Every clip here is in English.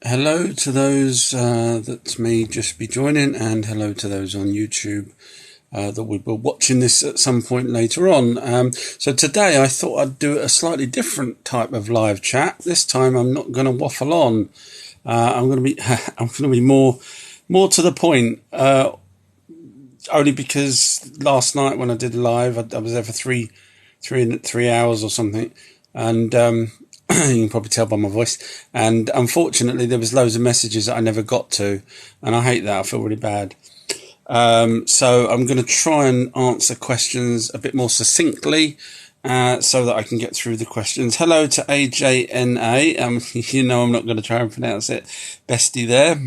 Hello to those that may just be joining, and hello to those on YouTube that will be watching this at some point later on. So today I thought I'd do a slightly different type of live chat. This time I'm not going to waffle on. I'm going to be I'm going to be more to the point. Only because last night when I did live, I was there for three hours or something, and you can probably tell by my voice. And unfortunately, there was loads of messages that I never got to, and I hate that. I feel really bad. So I'm going to try and answer questions a bit more succinctly, so that I can get through the questions. Hello to AJNA. You know I'm not going to try and pronounce it. Bestie there.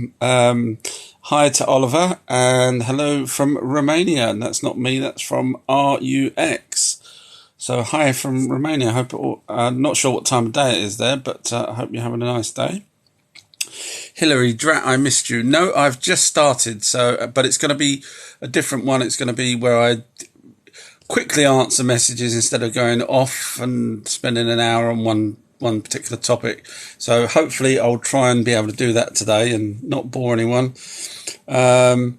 Hi to Oliver, and hello from Romania. And that's not me. That's from RUX. So hi from Romania. I'm not sure what time of day it is there, but I hope you're having a nice day. Hillary Drat, I missed you. No, I've just started. But it's going to be a different one. It's going to be where I quickly answer messages instead of going off and spending an hour on one particular topic. So hopefully I'll try and be able to do that today and not bore anyone. And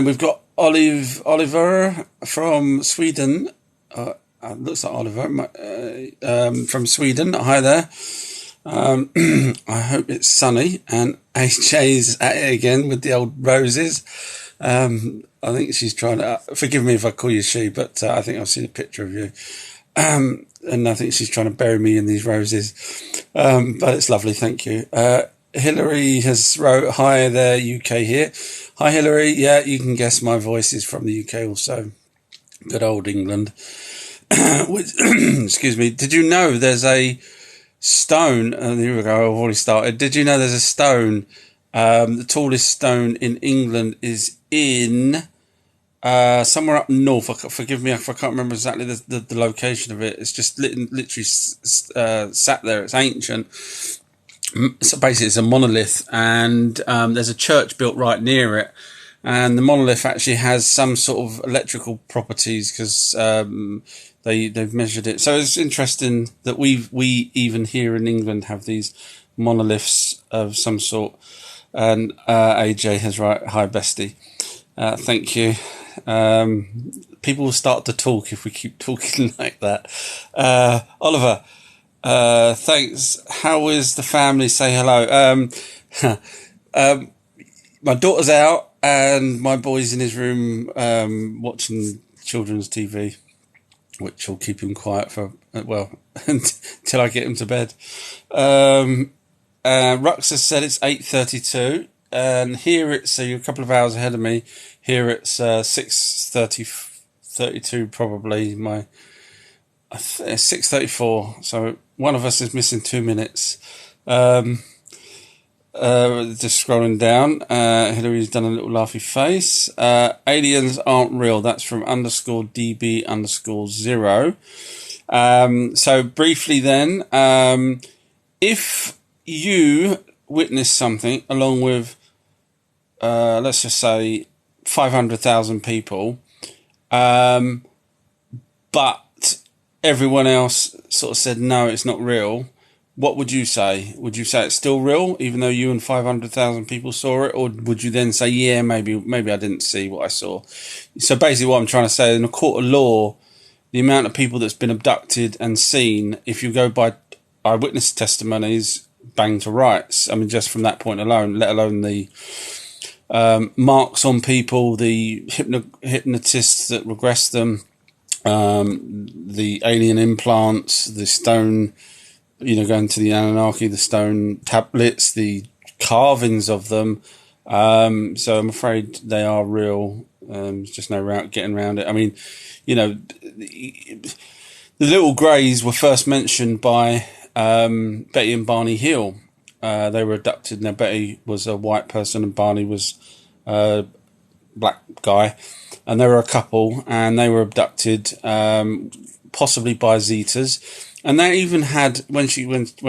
we've got Oliver from Sweden. Looks like Oliver from Sweden. Hi there. I hope it's sunny. And AJ's at it again with the old roses. I think she's trying to... forgive me if I call you she, but I think I've seen a picture of you. And I think she's trying to bury me in these roses. But it's lovely, thank you. Hillary has wrote, hi there, UK here. Hi, Hillary. Yeah, you can guess my voice is from the UK also. Good old England. Excuse me. Did you know there's a stone? Here we go. I've already started. Did you know there's a stone? The tallest stone in England is in somewhere up north. Forgive me if I can't remember exactly the location of it. It's just literally sat there. It's ancient. So basically, it's a monolith, and there's a church built right near it. And the monolith actually has some sort of electrical properties because they've measured it. So it's interesting that we even here in England have these monoliths of some sort. And AJ has right. Hi, bestie. Thank you. People will start to talk if we keep talking like that. Oliver, thanks. How is the family? Say hello. My daughter's out and my boy's in his room watching children's TV, which will keep him quiet for, until I get him to bed. Rux has said it's 8:32, and here so you're a couple of hours ahead of me. Here it's 6:32 probably. 6:34. So one of us is missing 2 minutes. Just scrolling down. Hillary's done a little laughy face. Aliens aren't real. That's from _DB_0. So briefly then, if you witness something along with, let's just say 500,000 people, but everyone else sort of said, no, it's not real. What would you say? Would you say it's still real, even though you and 500,000 people saw it? Or would you then say, yeah, maybe I didn't see what I saw? So basically what I'm trying to say, in a court of law, the amount of people that's been abducted and seen, if you go by eyewitness testimonies, bang to rights. I mean, just from that point alone, let alone the marks on people, the hypnotists that regress them, the alien implants, the stone... going to the Anunnaki, the stone tablets, the carvings of them. So I'm afraid they are real. There's just no getting around it. I mean, the little greys were first mentioned by Betty and Barney Hill. They were abducted. Now, Betty was a white person and Barney was a black guy. And they were a couple, and they were abducted, possibly by Zetas. And they even had, when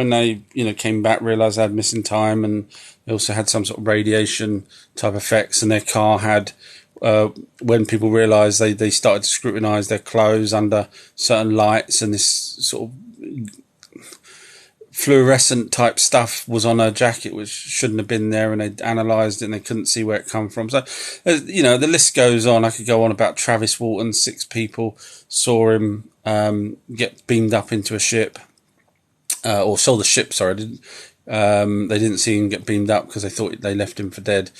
they, came back, realised they had missing time, and they also had some sort of radiation type effects, and their car had, when people realised, they started to scrutinise their clothes under certain lights, and this sort of fluorescent type stuff was on her jacket, which shouldn't have been there, and they analysed it and they couldn't see where it come from. So, you know, the list goes on. I could go on about Travis Walton. 6 people saw him get beamed up into a ship, or saw the ship. Sorry, they didn't see him get beamed up because they thought they left him for dead.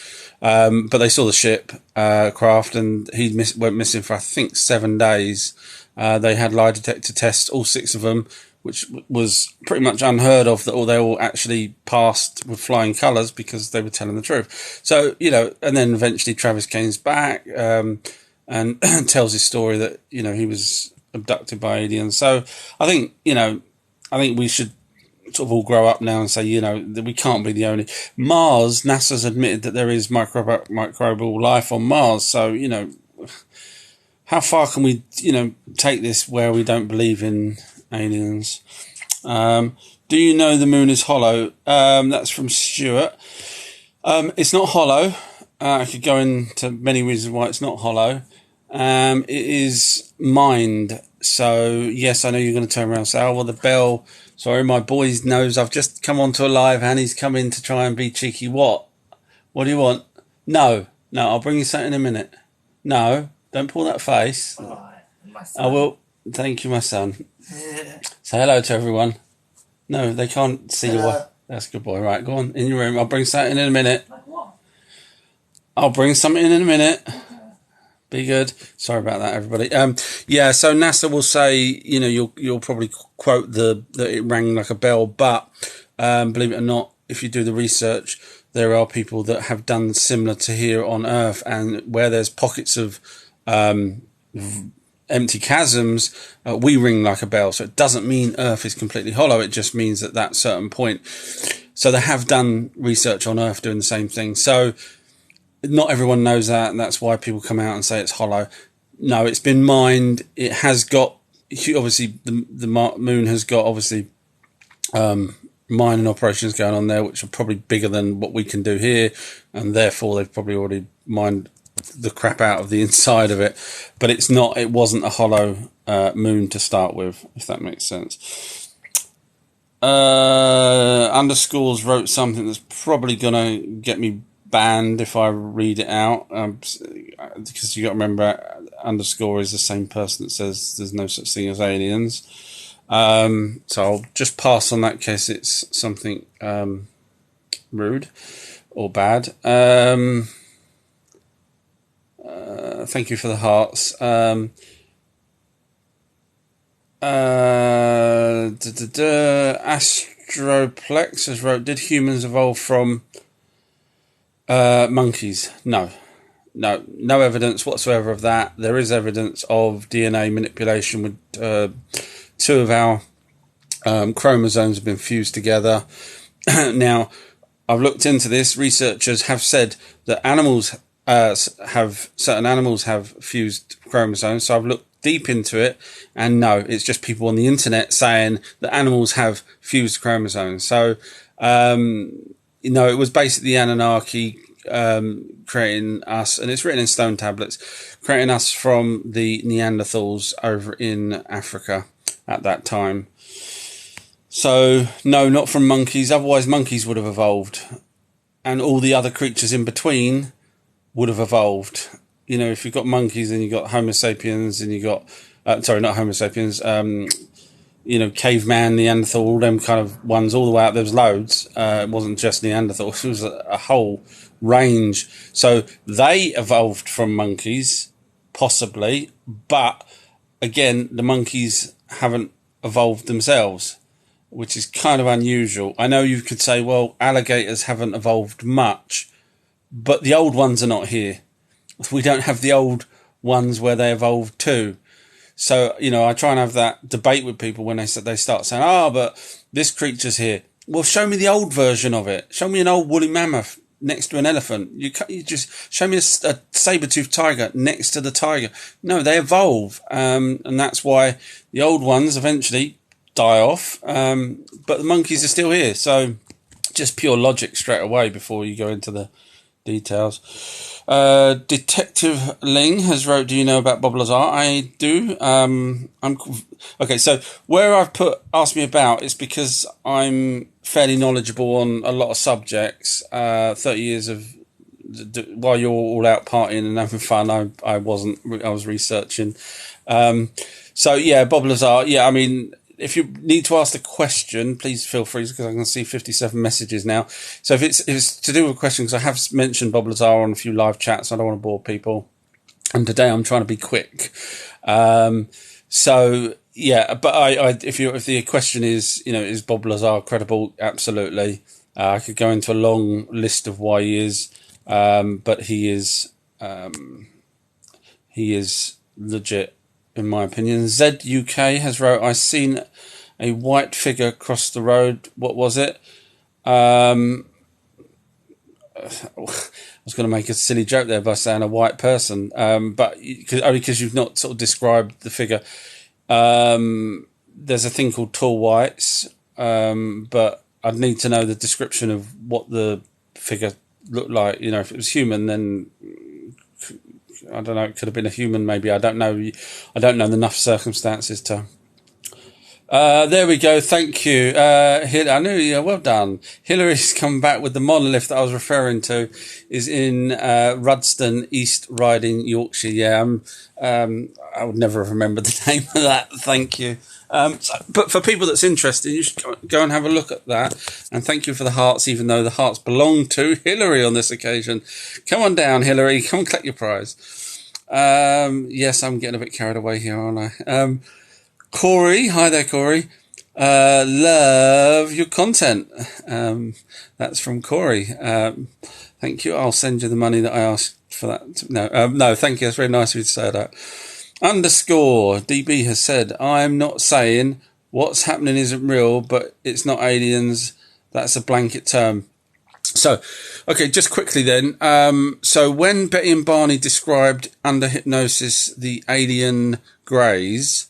But they saw the ship craft, and he went missing for I think 7 days. They had lie detector tests, all 6 of them, which was pretty much unheard of, that they all actually passed with flying colours because they were telling the truth. So, you know, and then eventually Travis Kane's back and tells his story that, you know, he was abducted by aliens. So I think, you know, we should sort of all grow up now and say, you know, that we can't be the only. Mars, NASA's admitted that there is microbial life on Mars. So, you know, how far can we, you know, take this where we don't believe in aliens? Do you know the moon is hollow? That's from Stuart. It's not hollow. I could go into many reasons why it's not hollow. It is mined. So, yes, I know you're going to turn around and say, oh, well, the bell... Sorry, my boy knows I've just come onto a live and he's come in to try and be cheeky. What? What do you want? No, I'll bring you something in a minute. No, don't pull that face. Oh, I will. Thank you, my son. Say hello to everyone. No, they can't see you. That's a good boy. Right, go on, in your room. I'll bring something in a minute. Like what? I'll bring something in a minute. Be good. Sorry about that, everybody. Yeah, so NASA will say, you know, you'll probably quote that it rang like a bell, but believe it or not, if you do the research, there are people that have done similar to here on Earth, and where there's pockets of empty chasms, we ring like a bell. So it doesn't mean Earth is completely hollow. It just means at that certain point. So they have done research on Earth doing the same thing. So not everyone knows that, and that's why people come out and say it's hollow. No, it's been mined. It has got, obviously, the moon has got, obviously, mining operations going on there, which are probably bigger than what we can do here, and therefore they've probably already mined the crap out of the inside of it. But it's not, it wasn't a hollow moon to start with, if that makes sense. Underscores wrote something that's probably going to get me banned if I read it out, because you got to remember, underscore is the same person that says there's no such thing as aliens. So I'll just pass on that in case it's something rude or bad. Thank you for the hearts. Astroplex has wrote, did humans evolve from monkeys? No evidence whatsoever of that. There is evidence of DNA manipulation with 2 of our chromosomes have been fused together. Now, I've looked into this. Researchers have said that certain animals have fused chromosomes. So I've looked deep into it, and no, it's just people on the internet saying that animals have fused chromosomes. So you know, it was basically the Anunnaki creating us, and it's written in stone tablets, creating us from the Neanderthals over in Africa at that time. So, no, not from monkeys. Otherwise, monkeys would have evolved, and all the other creatures in between would have evolved. You know, if you've got monkeys, then you've got Homo sapiens, and you've got, sorry, not Homo sapiens, you know, caveman, Neanderthal, all them kind of ones all the way up. There was loads. It wasn't just Neanderthal. It was a whole range. So they evolved from monkeys, possibly. But again, the monkeys haven't evolved themselves, which is kind of unusual. I know you could say, well, alligators haven't evolved much, but the old ones are not here. We don't have the old ones where they evolved too. So, you know, I try and have that debate with people when they start saying, oh, but this creature's here. Well, show me the old version of it. Show me an old woolly mammoth next to an elephant. You just show me a saber-toothed tiger next to the tiger. No, they evolve. And that's why the old ones eventually die off. But the monkeys are still here. So just pure logic straight away before you go into the details. Detective Ling has wrote, do you know about Bob Lazar? I do. Okay, so where I've put asked me about is because I'm fairly knowledgeable on a lot of subjects. 30 years of, while you're all out partying and having fun, I wasn't. I was researching. So yeah, Bob Lazar. Yeah, I mean, if you need to ask the question, please feel free, because I can see 57 messages now. So if it's to do with a question, because I have mentioned Bob Lazar on a few live chats, I don't want to bore people. And today I'm trying to be quick. So yeah, but if the question is, is Bob Lazar credible? Absolutely. I could go into a long list of why he is, but he is legit, in my opinion. ZUK has wrote, I seen a white figure across the road. What was it? I was going to make a silly joke there by saying a white person, but only because you've not sort of described the figure. There's a thing called tall whites, but I'd need to know the description of what the figure looked like. If it was human, then I don't know, it could have been a human maybe. I don't know. I don't know enough circumstances to... there we go. Thank you. I knew you. Well done. Hillary's come back with the monolith that I was referring to is in Rudston, East Riding, Yorkshire. Yeah, I would never have remembered the name of that. Thank you. But for people that's interested, you should go and have a look at that. And thank you for the hearts, even though the hearts belong to Hillary on this occasion. Come on down, Hillary. Come and collect your prize. Yes, I'm getting a bit carried away here, aren't I? Corey, hi there, Corey. Love your content. That's from Corey. Thank you. I'll send you the money that I asked for that. No, thank you. That's very nice of you to say that. Underscore DB has said, I'm not saying what's happening isn't real, but it's not aliens. That's a blanket term. So, okay, just quickly then. So when Betty and Barney described under hypnosis the alien greys,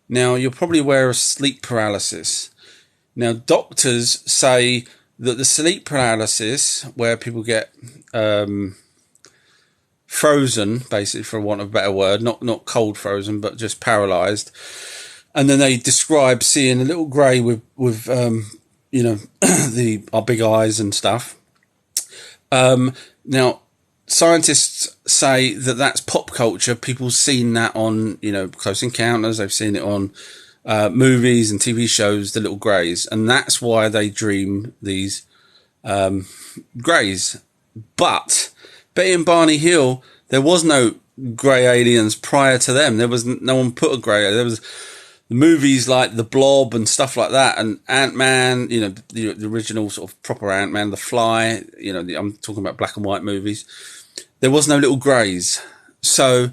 now you're probably aware of sleep paralysis. Now doctors say that the sleep paralysis, where people get frozen, basically, for want of a better word, not cold frozen, but just paralysed, and then they describe seeing a little grey with our big eyes and stuff. Now, scientists say that that's pop culture. People's seen that on, Close Encounters. They've seen it on movies and TV shows, the little greys. And that's why they dream these greys. But Betty and Barney Hill, there was no grey aliens prior to them. There was no one put a grey. There was the movies like The Blob and stuff like that, and Ant-Man, the original sort of proper Ant-Man, The Fly, I'm talking about black and white movies. There was no little greys. So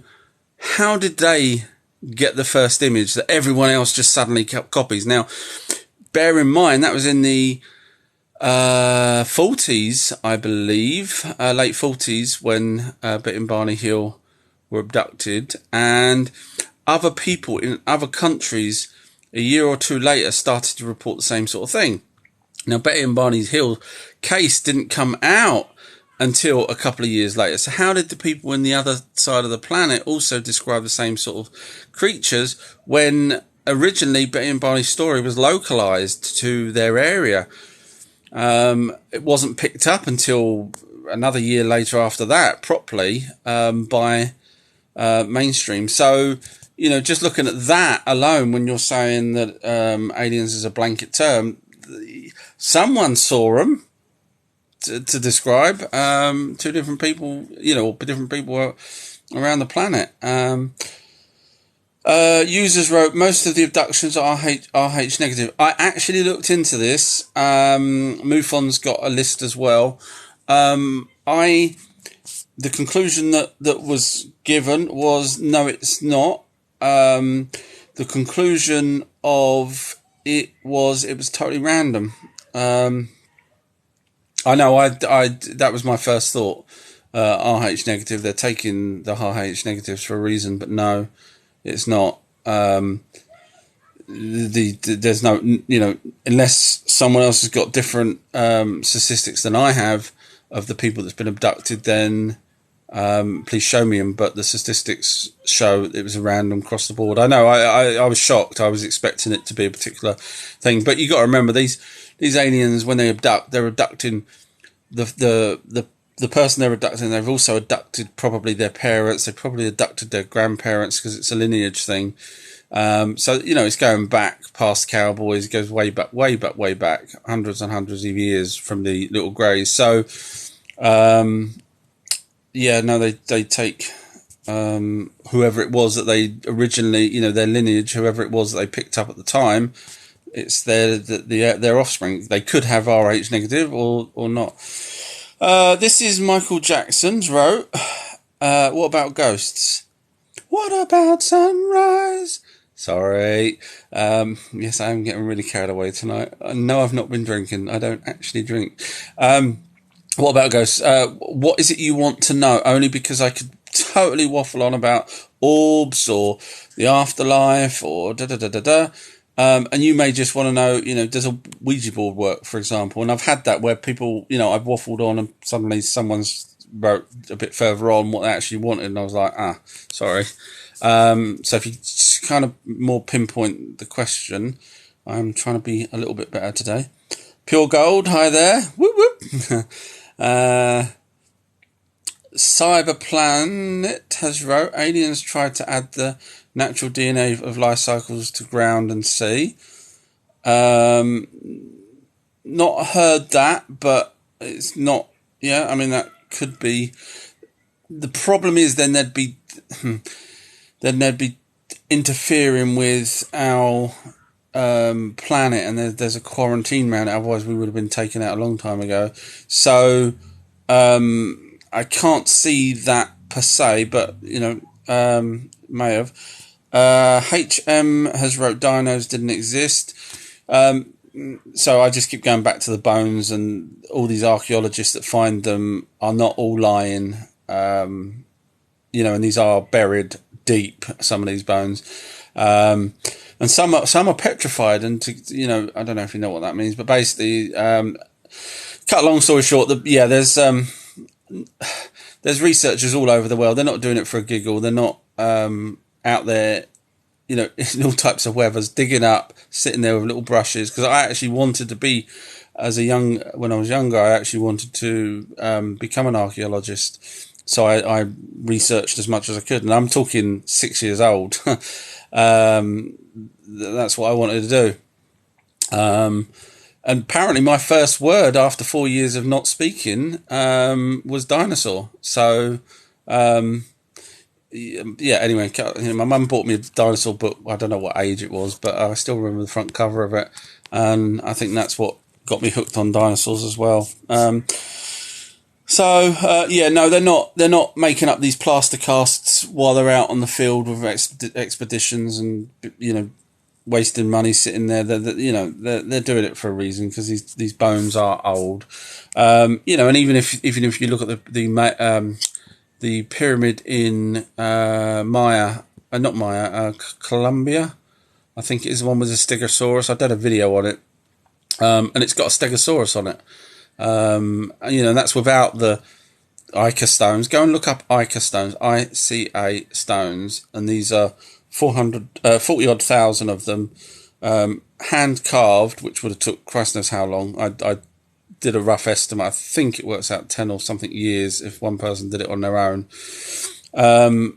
how did they get the first image that everyone else just suddenly copies? Now, bear in mind, that was in the 40s, I believe, late 40s, when Betty and Barney Hill were abducted, and other people in other countries a year or two later started to report the same sort of thing. Now, Betty and Barney Hill case didn't come out until a couple of years later. So how did the people in the other side of the planet also describe the same sort of creatures when originally Betty and Barney's story was localized to their area? It wasn't picked up until another year later after that properly by mainstream. So, just looking at that alone, when you're saying that aliens is a blanket term, someone saw them to describe two different people, different people around the planet. Users wrote, most of the abductions are RH negative. I actually looked into this. MUFON's got a list as well. The conclusion that was given was, no, it's not. The conclusion of it was totally random. I know, that was my first thought. RH negative, they're taking the RH negatives for a reason, but no, it's not. There's no, unless someone else has got different statistics than I have, of the people that's been abducted, then please show me them. But the statistics show it was a random across the board. I know I was shocked. I was expecting it to be a particular thing, but you got to remember these aliens, when they abduct, they're abducting the person they're abducting. They've also abducted probably their parents. They probably abducted their grandparents, because it's a lineage thing. So, it's going back past cowboys. It goes way back, hundreds and hundreds of years from the little greys. So, they take whoever it was that they originally, their lineage, whoever it was that they picked up at the time. It's their offspring. They could have Rh negative or not. This is Michael Jackson's wrote. What about ghosts? What about sunrise? Sorry. Yes, I am getting really carried away tonight. No, I've not been drinking. I don't actually drink. What about ghosts? What is it you want to know? Only because I could totally waffle on about orbs or the afterlife or da-da-da-da-da. And you may just want to know, does a Ouija board work, for example? And I've had that where people, I've waffled on and suddenly someone's wrote a bit further on what they actually wanted. And I was like, sorry. So if you kind of more pinpoint the question, I'm trying to be a little bit better today. Pure Gold, hi there. Whoop, whoop. Cyberplanet has wrote, aliens tried to add the natural DNA of life cycles to ground and sea. Not heard that, but it's not. Yeah, I mean that could be. The problem is then there'd be interfering with our planet, and there's a quarantine around it. Otherwise, we would have been taken out a long time ago. So I can't see that per se, but may have. HM has wrote dinos didn't exist. So I just keep going back to the bones, and all these archaeologists that find them are not all lying. And these are buried deep, some of these bones. And some are petrified, and I don't know if you know what that means, but basically, cut a long story short, there's researchers all over the world. They're not doing it for a giggle. They're not out there, in all types of weathers, digging up, sitting there with little brushes. Because I actually wanted to be, when I was younger, I actually wanted to become an archaeologist. So I researched as much as I could, and I'm talking 6 years old. That's what I wanted to do. And apparently my first word after 4 years of not speaking was dinosaur. So, anyway, my mum bought me a dinosaur book. I don't know what age it was, but I still remember the front cover of it. And I think that's what got me hooked on dinosaurs as well. No, they're not making up these plaster casts while they're out on the field with expeditions and, wasting money sitting there. They're doing it for a reason, because these bones are old. And even if you look at the pyramid in Colombia, I think it is the one with the Stegosaurus. I did a video on it, and it's got a Stegosaurus on it. And that's without the Ica stones. Go and look up Ica stones, ICA stones, and these are 40-odd thousand of them, hand carved, which would have took Christ knows how long. I did a rough estimate. I think it works out 10 or something years if one person did it on their own. I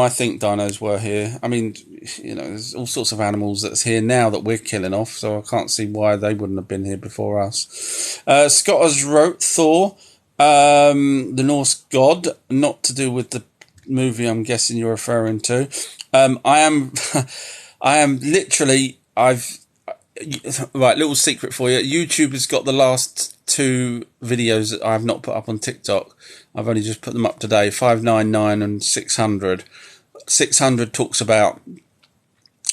think dinos were here. I mean, there's all sorts of animals that's here now that we're killing off, so I can't see why they wouldn't have been here before us. Scott has wrote Thor, the Norse god, not to do with the movie I'm guessing you're referring to. I am literally, right, little secret for you. YouTube has got the last 2 videos that I have not put up on TikTok. I've only just put them up today, 599 and 600. 600 talks about,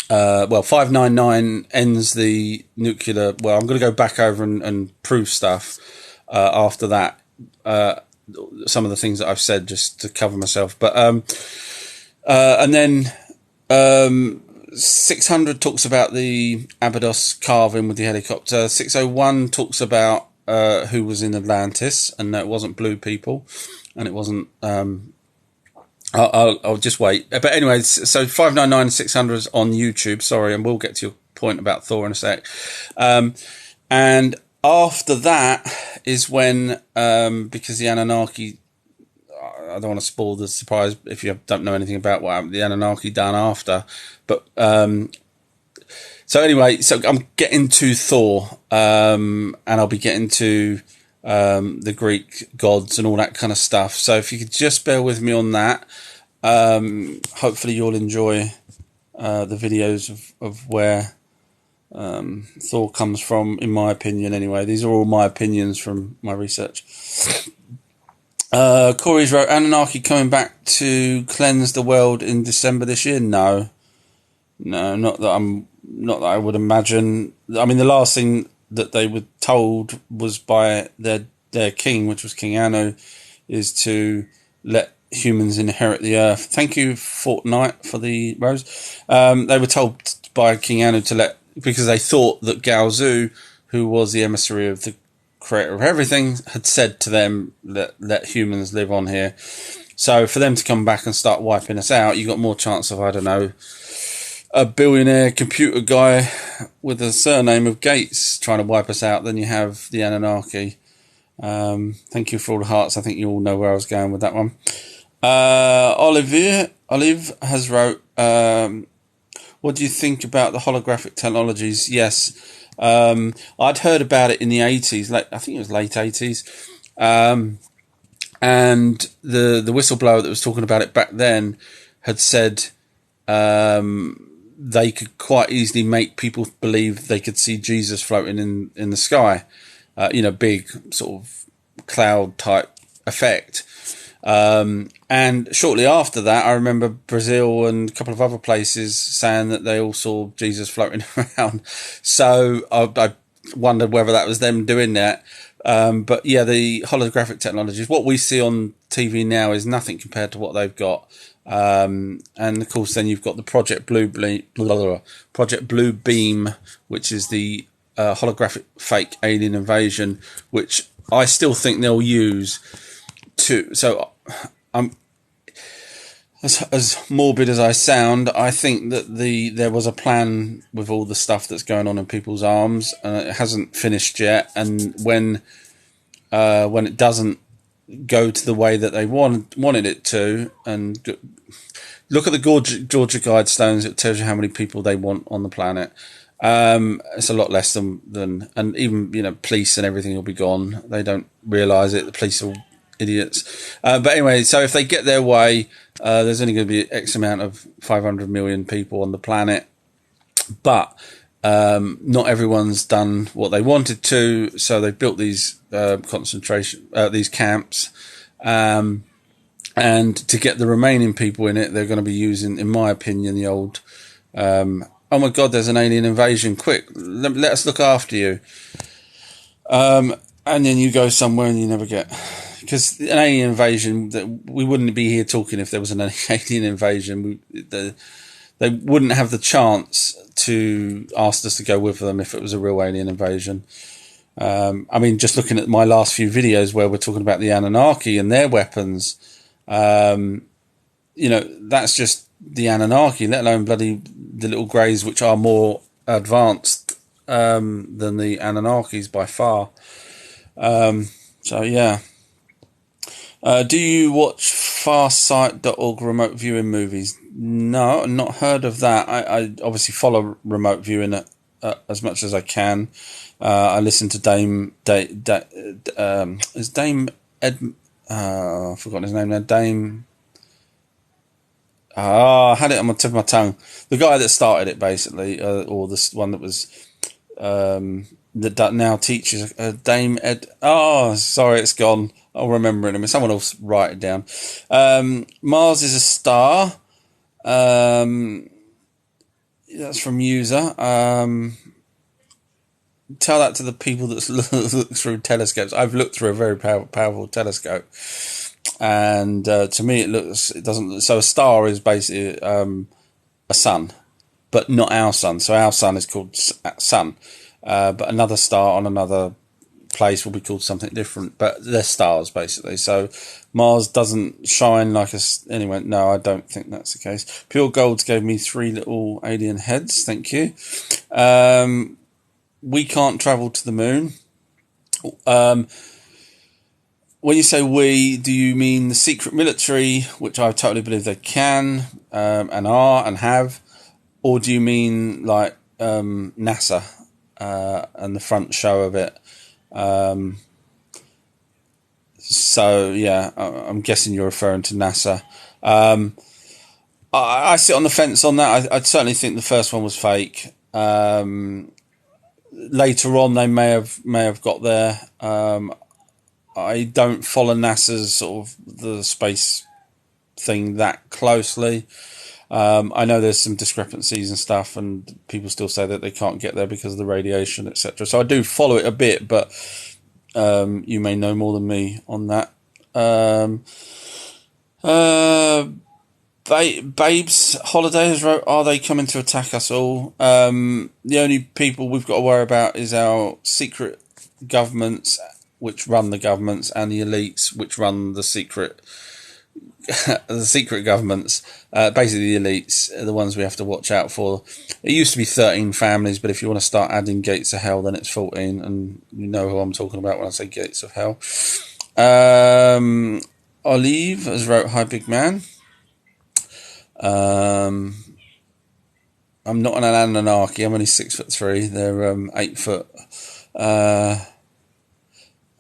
599 ends the nuclear, I'm going to go back over and prove stuff after that. Some of the things that I've said just to cover myself. But, and then 600 talks about the Abydos carving with the helicopter. 601 talks about who was in Atlantis, and it wasn't blue people, and it wasn't. I'll just wait. But anyway, so 599 and 600 is on YouTube. Sorry, and we'll get to your point about Thor in a sec. And after that is when, because the Anunnaki, I don't want to spoil the surprise if you don't know anything about what the Anunnaki done after. But so anyway, so I'm getting to Thor, and I'll be getting to the Greek gods and all that kind of stuff. So if you could just bear with me on that, hopefully you'll enjoy the videos of where Thor comes from, in my opinion anyway. These are all my opinions from my research. Corey's wrote, Anunnaki coming back to cleanse the world in December this year? No, not that I would imagine. I mean, the last thing that they were told was by their king, which was King Anu, is to let humans inherit the earth. Thank you, Fortnite, for the rose. They were told by King Anu to let, because they thought that Gaozu, who was the emissary of the creator of everything, had said to them, let humans live on here. So for them to come back and start wiping us out, you got more chance of, I don't know, a billionaire computer guy with the surname of Gates trying to wipe us out than you have the Anunnaki. Thank you for all the hearts. I think you all know where I was going with that one. Olive has wrote, what do you think about the holographic technologies? Yes. I'd heard about it in the 80s, I think it was late 80s. And the whistleblower that was talking about it back then had said, they could quite easily make people believe they could see Jesus floating in the sky, big sort of cloud type effect. And shortly after that, I remember Brazil and a couple of other places saying that they all saw Jesus floating around. So I wondered whether that was them doing that. But yeah, the holographic technologies, what we see on TV now is nothing compared to what they've got. And of course, then you've got the Project Blue Beam, which is the holographic fake alien invasion, which I still think they'll use to. So I'm as morbid as I sound. I think that there was a plan with all the stuff that's going on in people's arms, and it hasn't finished yet. And when it doesn't go to the way that they wanted it to, and look at the Georgia Guidestones, it tells you how many people they want on the planet. It's a lot less than and even police and everything will be gone. They don't realise it. The police are idiots. But anyway, so if they get their way, there's only going to be X amount of 500 million people on the planet, but not everyone's done what they wanted to, so they built these these camps, and to get the remaining people in it, they're going to be using, in my opinion, the old oh my god, there's an alien invasion, quick, let us look after you, and then you go somewhere and you never get, because an alien invasion, we wouldn't be here talking if there was an alien invasion. They wouldn't have the chance to ask us to go with them if it was a real alien invasion. I mean, just looking at my last few videos where we're talking about the Anunnaki and their weapons, that's just the Anunnaki, let alone bloody the little greys, which are more advanced than the Anunnakis by far. So, yeah. Do you watch farsight.org remote viewing movies? No, not heard of that. I obviously follow remote viewing as much as I can. I listen to Dame Ed, I've forgotten his name now. I had it on the tip of my tongue. The guy that started it, basically, or this one that was that now teaches, Dame Ed. Oh, sorry, it's gone. I'll remember it in a minute. Someone else write it down. Mars is a star. That's from user. Tell that to the people that look through telescopes. I've looked through a very powerful telescope, and to me it doesn't. So a star is basically a sun. but not our sun. So our sun is called Sun, but another star on another place will be called something different, but they're stars basically. So Mars doesn't shine like us anyway. No, I don't think that's the case. Pure Golds gave me 3 little alien heads. Thank you. We can't travel to the moon. When you say we, do you mean the secret military, which I totally believe they can and are and have, or do you mean like NASA and the front show of it? So yeah, I'm guessing you're referring to NASA. I sit on the fence on that. I certainly think the first one was fake. Later on, they may have got there. I don't follow NASA's sort of the space thing that closely. I know there's some discrepancies and stuff, and people still say that they can't get there because of the radiation, etc. So I do follow it a bit, but you may know more than me on that. Babes Holidays wrote, "Are they coming to attack us all?" The only people we've got to worry about is our secret governments, which run the governments, and the elites, which run the secret governments. Basically, the elites are the ones we have to watch out for. It used to be 13 families, but if you want to start adding gates of hell, then it's 14, and you know who I'm talking about when I say gates of hell. Olive has wrote, "Hi, big man. I'm not an Anunnaki. I'm only 6'3". They're 8 foot.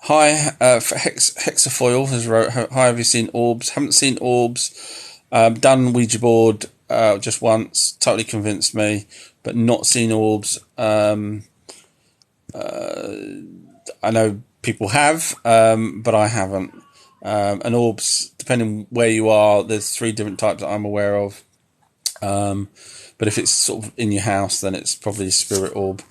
Hi, Hexafoil has wrote, "Hi, have you seen orbs?" Haven't seen orbs. Done Ouija board just once. Totally convinced me, but not seen orbs. I know people have, but I haven't. And orbs, depending where you are, there's 3 different types that I'm aware of. But if it's sort of in your house, then it's probably a spirit orb.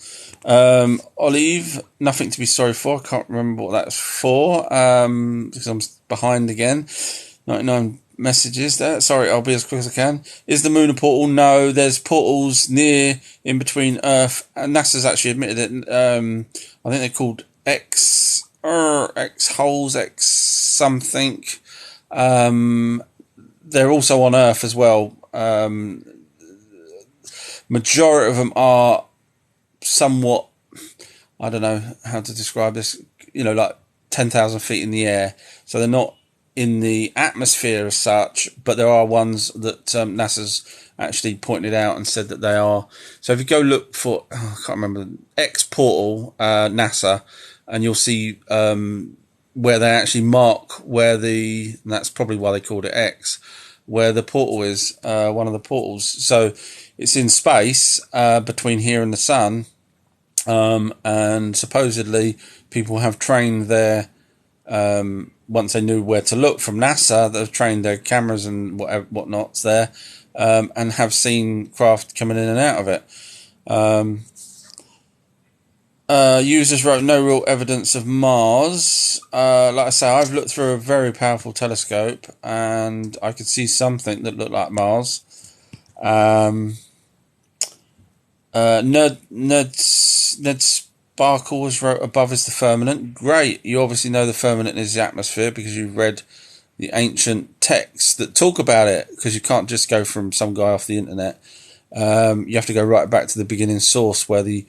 Olive, nothing to be sorry for. I can't remember what that's for, because I'm behind again. 99 messages there. Sorry, I'll be as quick as I can. Is the moon a portal? No, there's portals near, in between Earth, and NASA's actually admitted it. I think they're called X holes, X something. They're also on Earth as well. Majority of them are somewhat, I don't know how to describe this, like 10,000 feet in the air. So they're not in the atmosphere as such, but there are ones that NASA's actually pointed out and said that they are. So if you go look for, I can't remember, X portal, NASA, and you'll see where they actually mark where and that's probably why they called it X, where the portal is, one of the portals. So it's in space between here and the sun, and supposedly people have trained their, once they knew where to look from NASA, they've trained their cameras and whatnots there, and have seen craft coming in and out of it. Users wrote, "No real evidence of Mars." Like I say, I've looked through a very powerful telescope and I could see something that looked like Mars. Ned Sparkle has wrote, "Above is the firmament." Great. You obviously know the firmament is the atmosphere because you've read the ancient texts that talk about it, because you can't just go from some guy off the internet. You have to go right back to the beginning source where the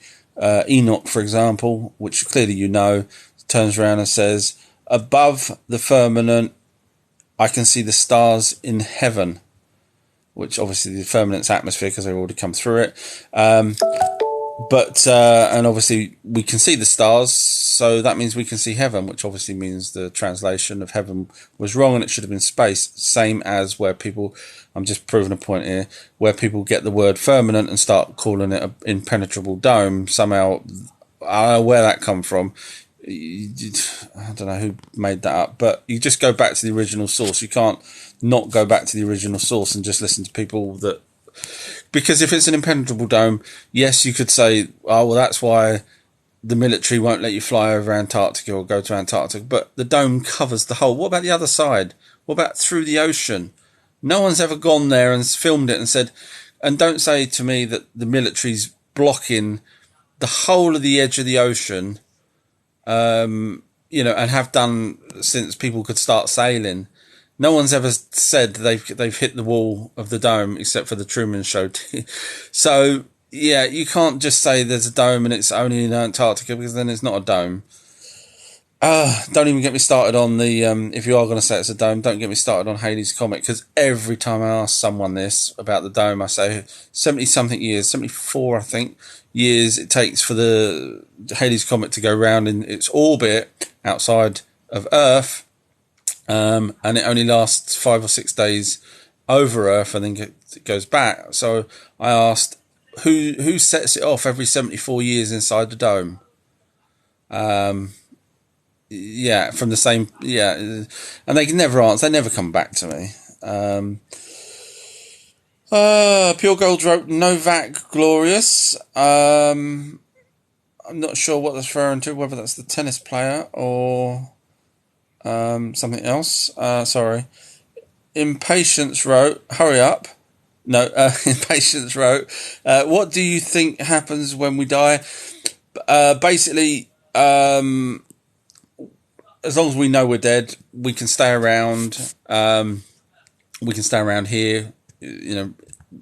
Enoch, for example, which clearly turns around and says, "Above the firmament, I can see the stars in heaven," which obviously the firmament's atmosphere because they've already come through it. And obviously we can see the stars, so that means we can see heaven, which obviously means the translation of heaven was wrong and it should have been space. Same as where people, I'm just proving a point here, where people get the word firmament and start calling it an impenetrable dome. Somehow, I don't know where that come from. I don't know who made that up, but you just go back to the original source. You can't not go back to the original source and just listen to people that, because if it's an impenetrable dome, yes, you could say, "Oh, well, that's why the military won't let you fly over Antarctica or go to Antarctica," but the dome covers the whole. What about the other side? What about through the ocean? No one's ever gone there and filmed it and said, and don't say to me that the military's blocking the whole of the edge of the ocean, you know, and have done since people could start sailing. No one's ever said they've hit the wall of the dome except for the Truman Show. So yeah, you can't just say there's a dome and it's only in Antarctica, because then it's not a dome. Don't even get me started on the, if you are going to say it's a dome, don't get me started on Halley's Comet, because every time I ask someone this about the dome, I say 70-something years, 74, I think, years it takes for the Halley's Comet to go round in its orbit outside of Earth, and it only lasts 5 or 6 days over Earth and then it goes back. So I asked, who sets it off every 74 years inside the dome? Yeah, from the same, yeah, and they can never answer, they never come back to me. Pure Gold wrote Novak Glorious. I'm not sure what that's referring to, whether that's the tennis player or something else. Sorry. Impatience wrote, hurry up. No, Impatience wrote, what do you think happens when we die? Basically, as long as we know we're dead, we can stay around. We can stay around here, you know,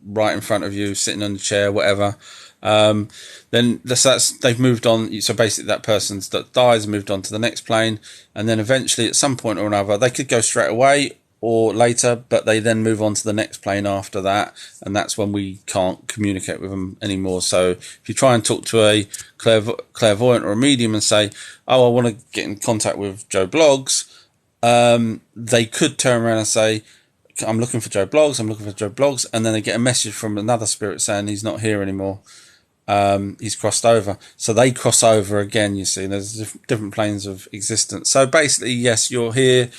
right in front of you, sitting on the chair, whatever. Then they've moved on. So basically, that person that dies moved on to the next plane, and then eventually, at some point or another, they could go straight away or later, but they then move on to the next plane after that, and that's when we can't communicate with them anymore. So if you try and talk to a clairvoyant or a medium and say, oh, I want to get in contact with Joe Bloggs, they could turn around and say, I'm looking for Joe Bloggs, and then they get a message from another spirit saying he's not here anymore. He's crossed over. So they cross over again, you see. There's different planes of existence. So basically, yes, you're here.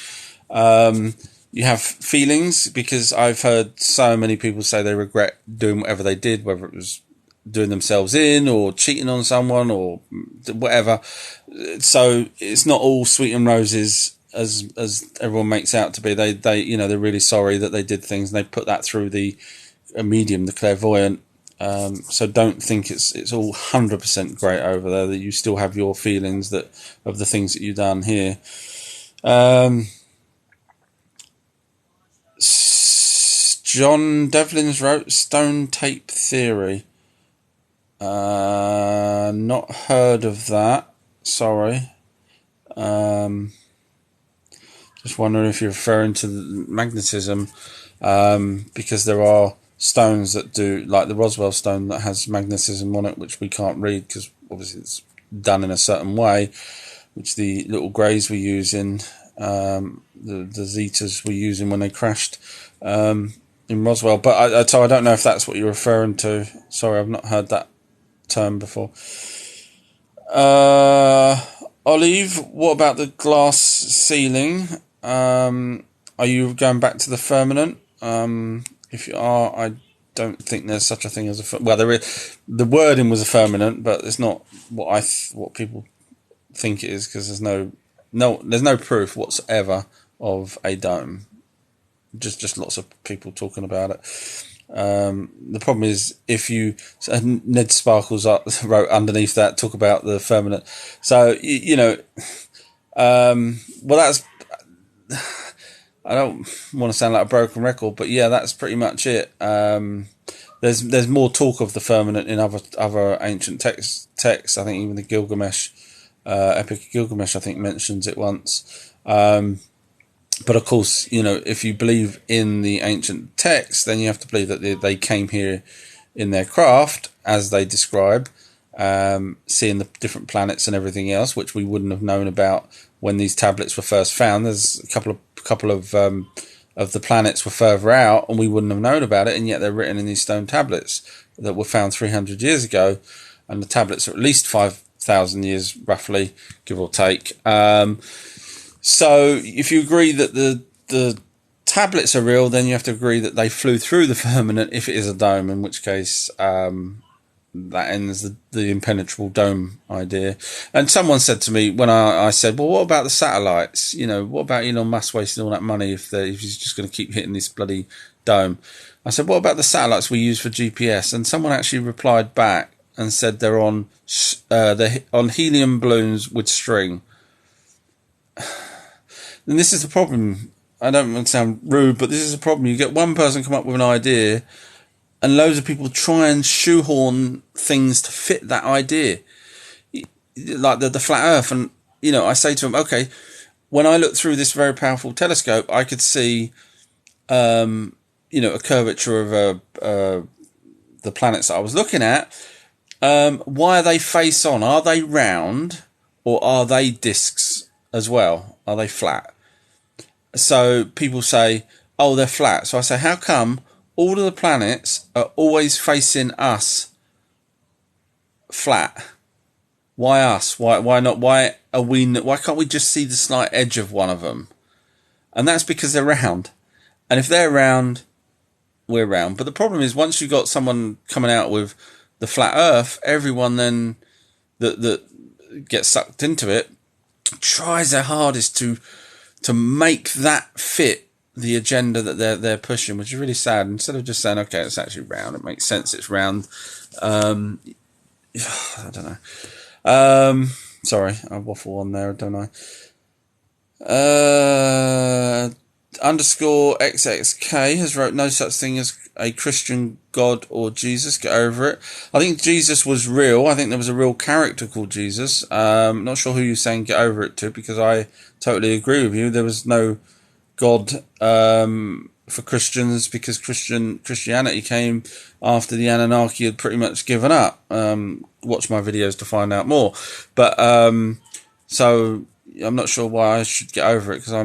You have feelings, because I've heard so many people say they regret doing whatever they did, whether it was doing themselves in or cheating on someone or whatever. So it's not all sweet and roses as everyone makes out to be. They you know, they're really sorry that they did things, and they put that through the medium, the clairvoyant. So don't think it's all 100% great over there, that you still have your feelings that of the things that you've done here. John Devlins wrote Stone Tape Theory. Not heard of that. Sorry. Just wondering if you're referring to the magnetism, because there are stones that do, like the Roswell stone that has magnetism on it, which we can't read because obviously it's done in a certain way, which the little greys were using, the Zetas were using when they crashed in Roswell. But so I don't know if that's what you're referring to. Sorry, I've not heard that term before. Olive, what about the glass ceiling? Are you going back to the firmament? If you are, I don't think there's such a thing as a well. There is, the wording was a firmament, but it's not what what people think it is, because there's no proof whatsoever of a dome. Just lots of people talking about it. The problem is, if you, Ned Sparkles wrote underneath that, talk about the firmament. So you know, well, that's, I don't want to sound like a broken record, but yeah, that's pretty much it. There's more talk of the firmament in other ancient texts. I think even the Gilgamesh, Epic of Gilgamesh, I think mentions it once. But of course, you know, if you believe in the ancient texts, then you have to believe that they came here in their craft, as they describe, seeing the different planets and everything else, which we wouldn't have known about when these tablets were first found. There's a couple of the planets were further out, and we wouldn't have known about it, and yet they're written in these stone tablets that were found 300 years ago, and the tablets are at least 5,000 years, roughly, give or take. So if you agree that the tablets are real, then you have to agree that they flew through the firmament if it is a dome, in which case that ends the impenetrable dome idea. And someone said to me when I said, well, what about the satellites? You know, what about Elon Musk wasting all that money if he's just going to keep hitting this bloody dome. I said, what about the satellites we use for GPS? And someone actually replied back and said they're on helium balloons with string. And this is the problem. I don't want to sound rude, but this is the problem. You get one person come up with an idea, and loads of people try and shoehorn things to fit that idea, like the flat Earth. And I say to them, okay, when I look through this very powerful telescope, I could see, a curvature of the planets that I was looking at. Why are they face on? Are they round, or are they discs as well? Are they flat? So people say, oh, they're flat. So I say, how come all of the planets are always facing us flat? Why us? Why not? Why can't we just see the slight edge of one of them? And that's because they're round. And if they're round, we're round. But the problem is, once you've got someone coming out with the flat Earth, everyone then that gets sucked into it tries their hardest to make that fit the agenda that they're pushing, which is really sad. Instead of just saying, okay, it's actually round, it makes sense, it's round. I don't know. Sorry, I waffle on there, don't I? Underscore XXK has wrote, no such thing as a Christian God or Jesus, get over it. I think Jesus was real. I think there was a real character called Jesus. Not sure who you're saying get over it to, because I totally agree with you. There was no God for Christians, because Christianity came after the Anunnaki had pretty much given up. Watch my videos to find out more. But so I'm not sure why I should get over it, because I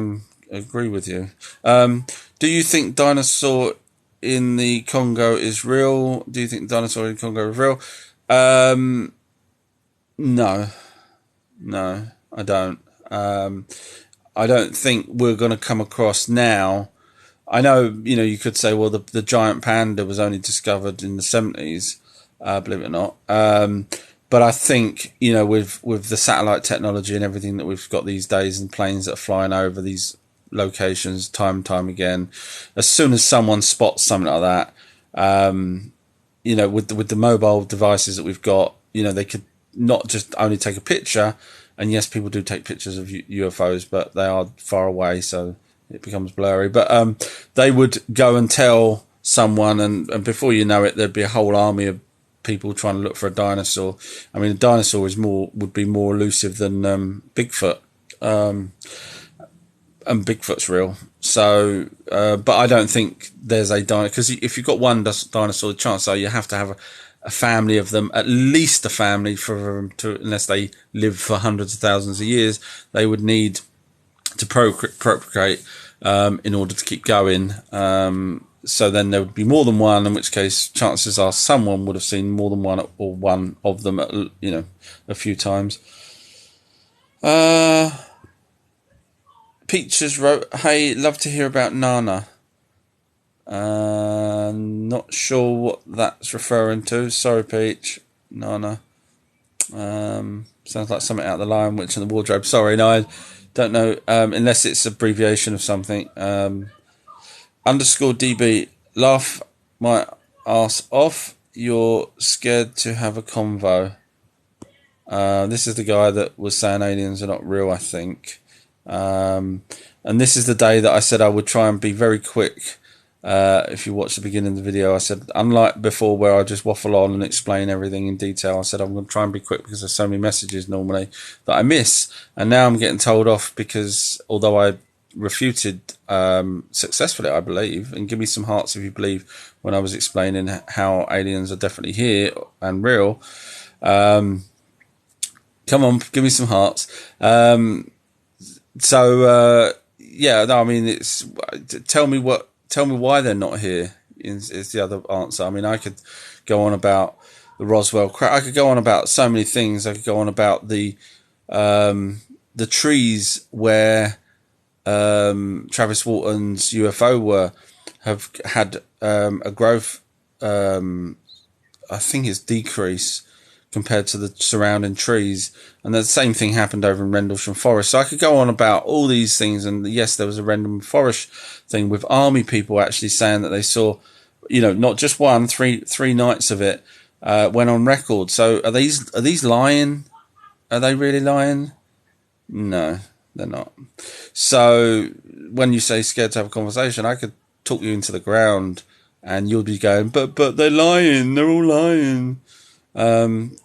agree with you. Do you think dinosaur in the Congo is real? Do you think dinosaur in Congo is real? No, I don't. I don't think we're going to come across now. I know, you could say, well, the giant panda was only discovered in the 70s, believe it or not. But I think, with the satellite technology and everything that we've got these days, and planes that are flying over these locations time and time again, as soon as someone spots something like that, with the mobile devices that we've got, they could not just only take a picture. And yes, people do take pictures of UFOs, but they are far away, so it becomes blurry. But they would go and tell someone, and before you know it, there'd be a whole army of people trying to look for a dinosaur. I mean, a dinosaur would be more elusive than Bigfoot. And Bigfoot's real. So, but I don't think there's a dinosaur, because if you've got one dinosaur, the chances are you have to have a family of them, at least a family for them to, unless they live for hundreds of thousands of years, they would need to procreate in order to keep going. So then there would be more than one, in which case chances are someone would have seen more than one, or one of them, a few times. Peaches wrote, hey, love to hear about Nana. Not sure what that's referring to. Sorry, Peach. Nana. Sounds like something out of The Lion, Witch and the Wardrobe. Sorry, no, I don't know. Unless it's abbreviation of something. Underscore DB, laugh my ass off. You're scared to have a convo. This is the guy that was saying aliens are not real, I think. And this is the day that I said I would try and be very quick. If you watch the beginning of the video, I said, unlike before where I just waffle on and explain everything in detail, I said I'm going to try and be quick, because there's so many messages normally that I miss. And now I'm getting told off, because although I refuted successfully, I believe, and give me some hearts if you believe when I was explaining how aliens are definitely here and real. Come on, give me some hearts. Yeah, no, I mean, it's tell me why they're not here is the other answer. I mean, I could go on about the Roswell crash. I could go on about so many things. I could go on about the trees where Travis Walton's UFO have had a growth. I think it's decrease compared to the surrounding trees. And the same thing happened over in Rendlesham Forest. So I could go on about all these things. And yes, there was a Rendlesham Forest thing with army people actually saying that they saw, not just one, three nights of it, went on record. So are these lying? Are they really lying? No, they're not. So when you say scared to have a conversation, I could talk you into the ground and you'll be going, but they're lying. They're all lying.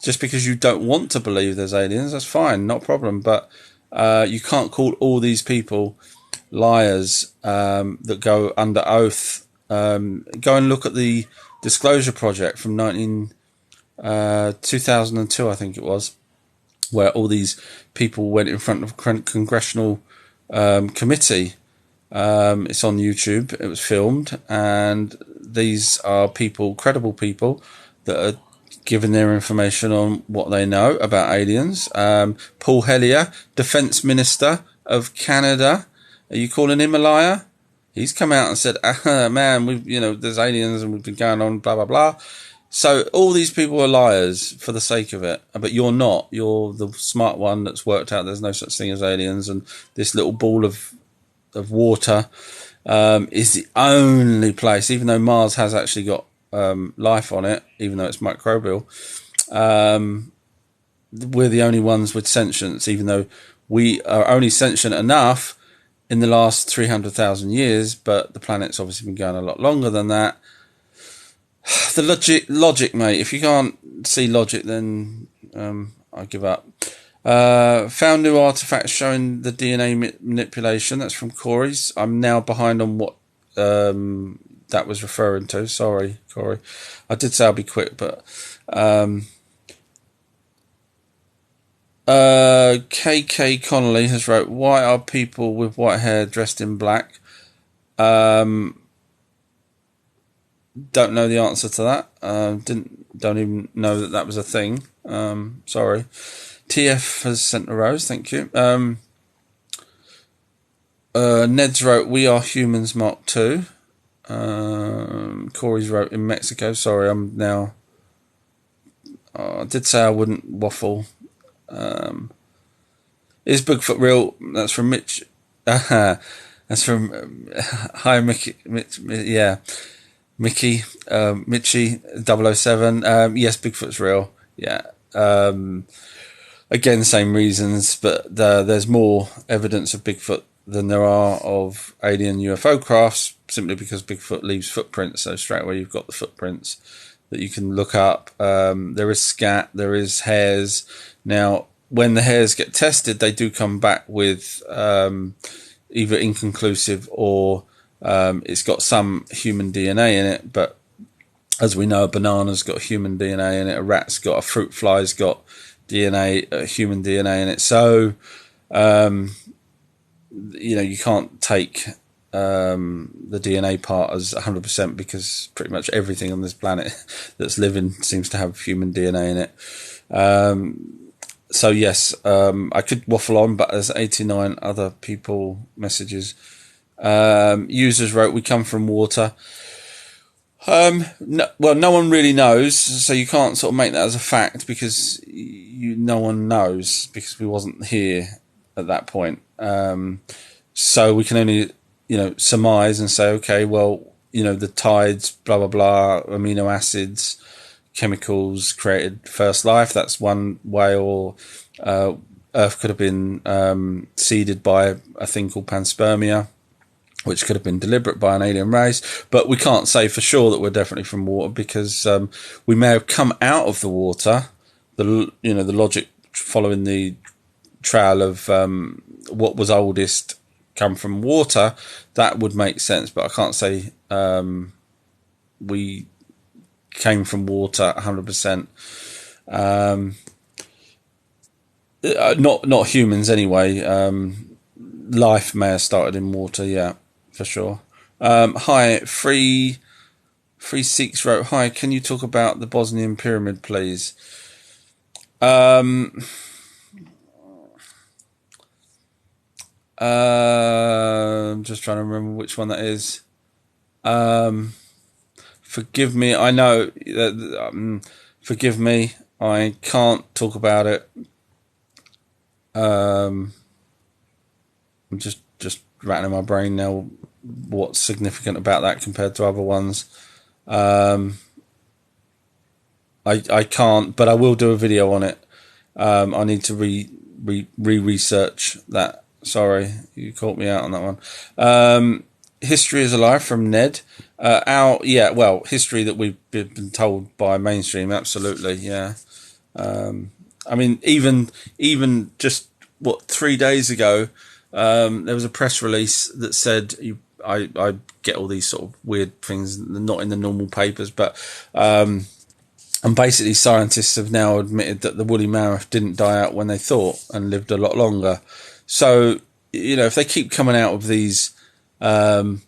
Just because you don't want to believe there's aliens, that's fine, not a problem. But you can't call all these people liars that go under oath. Go and look at the Disclosure Project from 2002, I think it was, where all these people went in front of a congressional committee. It's on YouTube. It was filmed, and these are people, credible people, that are giving their information on what they know about aliens. Paul Hellyer, Defence Minister of Canada. Are you calling him a liar? He's come out and said, man, there's aliens and we've been going on, blah, blah, blah. So all these people are liars for the sake of it, but you're not. You're the smart one that's worked out there's no such thing as aliens, and this little ball of water is the only place, even though Mars has actually got life on it, even though it's microbial, we're the only ones with sentience, even though we are only sentient enough in the last 300,000 years, but the planet's obviously been going a lot longer than that. The logic, mate. If you can't see logic, then I give up. Found new artifacts showing the DNA manipulation. That's from Corey's. I'm now behind on what that was referring to. Sorry, Corey. I did say I'll be quick, but KK Connolly has wrote, why are people with white hair dressed in black? Don't know the answer to that. Don't even know that was a thing. Sorry. TF has sent a rose. Thank you. Ned's wrote, we are humans Mark II. Corey's wrote, in Mexico. Sorry, I'm now... I did say I wouldn't waffle. Is Bigfoot real? That's from Mitch. That's from... hi, Mickey. Yeah. Mickey, Mitchie 007. Yes, Bigfoot's real. Yeah. Again, same reasons, but there's more evidence of Bigfoot than there are of alien UFO crafts, simply because Bigfoot leaves footprints. So straight away you've got the footprints that you can look up. There is scat, there is hairs. Now, when the hairs get tested, they do come back with either inconclusive or it's got some human DNA in it. But as we know, a banana's got human DNA in it, a fruit fly's got DNA, human DNA in it. So, you can't take the DNA part as 100% because pretty much everything on this planet that's living seems to have human DNA in it. So yes, I could waffle on, but there's 89 other people messages. Users wrote, we come from water. No one really knows, so you can't sort of make that as a fact because no one knows because we wasn't here at that point. So we can only, surmise and say, okay, well, the tides, blah, blah, blah, amino acids, chemicals created first life. That's one way, or Earth could have been seeded by a thing called panspermia, which could have been deliberate by an alien race. But we can't say for sure that we're definitely from water because we may have come out of the water. The logic following the trail of what was oldest come from water, that would make sense. But I can't say we came from water 100%. Not humans anyway. Life may have started in water, yeah, for sure. Hi, 336 wrote, hi, can you talk about the Bosnian pyramid, please? I'm just trying to remember which one that is. Forgive me, I know that, forgive me. I can't talk about it. I'm just rattling my brain now. What's significant about that compared to other ones? I can't, but I will do a video on it. I need to research that. Sorry, you caught me out on that one. History is alive from Ned. History that we've been told by mainstream, absolutely, yeah. I mean, even just 3 days ago, there was a press release that said I get all these sort of weird things, not in the normal papers, but and basically scientists have now admitted that the woolly mammoth didn't die out when they thought and lived a lot longer. So, if they keep coming out of these, and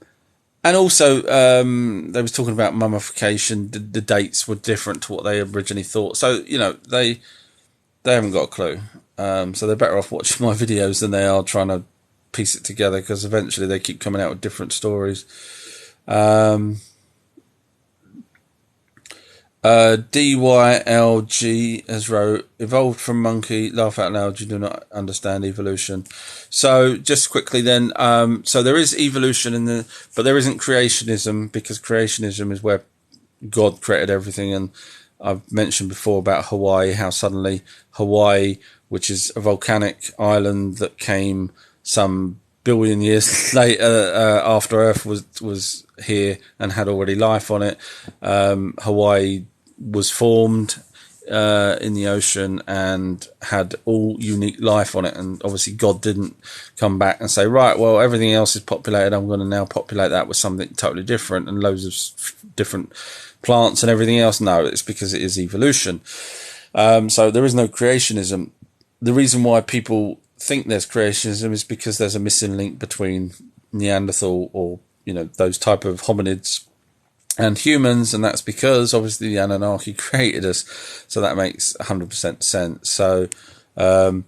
also they was talking about mummification, the dates were different to what they originally thought. So, they haven't got a clue. So they're better off watching my videos than they are trying to piece it together, because eventually they keep coming out with different stories. DYLG has wrote, evolved from monkey, laugh out loud, you do not understand evolution. So just quickly then, so there is evolution but there isn't creationism, because creationism is where God created everything. And I've mentioned before about Hawaii, how suddenly Hawaii, which is a volcanic island that came some billion years later, after Earth was here and had already life on it, Hawaii was formed in the ocean and had all unique life on it. And obviously God didn't come back and say, right, well, everything else is populated, I'm going to now populate that with something totally different and loads of different plants and everything else. No, it's because it is evolution. So there is no creationism. The reason why people think there's creationism is because there's a missing link between Neanderthal or those type of hominids and humans, and that's because obviously the Anunnaki created us. So that makes 100% sense. So there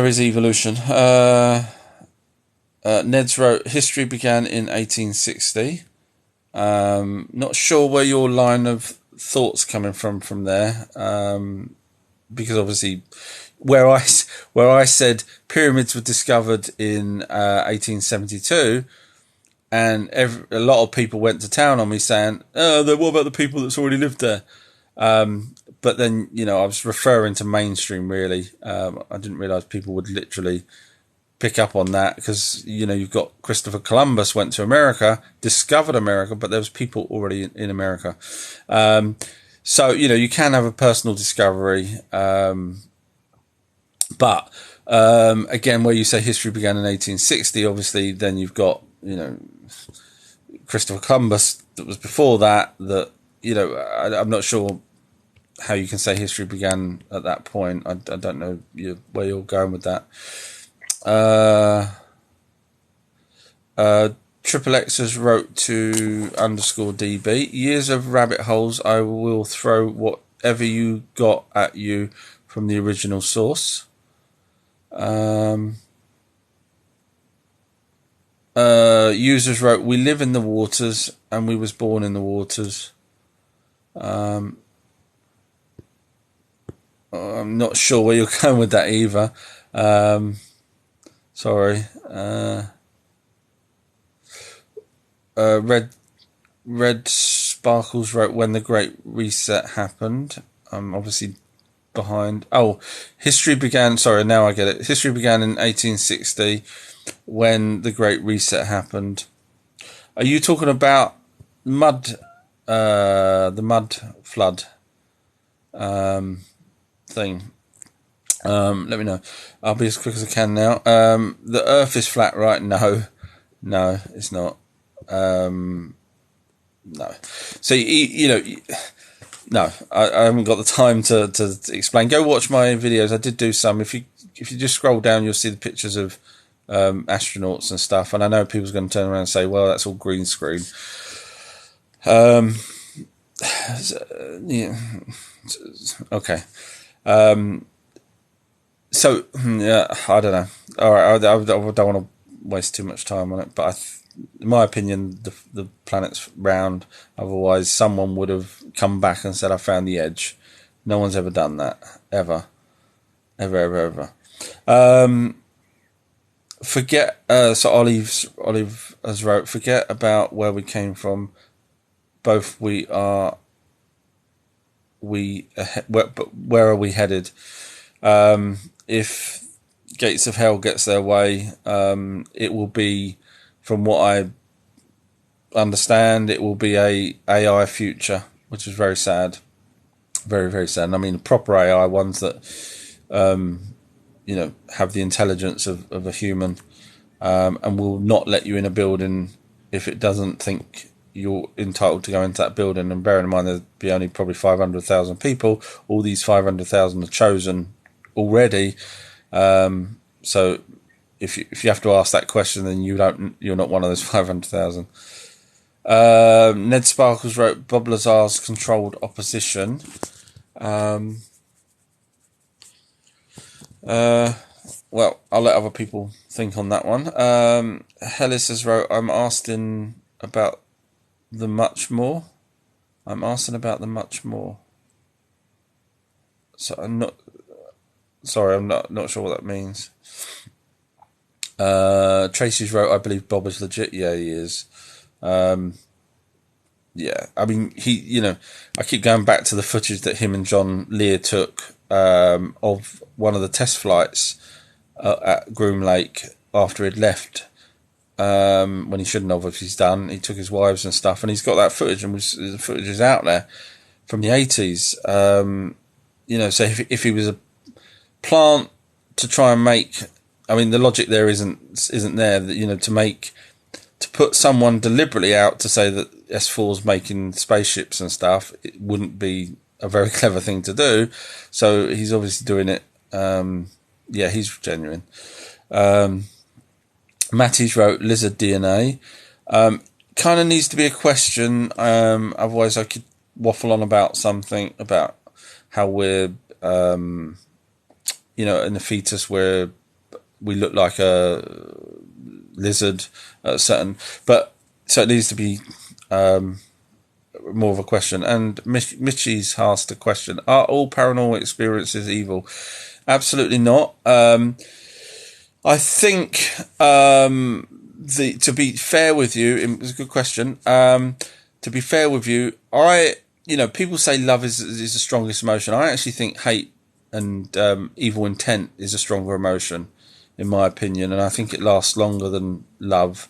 is evolution. Ned's wrote, history began in 1860. Not sure where your line of thoughts coming from there, because obviously where I said pyramids were discovered in 1872, and a lot of people went to town on me saying, what about the people that's already lived there? But then, I was referring to mainstream, really. I didn't realise people would literally pick up on that, because, you've got Christopher Columbus went to America, discovered America, but there was people already in America. So, you can have a personal discovery. But again, where you say history began in 1860, obviously then you've got, Christopher Columbus that was before that, I'm not sure how you can say history began at that point. I don't know where you're going with that. Triple X has wrote to _DB, years of rabbit holes, I will throw whatever you got at you from the original source. Users wrote, we live in the waters and we was born in the waters. I'm not sure where you're going with that either. Sorry. Red Sparkles wrote, when the Great Reset happened. Obviously behind. Oh, history began. Sorry, now I get it. History began in 1860 when the Great Reset happened. Are you talking about the mud flood thing? Let me know. I'll be as quick as I can now. The Earth is flat, right? No, it's not. No. So no, I haven't got the time to explain. Go watch my videos. I did do some. If you just scroll down, you'll see the pictures of astronauts and stuff. And I know people's going to turn around and say, "Well, that's all green screen." Yeah. Okay. So yeah, I don't know. All right, I don't want to waste too much time on it, but in my opinion, the planet's round. Otherwise, someone would have come back and said, "I found the edge." No one's ever done that. Ever. Ever. Forget, so Olive has wrote, forget about where we came from. Both where are we headed? If Gates of Hell gets their way, it will be, from what I understand, it will be a AI future, which is very sad. Very, very sad. And I mean, proper AI ones that, have the intelligence of a human, and will not let you in a building if it doesn't think you're entitled to go into that building. And bearing in mind there'd be only probably 500,000 people. All these 500,000 are chosen already. So if you have to ask that question, then you're not one of those 500,000. Ned Sparkles wrote, Bob Lazar's controlled opposition. Well, I'll let other people think on that one. Hellis has wrote, I'm asking about the much more. So I'm not sure what that means. Tracy's wrote, I believe Bob is legit. Yeah, he is. Yeah, I mean, I keep going back to the footage that him and John Lear took of one of the test flights at Groom Lake after he'd left, when he shouldn't have, if he's done. He took his wives and stuff, and he's got that footage, and the footage is out there from the 80s. So if he was a plant to try and make, I mean, the logic there isn't there, that, to put someone deliberately out to say that S4's making spaceships and stuff, it wouldn't be a very clever thing to do. So he's obviously doing it. Yeah, he's genuine. Matty's wrote lizard DNA. Kind of needs to be a question. Otherwise I could waffle on about something about how we're, in the fetus where we look like a lizard, but so it needs to be more of a question. And Mitchie's asked a question: are all paranormal experiences evil? Absolutely not. I think to be fair with you, it was a good question. To be fair with you, people say love is the strongest emotion. I actually think hate and evil intent is a stronger emotion, in my opinion, and I think it lasts longer than love.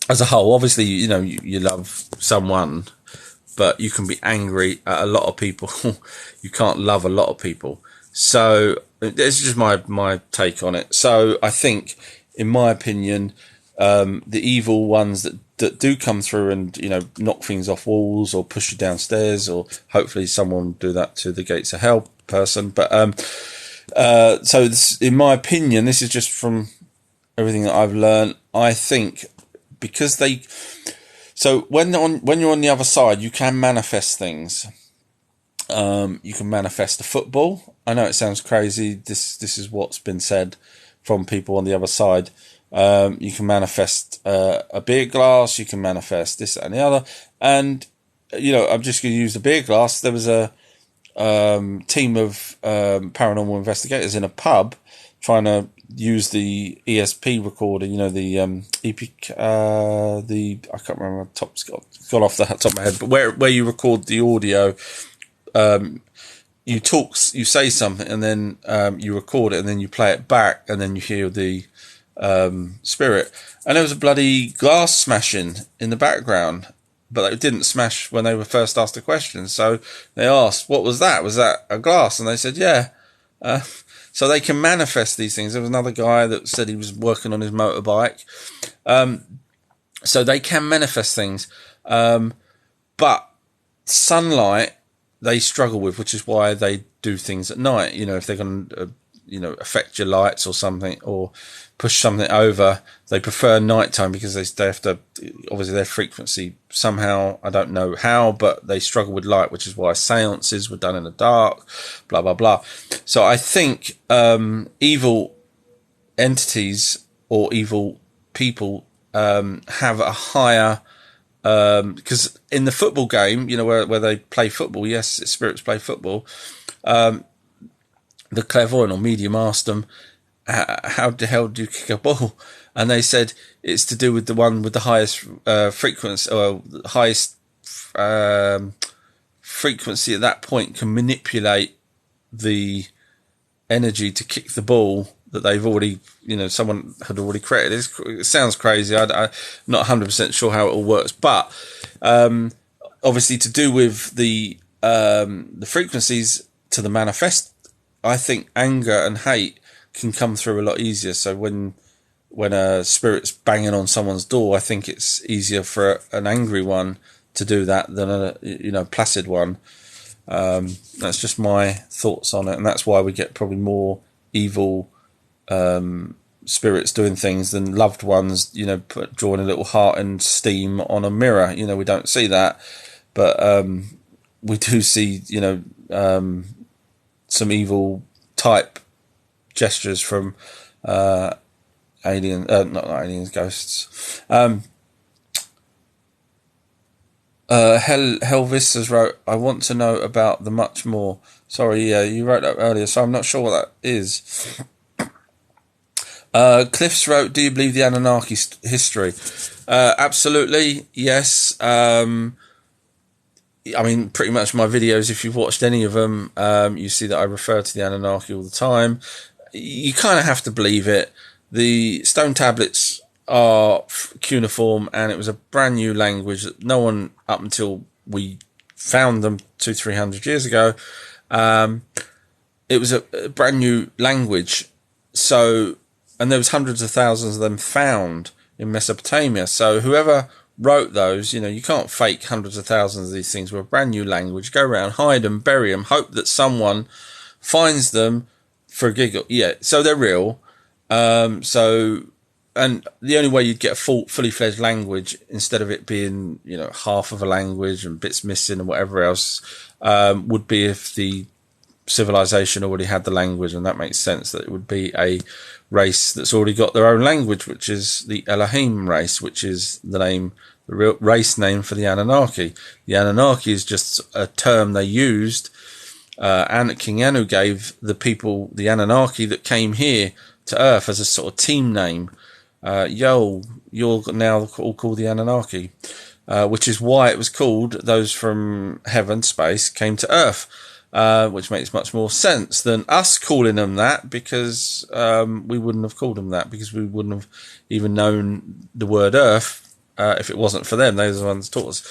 As a whole, obviously, you love someone, but you can be angry at a lot of people. You can't love a lot of people. So this is just my take on it. So I think, in my opinion, the evil ones that do come through and, knock things off walls or push you downstairs, or hopefully someone will do that to the Gates of Hell person. But so this, in my opinion, this is just from everything that I've learned. I think because so when you're on the other side, you can manifest things. You can manifest a football. I know it sounds crazy. This is what's been said from people on the other side. You can manifest a beer glass. You can manifest this, that, and the other. And I'm just going to use the beer glass. There was a team of paranormal investigators in a pub trying to use the ESP recorder, the EPIC, I can't remember, it's gone off the top of my head, but where you record the audio, you say something, and then you record it, and then you play it back, and then you hear the spirit. And there was a bloody glass smashing in the background, but it didn't smash when they were first asked the question. So they asked, what was that? Was that a glass? And they said, yeah. So they can manifest these things. There was another guy that said he was working on his motorbike. So they can manifest things. But sunlight, they struggle with, which is why they do things at night. If they're going to, affect your lights or something, or push something over, they prefer nighttime because they have to, obviously their frequency somehow, I don't know how, but they struggle with light, which is why seances were done in the dark, blah, blah, blah. So I think evil entities or evil people have a higher because in the football game, you know, where they play football, yes, spirits play football. The clairvoyant or medium asked them, how the hell do you kick a ball? And they said it's to do with the one with the highest frequency, or highest frequency at that point can manipulate the energy to kick the ball that they've already, you know, someone had already created. It sounds crazy. I'm not 100% sure how it all works, but obviously to do with the frequencies to the manifest, I think anger and hate can come through a lot easier. So when a spirit's banging on someone's door, I think it's easier for an angry one to do that than a, you know, placid one. That's just my thoughts on it, and that's why we get probably more evil spirits doing things than loved ones, you know, drawing a little heart and steam on a mirror. You know, we don't see that, but we do see, you know, some evil type gestures from not aliens, ghosts. Helvis has wrote, I want to know about the much more. Sorry, yeah, you wrote that earlier, so I'm not sure what that is. Cliffs wrote, do you believe the Anunnaki history? Absolutely, yes. I mean, pretty much my videos, if you've watched any of them, you see that I refer to the Anunnaki all the time. You kind of have to believe it. The stone tablets are cuneiform, and it was a brand new language that no one, up until we found them 200-300 years ago, it was a brand new language. So, and there was hundreds of thousands of them found in Mesopotamia. So whoever wrote those, you know, you can't fake hundreds of thousands of these things with a brand new language. Go around, hide them, bury them, hope that someone finds them for a giggle. Yeah, so they're real. And the only way you'd get a fully fledged language, instead of it being, you know, half of a language and bits missing and whatever else, would be if the civilization already had the language, and that makes sense that it would be a race that's already got their own language, which is the Elohim race, which is the real race name for the Anunnaki. The Anunnaki is just a term they used, and King Anu gave the people, the Anunnaki that came here to Earth, as a sort of team name. You're now all called the Anunnaki, which is why it was called, those from heaven, space, came to Earth, which makes much more sense than us calling them that, because we wouldn't have called them that, because we wouldn't have even known the word Earth if it wasn't for them. They were the ones that taught us.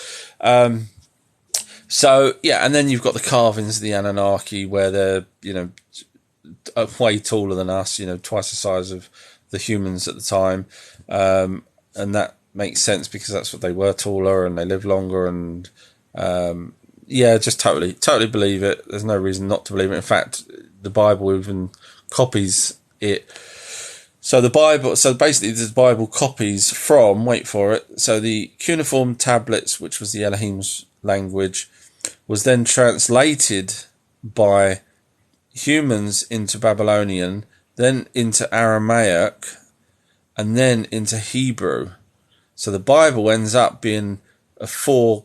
So, yeah, and then you've got the carvings of the Anunnaki, where they're, you know, way taller than us, you know, twice the size of the humans at the time, and that makes sense because that's what they were, taller, and they lived longer, and yeah, just totally believe it. There's no reason not to believe it. In fact, the Bible even copies it. So basically the Bible copies from, wait for it, so the cuneiform tablets, which was the Elohim's language, was then translated by humans into Babylonian, then into Aramaic, and then into Hebrew. So the Bible ends up being a four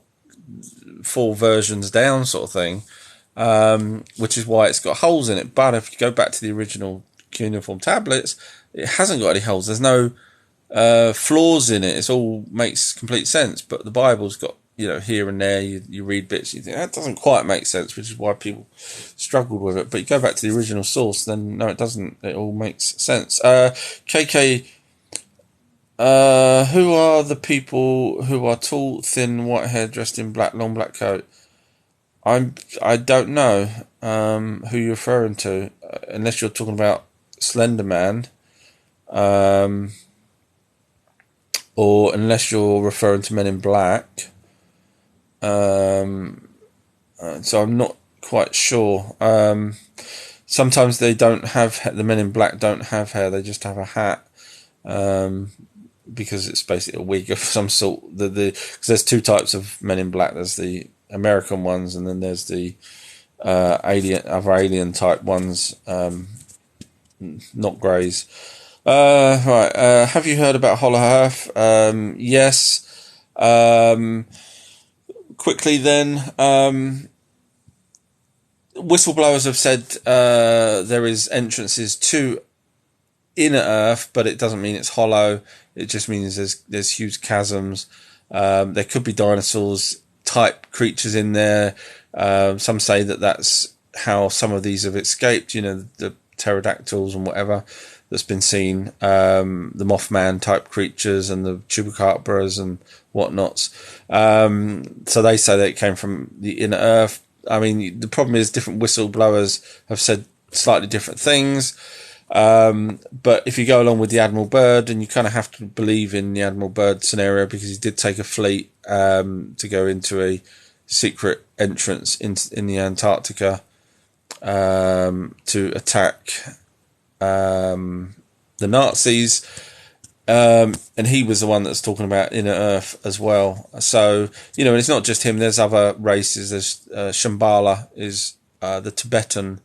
versions down sort of thing, which is why it's got holes in it. But if you go back to the original cuneiform tablets, it hasn't got any holes. There's no flaws in it. It all makes complete sense. But the Bible's got, you know, here and there, you read bits, you think that doesn't quite make sense, which is why people struggled with it. But you go back to the original source, then no, it doesn't. It all makes sense. KK, who are the people who are tall, thin, white hair, dressed in black, long black coat? I don't know who you're referring to, unless you're talking about Slender Man, or unless you're referring to Men in Black. So I'm not quite sure. Sometimes they don't have, the Men in Black don't have hair, they just have a hat, because it's basically a wig of some sort. Because there's two types of Men in Black. There's the American ones, and then there's the alien type ones, not greys. Right, have you heard about Hollow Earth? Yes. Quickly then, whistleblowers have said there is entrances to inner Earth, but it doesn't mean it's hollow. It just means there's huge chasms. There could be dinosaurs type creatures in there. Some say that's how some of these have escaped. The pterodactyls and whatever that's been seen, the Mothman type creatures and the chupacabras and whatnots. So they say that it came from the inner Earth. I mean, the problem is different whistleblowers have said slightly different things. But if you go along with the Admiral Byrd, and you kind of have to believe in the Admiral Byrd scenario, because he did take a fleet to go into a secret entrance in the Antarctica to attack the Nazis, and he was the one that's talking about inner Earth as well. So and it's not just him. There's other races. There's Shambhala is the Tibetan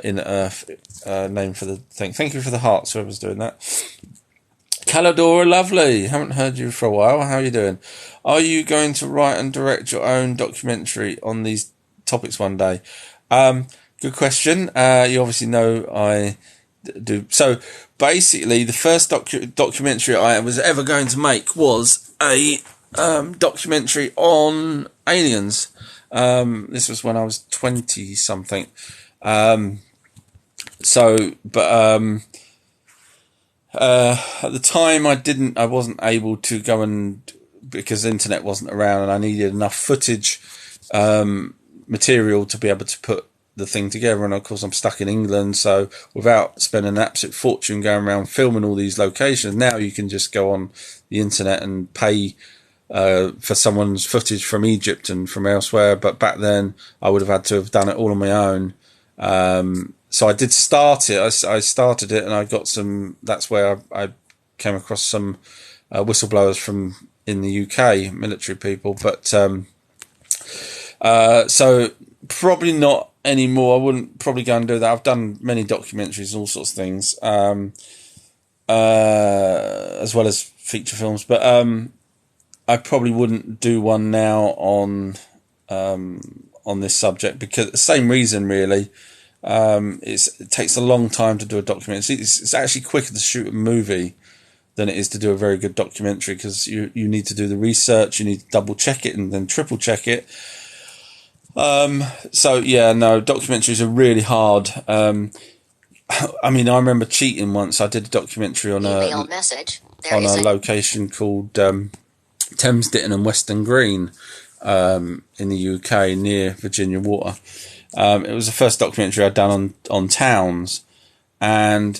inner Earth name for the thing. Thank you for the hearts, whoever's doing that. Caladora, lovely. Haven't heard you for a while. How are you doing? Are you going to write and direct your own documentary on these topics one day? Good question. You obviously know I do. So basically, the first documentary I was ever going to make was a documentary on aliens. This was when I was 20 something. At the time I wasn't able to go, and because the internet wasn't around, and I needed enough footage material to be able to put the thing together. And of course I'm stuck in England, so without spending an absolute fortune going around filming all these locations, now you can just go on the internet and pay for someone's footage from Egypt and from elsewhere. But back then I would have had to have done it all on my own. So I did start it. I started it, and I got some. That's where I came across some whistleblowers from in the UK, military people. But so probably not anymore. I wouldn't probably go and do that. I've done many documentaries and all sorts of things, as well as feature films. But I probably wouldn't do one now on this subject, because the same reason really. It takes a long time to do a documentary. It's actually quicker to shoot a movie than it is to do a very good documentary, because you need to do the research, you need to double check it and then triple check it. So yeah, no, documentaries are really hard. I mean, I remember cheating once. I did a documentary on a location called Thames Ditton and Weston Green in the UK near Virginia Water. It was the first documentary I'd done on towns, and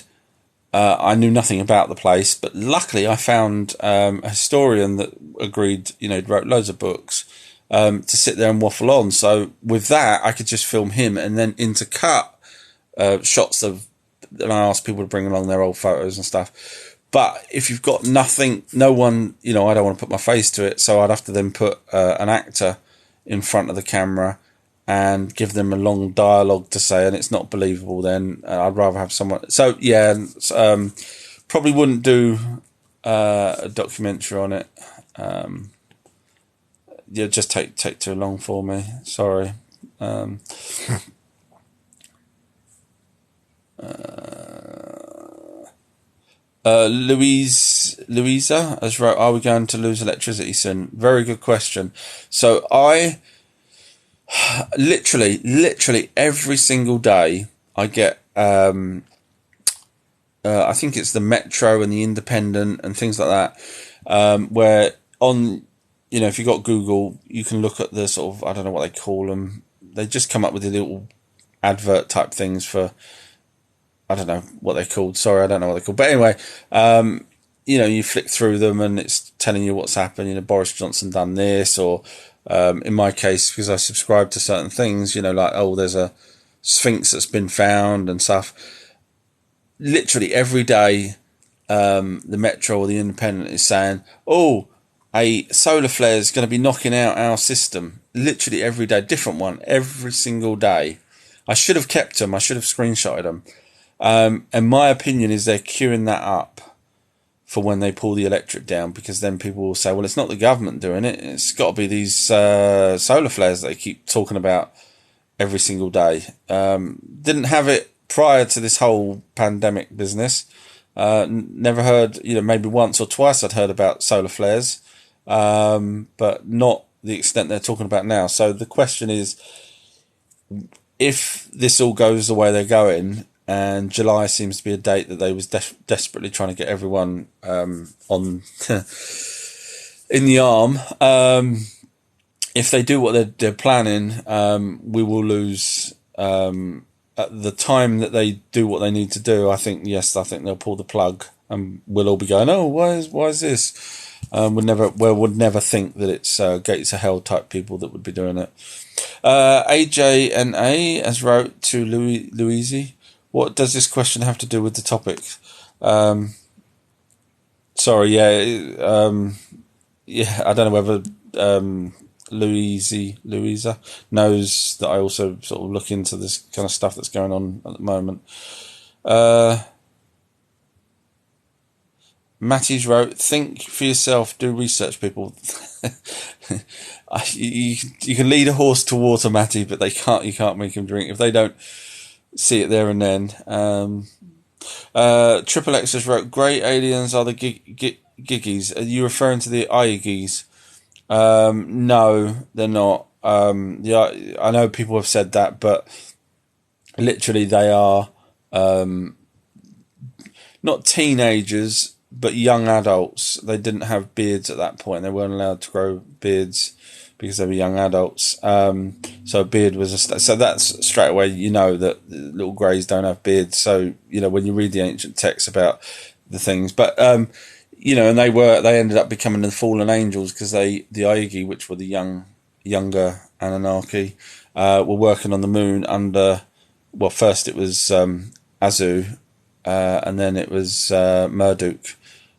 I knew nothing about the place, but luckily I found a historian that agreed, wrote loads of books, to sit there and waffle on. So with that, I could just film him and then intercut shots of, and I asked people to bring along their old photos and stuff. But if you've got nothing, no one, I don't want to put my face to it, so I'd have to then put an actor in front of the camera and give them a long dialogue to say, and it's not believable then. I'd rather have someone. So yeah, probably wouldn't do a documentary on it. Yeah, just take too long for me. Sorry. Louisa has wrote, are we going to lose electricity soon? Very good question. So I literally every single day I get I think it's the Metro and the Independent and things like that, where on, if you got Google, you can look at the sort of, I don't know what they call them, they just come up with the little advert type things for, I don't know what they're called, sorry, I don't know what they're called, but anyway, you flick through them and it's telling you what's happened. Boris Johnson done this, or in my case, because I subscribe to certain things, like, oh, there's a Sphinx that's been found and stuff. Literally every day, the Metro or the Independent is saying, oh, a solar flare is going to be knocking out our system. Literally every day, different one, every single day. I should have kept them. I should have screenshotted them. And my opinion is they're queuing that up for when they pull the electric down, because then people will say, well, it's not the government doing it. It's got to be these solar flares that they keep talking about every single day. Didn't have it prior to this whole pandemic business. Never heard, maybe once or twice I'd heard about solar flares, but not the extent they're talking about now. So the question is, if this all goes the way they're going, and July seems to be a date that they was desperately trying to get everyone on in the arm. If they do what they're planning, we will lose. At the time that they do what they need to do, I think they'll pull the plug, and we'll all be going, "Oh, why is this?" Would never think that it's gates of hell type people that would be doing it. AJNA has wrote to Louise. What does this question have to do with the topic? Sorry, I don't know whether Louisa knows that I also sort of look into this kind of stuff that's going on at the moment. Matty's wrote, think for yourself, do research, people. You can lead a horse to water, Matty, but you can't make him drink if they don't see it there and then. Triple X has wrote, grey aliens are the giggies. Are you referring to the Iagis? No, they're not. I know people have said that, but literally they are not teenagers, but young adults. They didn't have beards at that point. They weren't allowed to grow beards because they were young adults. So a beard was so that's straight away, that little greys don't have beards. So, when you read the ancient texts about the things, but, and they ended up becoming the fallen angels because the Aegi, which were the younger Anunnaki, were working on the moon under, well, first it was, Azu, and then it was, Marduk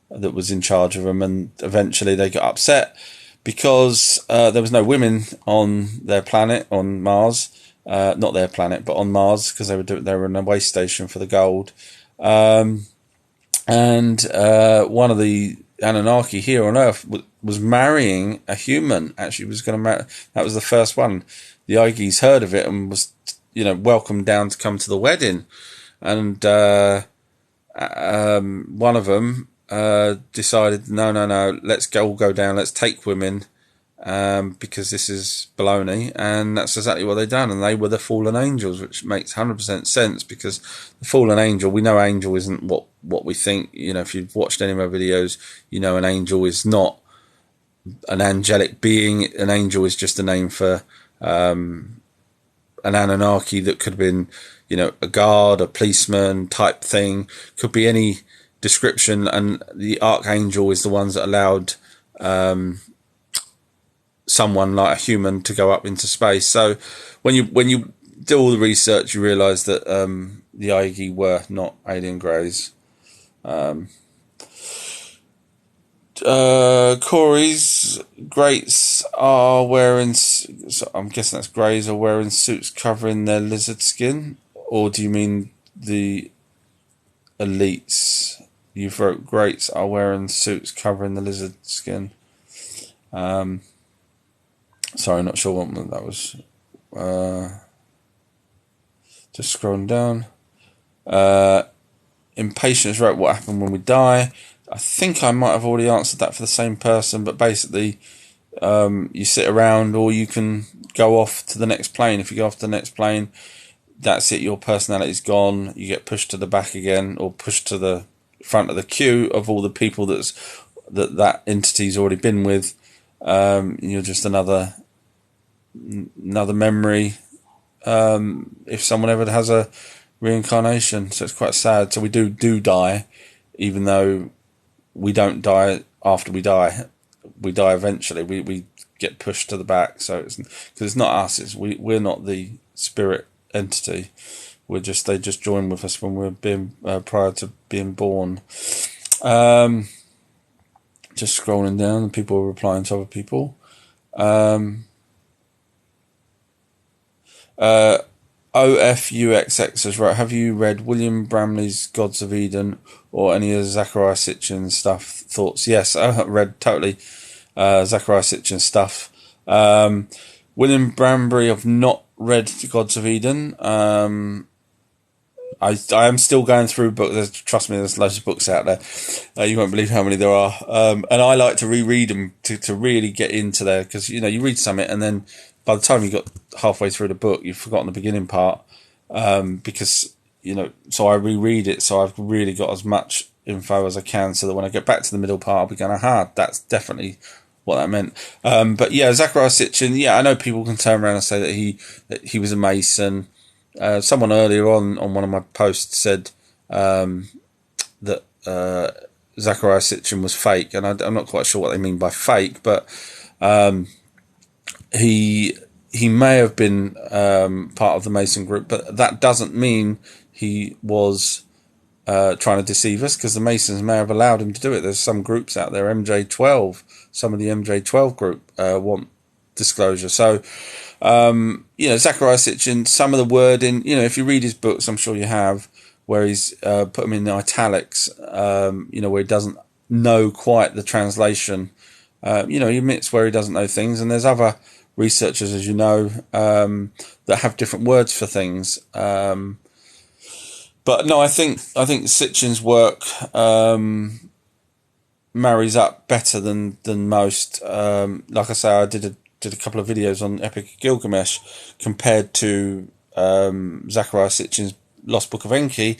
that was in charge of them. And eventually they got upset because there was no women on their planet, on Mars, not their planet, but on Mars, because they were in a waste station for the gold. And one of the Anunnaki here on Earth was marrying a human. Actually, was going to marry. That was the first one. The Aegis heard of it and was, welcomed down to come to the wedding. And one of them decided, no, let's all go down, let's take women, because this is baloney. And that's exactly what they done. And they were the fallen angels, which makes 100% sense, because the fallen angel, we know angel isn't what we think. If you've watched any of my videos, an angel is not an angelic being. An angel is just a name for an Anunnaki that could have been, a guard, a policeman type thing, could be any description. And the archangel is the ones that allowed someone like a human to go up into space. So when you do all the research, you realise that the Aegi were not alien greys. Corey's greats are wearing, so I'm guessing that's greys, are wearing suits covering their lizard skin, or do you mean the elites? You've wrote greats are wearing suits covering the lizard skin. Sorry, not sure what that was. Just scrolling down. Impatience wrote, what happened when we die? I think I might have already answered that for the same person, but basically you sit around, or you can go off to the next plane. If you go off to the next plane, that's it, your personality's gone. You get pushed to the back again, or pushed to the front of the queue of all the people that entity's already been with. You're just another memory, if someone ever has a reincarnation. So it's quite sad. So we do die, even though we don't die after we die. We die eventually. We get pushed to the back. So because it's not us. We're not the spirit entity. They just join with us when we're being prior to being born. Just scrolling down, people are replying to other people. OFUXX says, right, have you read William Bramley's Gods of Eden or any of Zachariah Sitchin's stuff? Thoughts? Yes, I read totally Zachariah Sitchin's stuff. William Bramley, I've not read The Gods of Eden. I am still going through books. Trust me, there's loads of books out there. You won't believe how many there are. And I like to reread them to really get into there, because, you know, you read something and then by the time you got halfway through the book, you've forgotten the beginning part. Because, you know, so I reread it, so I've really got as much info as I can, so that when I get back to the middle part, I'll be going, aha, that's definitely what that meant. But yeah, Zachariah Sitchin, yeah, I know people can turn around and say that he was a Mason. Someone earlier on one of my posts said that Zachariah Sitchin was fake, and I'm not quite sure what they mean by fake, but he may have been part of the Mason group, but that doesn't mean he was trying to deceive us, because the Masons may have allowed him to do it. There's some groups out there, MJ12, some of the MJ12 group want disclosure. So, you know, Zachariah Sitchin, some of the wording, you know, if you read his books, I'm sure you have, where he's put them in the italics, you know, where he doesn't know quite the translation. You know, he admits where he doesn't know things, and there's other researchers, as you know, that have different words for things. But no, I think Sitchin's work marries up better than most. Like I say, I did a couple of videos on Epic of Gilgamesh compared to Zachariah Sitchin's Lost Book of Enki,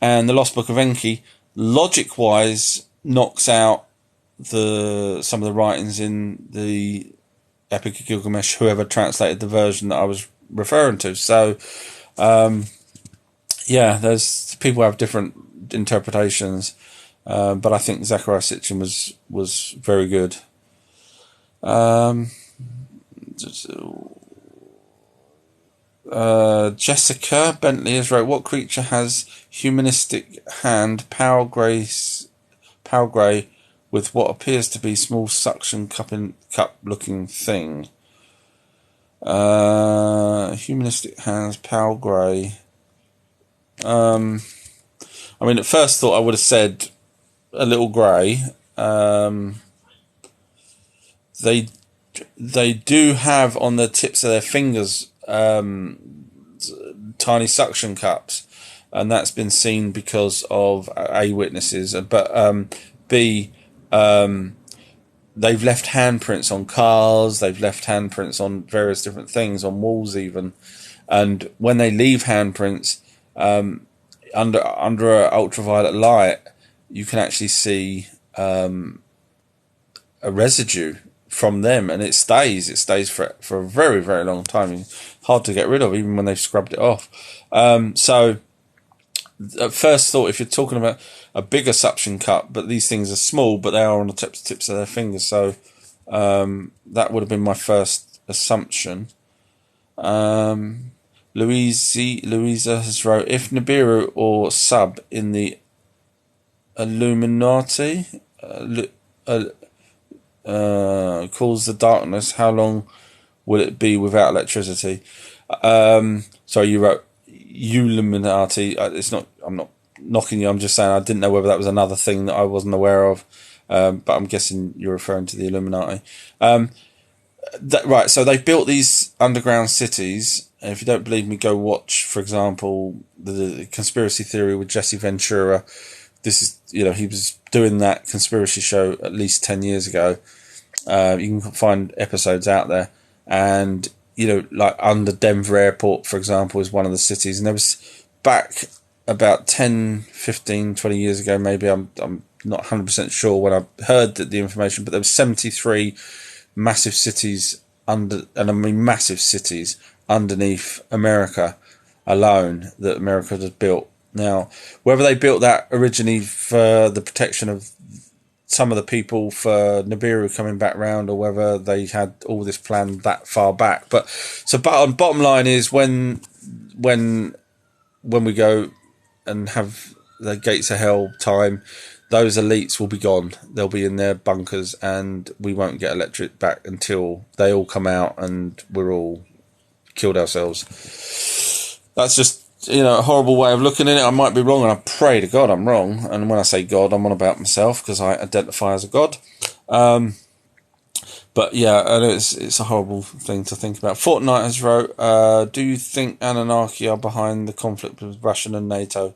and the Lost Book of Enki, logic-wise, knocks out some of the writings in the Epic of Gilgamesh, whoever translated the version that I was referring to. So, yeah, there's people have different interpretations, but I think Zachariah Sitchin was very good. Jessica Bentley has wrote, what creature has humanistic hand, pale grey with what appears to be small suction cup looking thing? Humanistic hands, pale grey. I mean, at first thought I would have said a little grey. They do have on the tips of their fingers tiny suction cups, and that's been seen because of A, witnesses, but B, they've left handprints on cars, they've left handprints on various different things, on walls even, and when they leave handprints under a ultraviolet light, you can actually see a residue from them, and it stays for a very, very long time. It's hard to get rid of, even when they've scrubbed it off. So at first thought, if you're talking about a bigger suction cup, but these things are small, but they are on the tips of their fingers, so that would have been my first assumption. Louisa has wrote, if Nibiru or Sub in the Illuminati calls the darkness, how long will it be without electricity? Sorry, you wrote Illuminati. I'm not knocking you, I'm just saying I didn't know whether that was another thing that I wasn't aware of, but I'm guessing you're referring to the Illuminati. Right, so they've built these underground cities, and if you don't believe me, go watch, for example, the conspiracy theory with Jesse Ventura. This is, you know, he was doing that conspiracy show at least 10 years ago. You can find episodes out there. And, you know, like under Denver Airport, for example, is one of the cities. And there was back about 10, 15, 20 years ago, maybe, I'm not 100% sure when I heard the information, but there was 73 massive cities massive cities underneath America alone that America had built. Now, whether they built that originally for the protection of some of the people for Nibiru coming back round, or whether they had all this planned that far back. But bottom line is when we go and have the gates of hell time, those elites will be gone. They'll be in their bunkers, and we won't get electric back until they all come out and we're all killed ourselves. that's just, a horrible way of looking at it. I might be wrong, and I pray to God I'm wrong. And when I say God, I'm on about myself, because I identify as a God. But yeah, I know it's a horrible thing to think about. Fortnite has wrote, do you think Anunnaki are behind the conflict with Russia and NATO?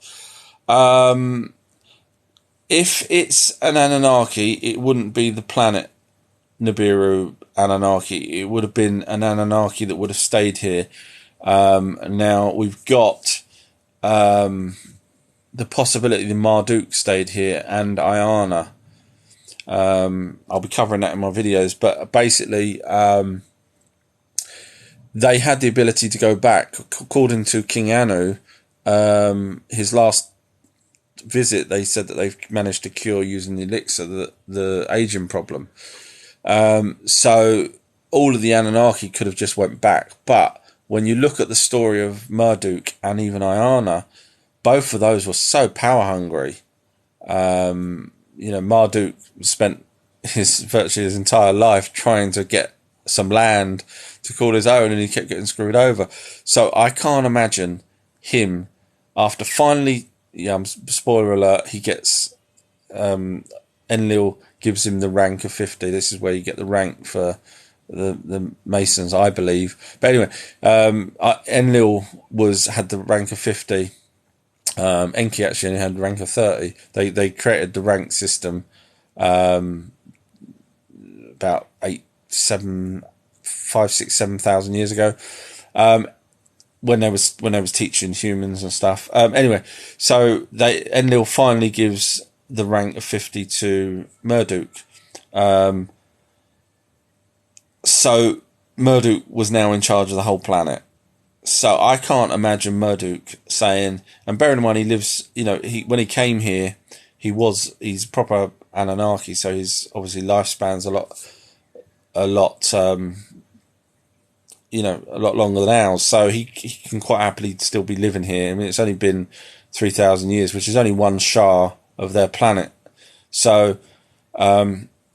If it's an Anunnaki, it wouldn't be the planet Nibiru Anunnaki. It would have been an Anunnaki that would have stayed here. Now we've got the possibility the Marduk stayed here, and Ayana. I'll be covering that in my videos, but basically they had the ability to go back. According to King Anu, his last visit, they said that they've managed to cure using the elixir the aging problem. So all of the Anunnaki could have just went back, but when you look at the story of Marduk and even Ayana, both of those were so power hungry. Marduk spent virtually his entire life trying to get some land to call his own, and he kept getting screwed over. So I can't imagine him, after finally, spoiler alert, he gets, Enlil gives him the rank of 50. This is where you get the rank for the Masons, I believe. But anyway, Enlil had the rank of 50. Enki actually only had the rank of 30. They created the rank system about 7,000 years ago, when they was teaching humans and stuff. Anyway, so Enlil finally gives the rank of 50 to Marduk. So Marduk was now in charge of the whole planet. So I can't imagine Marduk saying, and bearing in mind he lives, when he came here, he's proper Anunnaki, so his obviously lifespan's a lot longer than ours. So he can quite happily still be living here. I mean, it's only been 3,000 years, which is only one Shah of their planet. So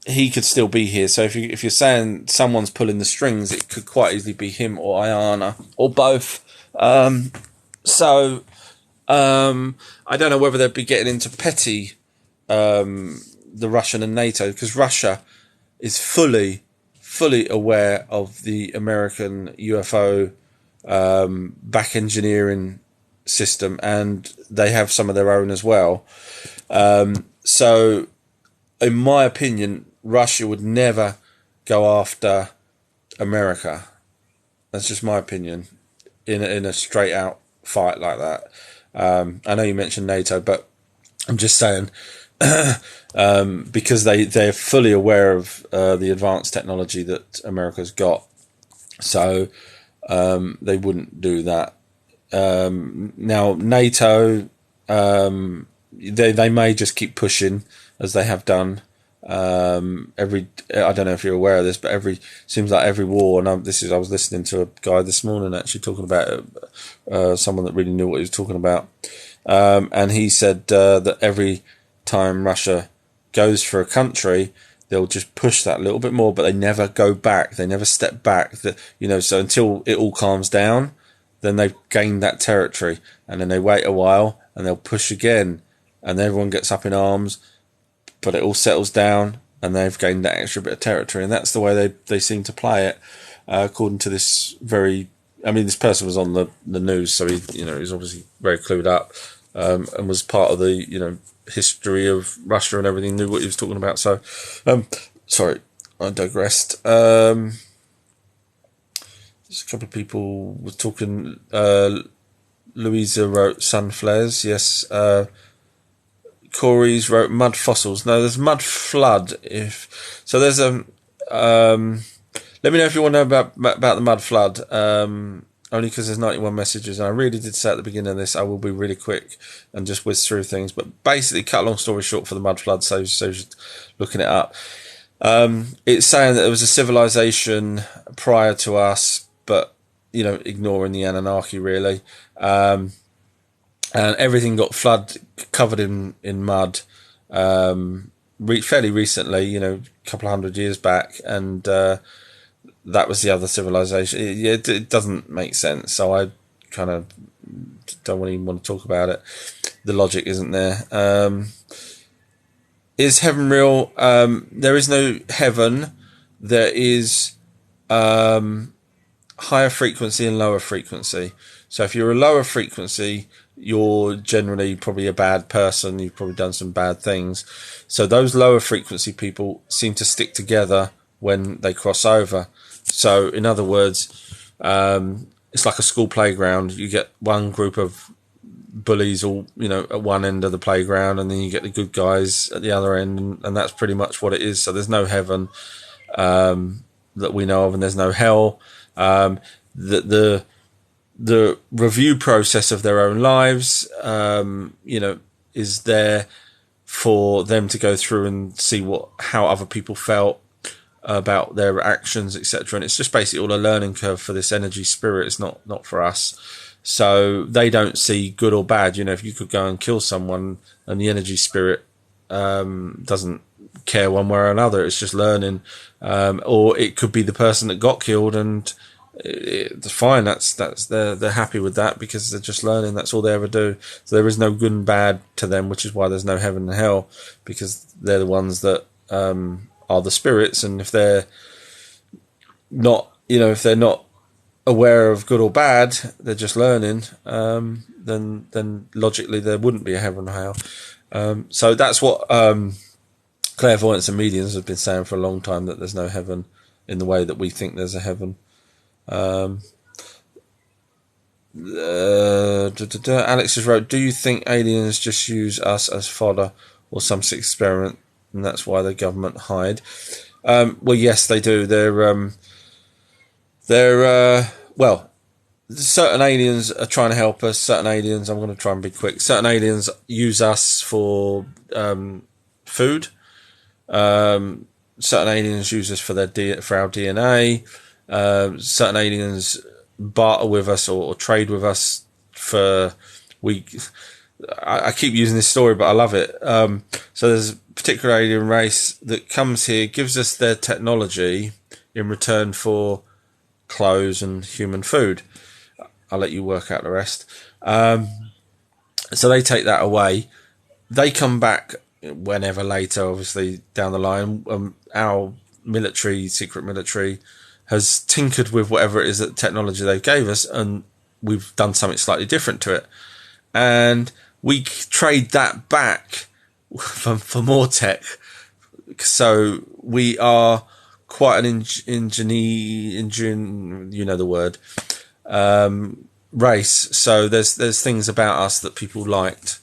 he could still be here. So if you're saying someone's pulling the strings, it could quite easily be him or Ayana or both. I don't know whether they'd be getting into petty the Russian and NATO, because Russia is fully aware of the American UFO back engineering system, and they have some of their own as well. So in my opinion, Russia would never go after America. That's just my opinion. In a straight out fight like that. I know you mentioned NATO, but I'm just saying because they're fully aware of the advanced technology that America's got, so they wouldn't do that. Now NATO, they may just keep pushing as they have done. I don't know if you're aware of this, but seems like every war, and I was listening to a guy this morning actually talking about someone that really knew what he was talking about, and he said that every time Russia goes for a country, they'll just push that a little bit more, but they never go back, they never step back. So until it all calms down, then they've gained that territory, and then they wait a while and they'll push again, and everyone gets up in arms, but it all settles down and they've gained that extra bit of territory. And that's the way they seem to play it, according to this this person was on the news, so he's obviously very clued up, and was part of the, history of Russia and everything, knew what he was talking about. So, sorry, I digressed. There's a couple of people were talking, Louisa wrote sunflares, yes, Corey's wrote mud fossils. No, there's mud flood. There's let me know if you want to know about the mud flood. Only because there's 91 messages, and I really did say at the beginning of this I will be really quick and just whiz through things. But basically, cut a long story short for the mud flood, so looking it up. It's saying that there was a civilization prior to us, but ignoring the Anunnaki really. And everything got covered in mud fairly recently, a couple of 100 years back, and that was the other civilization. It doesn't make sense, so I kind of don't even want to talk about it. The logic isn't there. Is heaven real? There is no heaven. There is higher frequency and lower frequency. So if you're a lower frequency, you're generally probably a bad person. You've probably done some bad things. So those lower frequency people seem to stick together when they cross over. So in other words, it's like a school playground. You get one group of bullies all, at one end of the playground, and then you get the good guys at the other end, and that's pretty much what it is. So there's no heaven that we know of, and there's no hell. The review process of their own lives, is there for them to go through and see how other people felt about their actions, etc. And it's just basically all a learning curve for this energy spirit. It's not for us. So they don't see good or bad. If you could go and kill someone and the energy spirit doesn't care one way or another, it's just learning. Or it could be the person that got killed, and it's fine. They're happy with that because they're just learning. That's all they ever do. So there is no good and bad to them, which is why there's no heaven and hell, because they're the ones that are the spirits. And if they're not, if they're not aware of good or bad, they're just learning, then logically there wouldn't be a heaven or hell. So that's what clairvoyants and mediums have been saying for a long time, that there's no heaven in the way that we think there's a heaven. Alex has wrote, do you think aliens just use us as fodder or some experiment, and that's why the government hide? Well, yes, they do. Well, certain aliens are trying to help us. Certain aliens, I'm going to try and be quick. Certain aliens use us for food. Certain aliens use us for our DNA. Certain aliens barter with us or trade with us I keep using this story, but I love it. So there's a particular alien race that comes here, gives us their technology in return for clothes and human food. I'll let you work out the rest. So they take that away. They come back whenever later, obviously down the line. Our secret military, has tinkered with whatever it is that technology they gave us, and we've done something slightly different to it. And we trade that back for more tech. So we are quite an race. So there's things about us that people liked.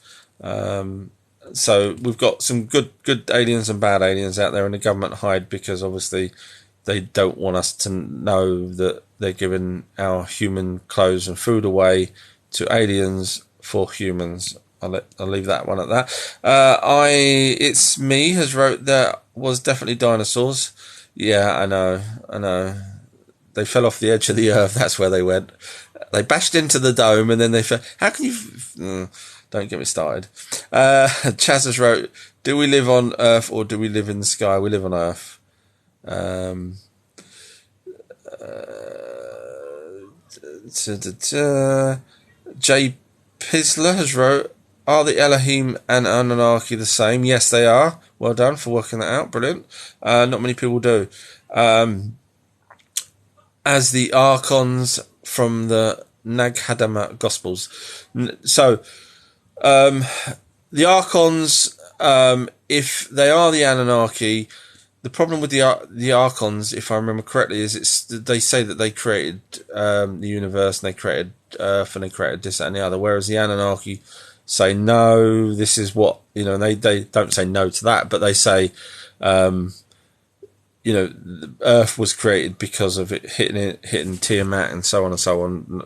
So we've got some good aliens and bad aliens out there, and the government hide because obviously they don't want us to know that they're giving our human clothes and food away to aliens for humans. I'll leave that one at that. It's me has wrote that was definitely dinosaurs. Yeah, I know. They fell off the edge of the earth. That's where they went. They bashed into the dome, and then they fell. How can you? Don't get me started. Chaz has wrote, do we live on Earth or do we live in the sky? We live on Earth. Jay Pisler has wrote, are the Elohim and Anunnaki the same? Yes, they are. Well done for working that out. Brilliant. Not many people do. As the archons from the Nag Hammadi Gospels. So, the archons, if they are the Anunnaki, the problem with the archons, if I remember correctly, is they say that they created the universe, and they created Earth, and they created this, that, and the other. Whereas the Anunnaki say no, this is what and they don't say no to that, but they say Earth was created because of it hitting Tiamat and so on,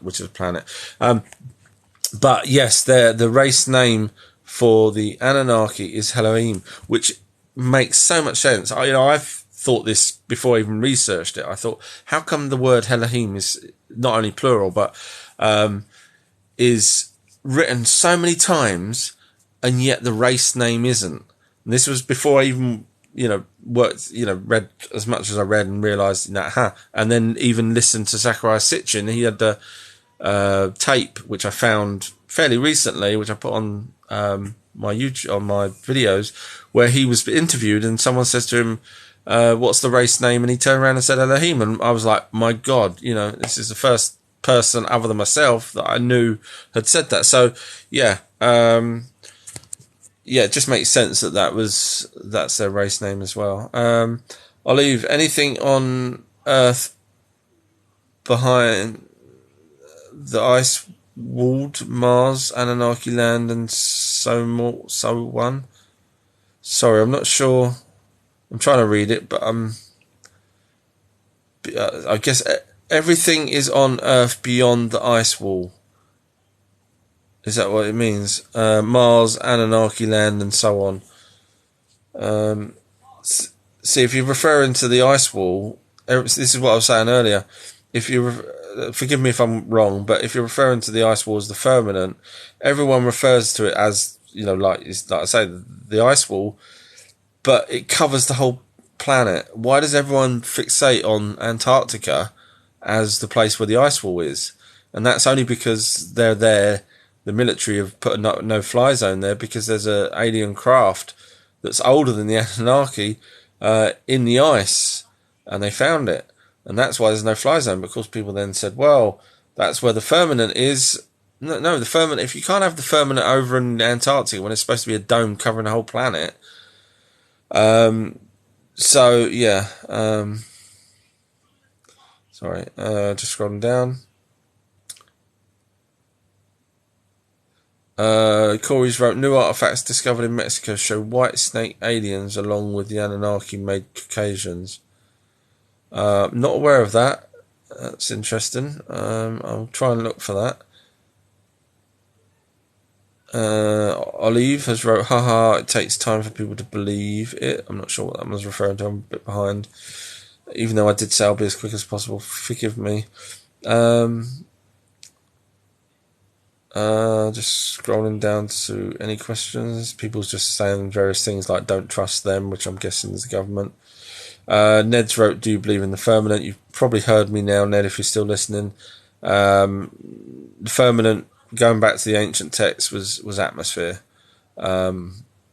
which is a planet. But yes, the race name for the Anunnaki is Elohim, which makes so much sense. I've thought this before I even researched it. I thought, how come the word Elohim is not only plural, but is written so many times, and yet the race name isn't? And this was before I even read as much as I read and realised and then even listened to Zachariah Sitchin. He had tape, which I found fairly recently, which I put on my YouTube, on my videos, where he was interviewed and someone says to him, what's the race name? And he turned around and said Elohim. And I was like, my God, this is the first person other than myself that I knew had said that. So yeah, it just makes sense that's their race name as well. I'll leave anything on Earth behind the ice walled Mars, Anunnaki land, and so on. Sorry, I'm not sure. I'm trying to read it, but I guess everything is on Earth beyond the ice wall. Is that what it means? Mars, Anunnaki land, and so on. See, if you're referring to the ice wall, this is what I was saying earlier. If you forgive me if I'm wrong, but if you're referring to the ice wall as the firmament, everyone refers to it as like I say, the ice wall, but it covers the whole planet. Why does everyone fixate on Antarctica as the place where the ice wall is? And that's only because they're there. The military have put a no-fly zone there because there's an alien craft that's older than the Anunnaki in the ice, and they found it. And that's why there's no fly zone. But of course, people then said, well, that's where the firmament is. No, the firmament, if you can't have the firmament over in Antarctica when it's supposed to be a dome covering the whole planet. So, yeah. Sorry, just scrolling down. Corey's wrote, new artifacts discovered in Mexico show white snake aliens along with the Anunnaki made Caucasians. Not aware of that. That's interesting. I'll try and look for that. Olive has wrote, haha, it takes time for people to believe it. I'm not sure what that was referring to. I'm a bit behind. Even though I did say I'll be as quick as possible. Forgive me. Just scrolling down to any questions. People's just saying various things like don't trust them, which I'm guessing is the government. Ned's wrote, do you believe in the firmament? You've probably heard me now, Ned, if you're still listening. The firmament, going back to the ancient texts, was atmosphere.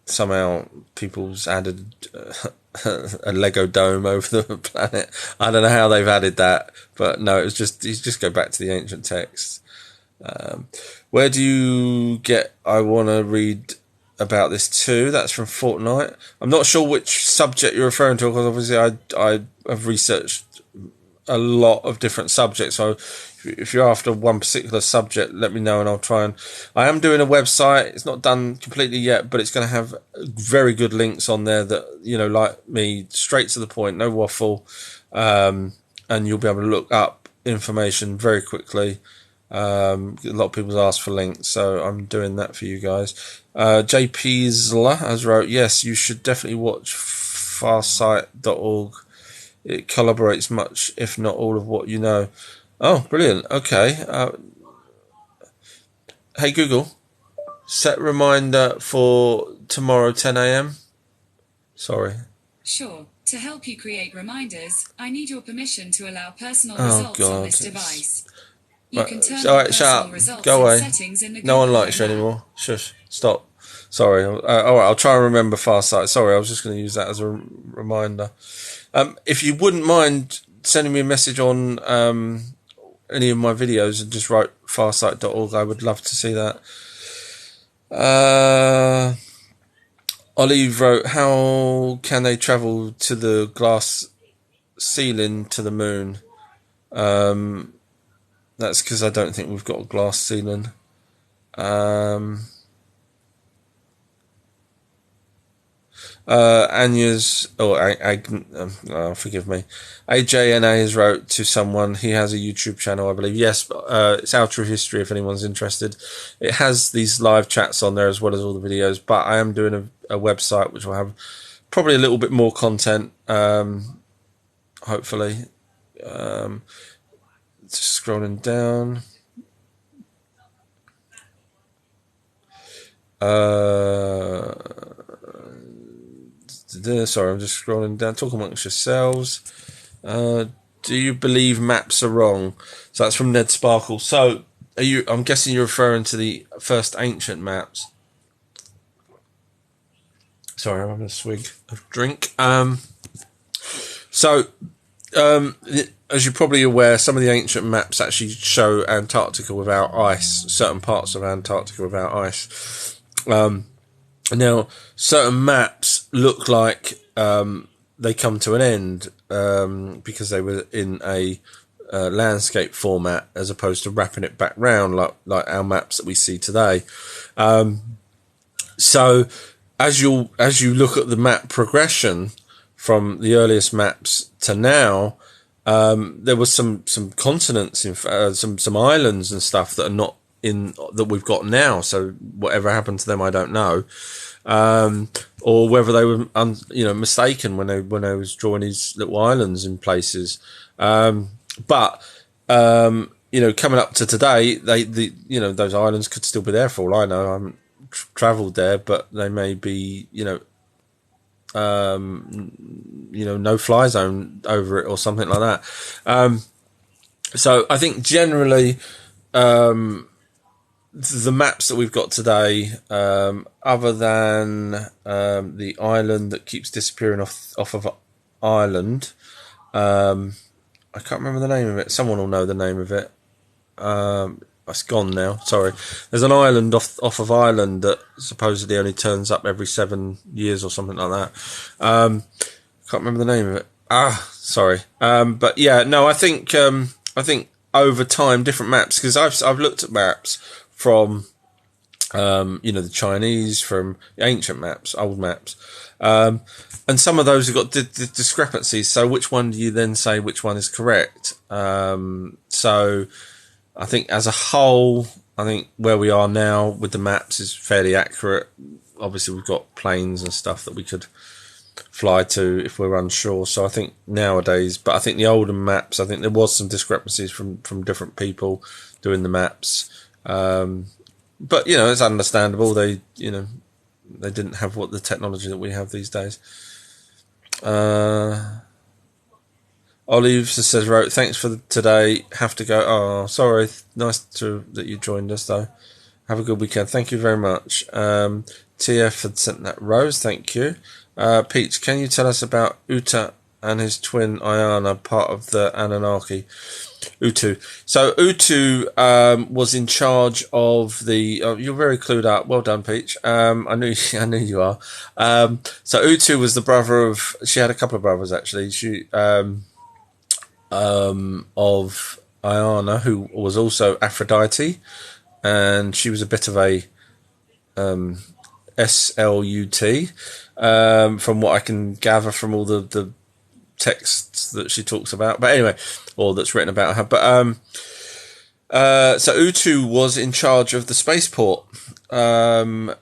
Somehow people's added a Lego dome over the planet. I don't know how they've added that, but no, you just go back to the ancient texts. Where do you get I want to read about this too? That's from Fortnite. I'm not sure which subject you're referring to, because obviously I have researched a lot of different subjects. So if you're after one particular subject, let me know and I'll try and... I am doing a website. It's not done completely yet, but it's going to have very good links on there that, like me, straight to the point, no waffle. And you'll be able to look up information very quickly. A lot of people ask for links, so I'm doing that for you guys. JP Zla has wrote, yes, you should definitely watch farsight.org. It collaborates much, if not all, of what you know. Oh, brilliant. Okay. Hey, Google, set reminder for tomorrow, 10 a.m. Sorry. Sure. To help you create reminders, I need your permission to allow personal results on this device. You can turn on personal results go away. Settings in the No one likes you anymore. Shush. Stop. Sorry. All right, I'll try and remember Farsight. Sorry, I was just going to use that as a reminder. If you wouldn't mind sending me a message on any of my videos and just write farsight.org, I would love to see that. Olive wrote, how can they travel to the glass ceiling to the moon? That's because I don't think we've got a glass ceiling. Anya's, forgive me. AJNA has wrote to someone. He has a YouTube channel, I believe. Yes, it's Our True History if anyone's interested. It has these live chats on there as well as all the videos, but I am doing a website which will have probably a little bit more content, hopefully. Just scrolling down. Sorry, I'm just scrolling down. Talk amongst yourselves. Do you believe maps are wrong? So that's from Ned Sparkle. So I'm guessing you're referring to the first ancient maps. Sorry, I'm having a swig of drink. As you're probably aware, some of the ancient maps actually show Antarctica without ice, certain parts of Antarctica without ice. Now, certain maps look like they come to an end because they were in a landscape format as opposed to wrapping it back round like our maps that we see today. So as you look at the map progression from the earliest maps to now, there was some continents, some islands and stuff that are not in that we've got now. So whatever happened to them, I don't know, or whether they were mistaken when they was drawing these little islands in places. But coming up to today, those islands could still be there for all I know. I haven't travelled there, but they may be no fly zone over it or something like that. So I think generally, the maps that we've got today, other than the island that keeps disappearing off of Ireland, I can't remember the name of it. Someone will know the name of it. It's gone now. Sorry. There's an island off of Ireland that supposedly only turns up every 7 years or something like that. Can't remember the name of it. Sorry. But yeah, no, I think over time, different maps, because I've looked at maps from the Chinese, from ancient maps, old maps, and some of those have got discrepancies. So which one do you then say which one is correct? So I think as a whole, I think where we are now with the maps is fairly accurate. Obviously, we've got planes and stuff that we could fly to if we're unsure. So I think nowadays, but I think the older maps, I think there was some discrepancies from different people doing the maps. But it's understandable. They didn't have the technology that we have these days. Olive says, thanks for today. Have to go. Oh, sorry. Nice that you joined us, though. Have a good weekend. Thank you very much. TF had sent that rose. Thank you. Peach, can you tell us about Uta and his twin Ayana, part of the Anunnaki? Utu. So Utu was in charge of the. You're very clued up. Well done, Peach. I knew you are. So Utu was the brother of. She had a couple of brothers actually. She of Ayana, who was also Aphrodite, and she was a bit of a SLUT. From what I can gather from all the texts that she talks about, but anyway, or that's written about her. But so Utu was in charge of the spaceport, and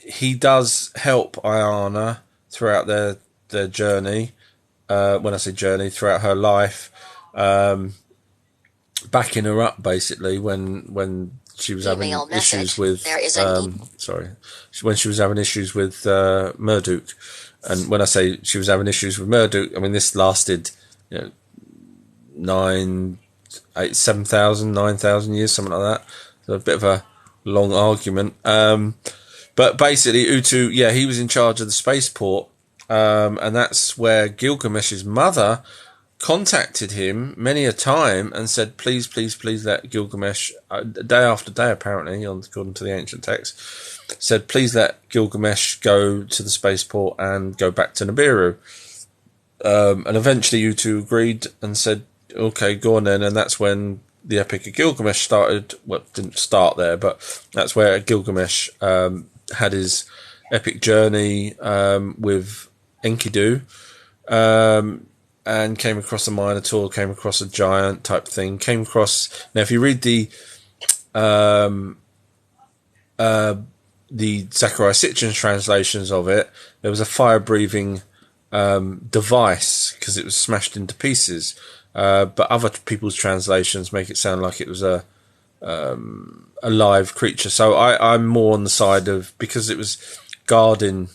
he does help Ayana throughout their journey. When I say journey, throughout her life, backing her up basically when she was having issues with. When she was having issues with Marduk. And when I say she was having issues with Marduk, I mean this lasted, 7,000, 9,000 years, something like that. So a bit of a long argument. But basically, Utu, he was in charge of the spaceport, and that's where Gilgamesh's mother contacted him many a time and said, please, please, please let Gilgamesh, day after day apparently, according to the ancient text, said, please let Gilgamesh go to the spaceport and go back to Nibiru. And eventually Utu agreed and said, okay, go on then. And that's when the Epic of Gilgamesh started. Well, it didn't start there, but that's where Gilgamesh had his epic journey with Enkidu, and came across a Minotaur, came across a giant type thing, came across... Now, if you read the Zechariah Sitchin's translations of it, there was a fire-breathing device because it was smashed into pieces. But other people's translations make it sound like it was a live creature. So I'm more on the side of, because it was guarding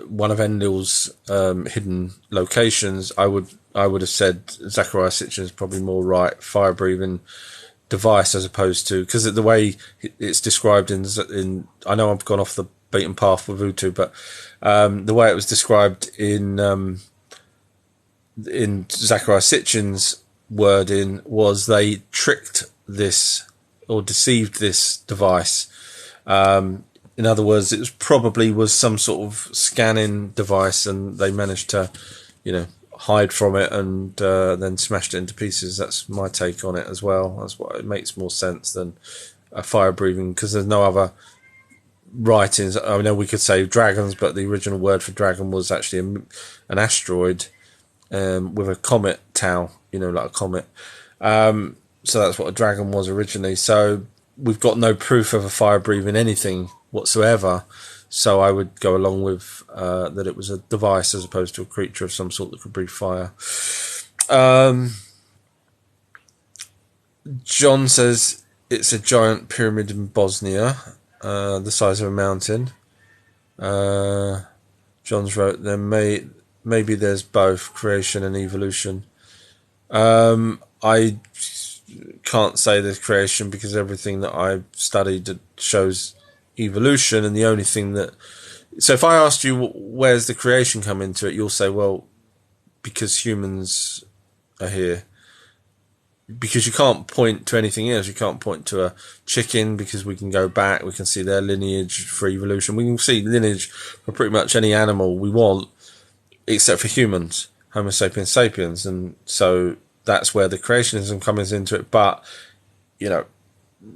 one of Enlil's hidden locations, I would have said Zachariah Sitchin is probably more right, fire-breathing device, as opposed to, because the way it's described in I know I've gone off the beaten path with Utu, but the way it was described in Zachariah Sitchin's wording was they tricked this or deceived this device. In other words, it was some sort of scanning device, and they managed to, hide from it and then smashed it into pieces. That's my take on it as well. That's what it makes more sense than a fire breathing, because there's no other writings. I know we could say dragons, but the original word for dragon was actually an asteroid with a comet tail, like a comet. So that's what a dragon was originally. So we've got no proof of a fire breathing anything whatsoever. So I would go along with that it was a device as opposed to a creature of some sort that could breathe fire. John says it's a giant pyramid in Bosnia, the size of a mountain. John's wrote, maybe there's both creation and evolution. I can't say there's creation, because everything that I've studied shows evolution, and the only thing so if I asked you where's the creation come into it, you'll say, well, because humans are here. Because you can't point to anything else. You can't point to a chicken, because we can go back, we can see their lineage for evolution. We can see lineage for pretty much any animal we want, except for humans, Homo sapiens sapiens. And so that's where the creationism comes into it. But,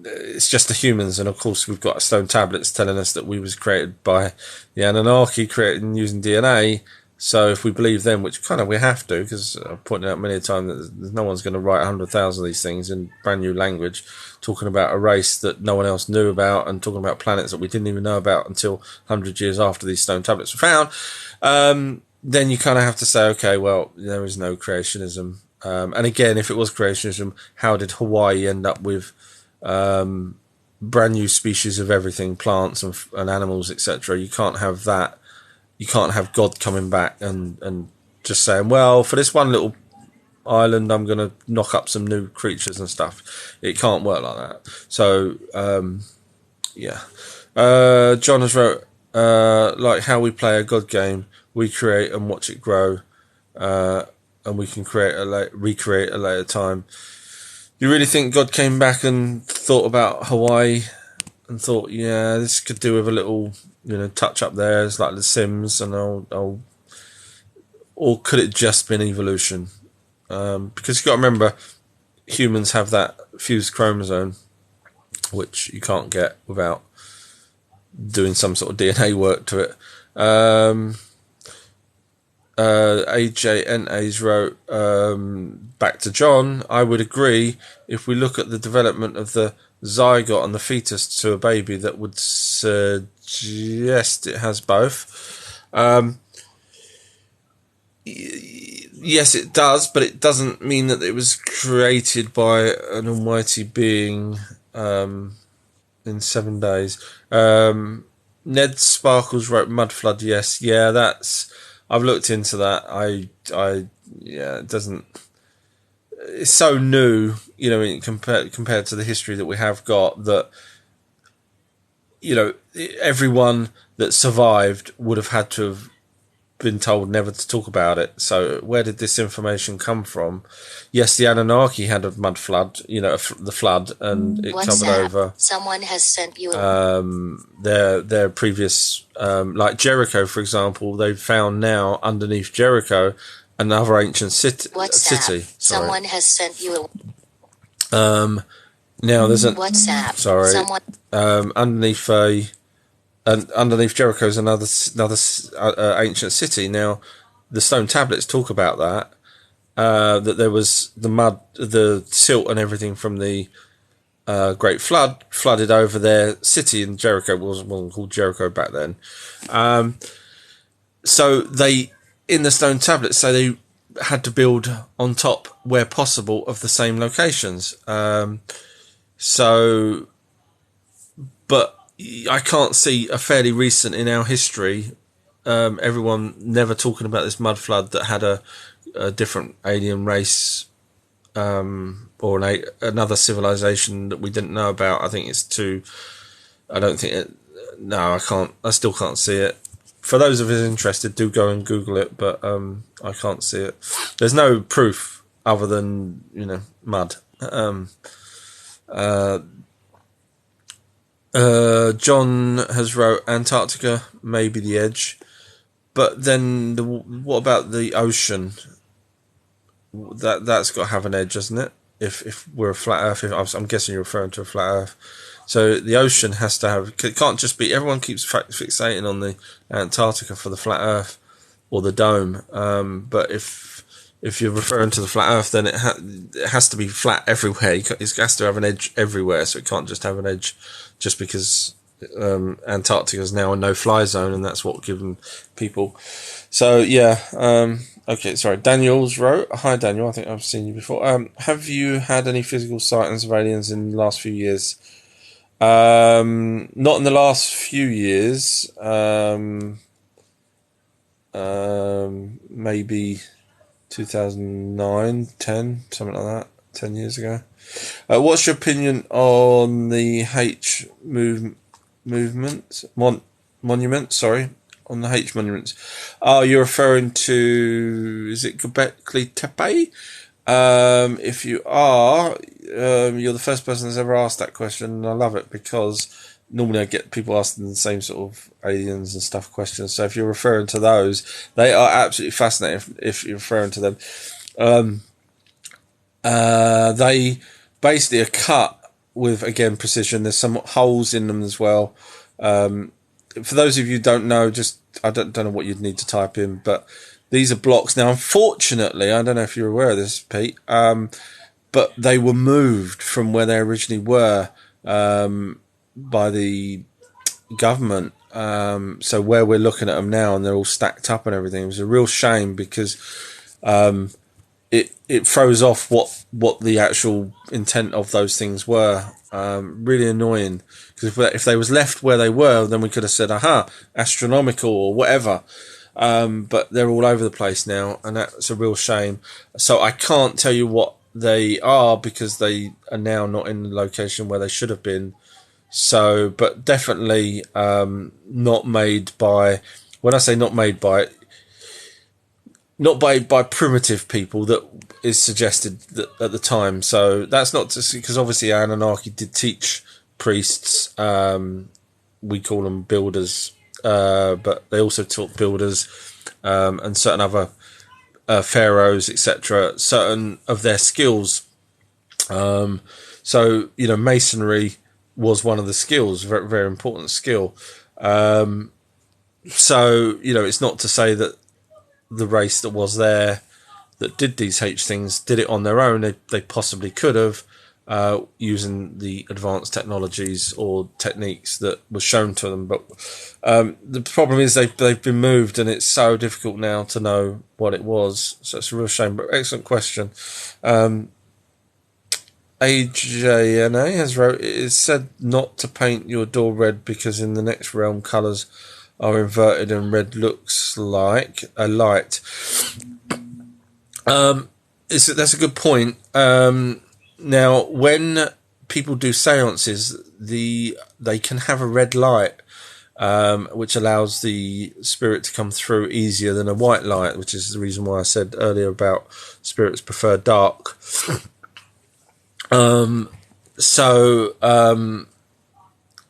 it's just the humans, and of course we've got stone tablets telling us that we was created by the Anunnaki, created using DNA. So if we believe them, which kind of we have to, because I've pointed out many a time that there's no one's going to write 100,000 of these things in brand new language, talking about a race that no one else knew about, and talking about planets that we didn't even know about until 100 years after these stone tablets were found. Then you kind of have to say, okay, well, there is no creationism. And again, if it was creationism, how did Hawaii end up with brand new species of everything, plants and animals, etc.? You can't have that. You can't have God coming back and just saying, well, for this one little island, I'm going to knock up some new creatures and stuff. It can't work like that. So, John has wrote, like how we play a God game, we create and watch it grow, and we can recreate a later time. You really think God came back and thought about Hawaii and thought, yeah, this could do with a little, touch up there? It's like The Sims, and or could it just been evolution? Because you've got to remember, humans have that fused chromosome, which you can't get without doing some sort of DNA work to it. AJNA's wrote, back to John, I would agree. If we look at the development of the zygote and the fetus to a baby, that would suggest it has both. Yes, it does, but it doesn't mean that it was created by an almighty being in 7 days. Ned Sparkles wrote Mud Flood. Yes, yeah, I've looked into that. It doesn't. It's so new, compared to the history that we have got, that everyone that survived would have had to have been told never to talk about it. So where did this information come from? Yes, the Anunnaki had a mud flood, the flood, and it covered over. Someone has sent you their previous, like Jericho, for example. They've found now underneath Jericho another ancient city. Someone has sent you now there's a WhatsApp. Sorry. Underneath Jericho is another ancient city. Now, the stone tablets talk about that. That there was the mud, the silt, and everything from the Great Flood flooded over their city, and Jericho wasn't called Jericho back then. So they, in the stone tablets, say they had to build on top where possible of the same locations. But I can't see a fairly recent in our history everyone never talking about this mud flood that had a different alien race or another civilization that we didn't know about. I think it's too. I don't think it. No, I can't. I still can't see it. For those of us interested, do go and Google it, but I can't see it. There's no proof other than mud. John has wrote Antarctica may be the edge, but then what about the ocean? That's got to have an edge, doesn't it? If we're a flat Earth, I'm guessing you're referring to a flat Earth. So the ocean has to have. It can't just be. Everyone keeps fixating on the Antarctica for the flat Earth or the dome. But if you're referring to the flat Earth, then it has to be flat everywhere. It has to have an edge everywhere. So it can't just have an edge just because Antarctica is now a no-fly zone, and that's what given people. So yeah. Okay, sorry. Daniel's wrote. Hi, Daniel. I think I've seen you before. Have you had any physical sightings of aliens in the last few years? Not in the last few years. Maybe 2009, 10, something like that. 10 years ago. What's your opinion on the H monument? Sorry. On the H monuments. You're referring to, is it Göbekli Tepe? If you are, you're the first person that's ever asked that question, and I love it because normally I get people asking the same sort of aliens and stuff questions. So if you're referring to those, they are absolutely fascinating if you're referring to them. They basically are cut with, again, precision. There's some holes in them as well. For those of you who don't know, I don't know what you'd need to type in, but these are blocks. Now, unfortunately, I don't know if you're aware of this, Pete, but they were moved from where they originally were by the government. So where we're looking at them now, and they're all stacked up and everything, it was a real shame because it throws off what the actual intent of those things were. Really annoying, because if they was left where they were, then we could have said, aha, astronomical or whatever. But they're all over the place now, and that's a real shame. So I can't tell you what they are because they are now not in the location where they should have been. So, but definitely not made by, when I say not made by, not by primitive people that is suggested that at the time. So that's not just because obviously Anunnaki did teach priests, we call them builders, but they also taught builders and certain other pharaohs, etc., certain of their skills. So, masonry was one of the skills, very, very important skill. So, it's not to say that the race that was there that did these H things did it on their own. They possibly could have, using the advanced technologies or techniques that were shown to them. But the problem is they've been moved, and it's so difficult now to know what it was. So it's a real shame. But excellent question. AJNA has wrote, it is said not to paint your door red because in the next realm colours are inverted and red looks like a light. That's a good point. Now, when people do seances, they can have a red light, which allows the spirit to come through easier than a white light, which is the reason why I said earlier about spirits prefer dark.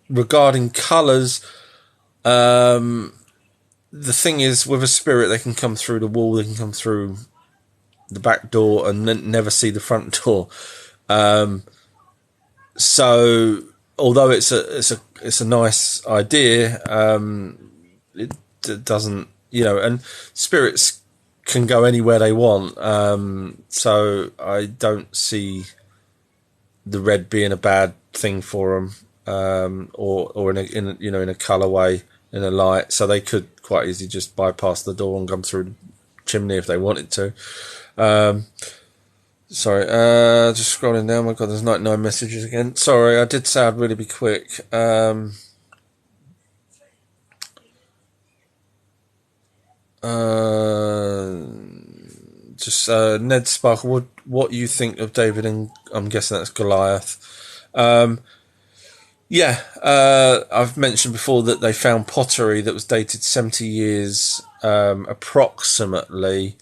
Regarding colours, the thing is, with a spirit, they can come through the wall, they can come through the back door and never see the front door. So although it's a nice idea, it doesn't, and spirits can go anywhere they want. So I don't see the red being a bad thing for them, or in a colourway, in a light. So they could quite easily just bypass the door and come through the chimney if they wanted to. Sorry, just scrolling down. My God, there's 99 messages again. Sorry, I did say I'd really be quick. Just Ned Sparkle, what you think of David and I'm guessing that's Goliath. I've mentioned before that they found pottery that was dated 70 years approximately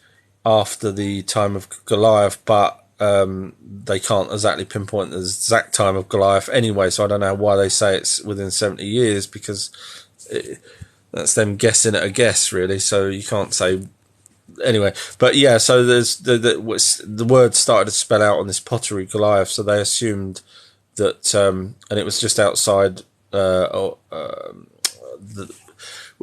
after the time of Goliath, but they can't exactly pinpoint the exact time of Goliath anyway, so I don't know why they say it's within 70 years, because that's them guessing at a guess, really, so you can't say anyway. But yeah, so there's the word started to spell out on this pottery Goliath, so they assumed that and it was just outside it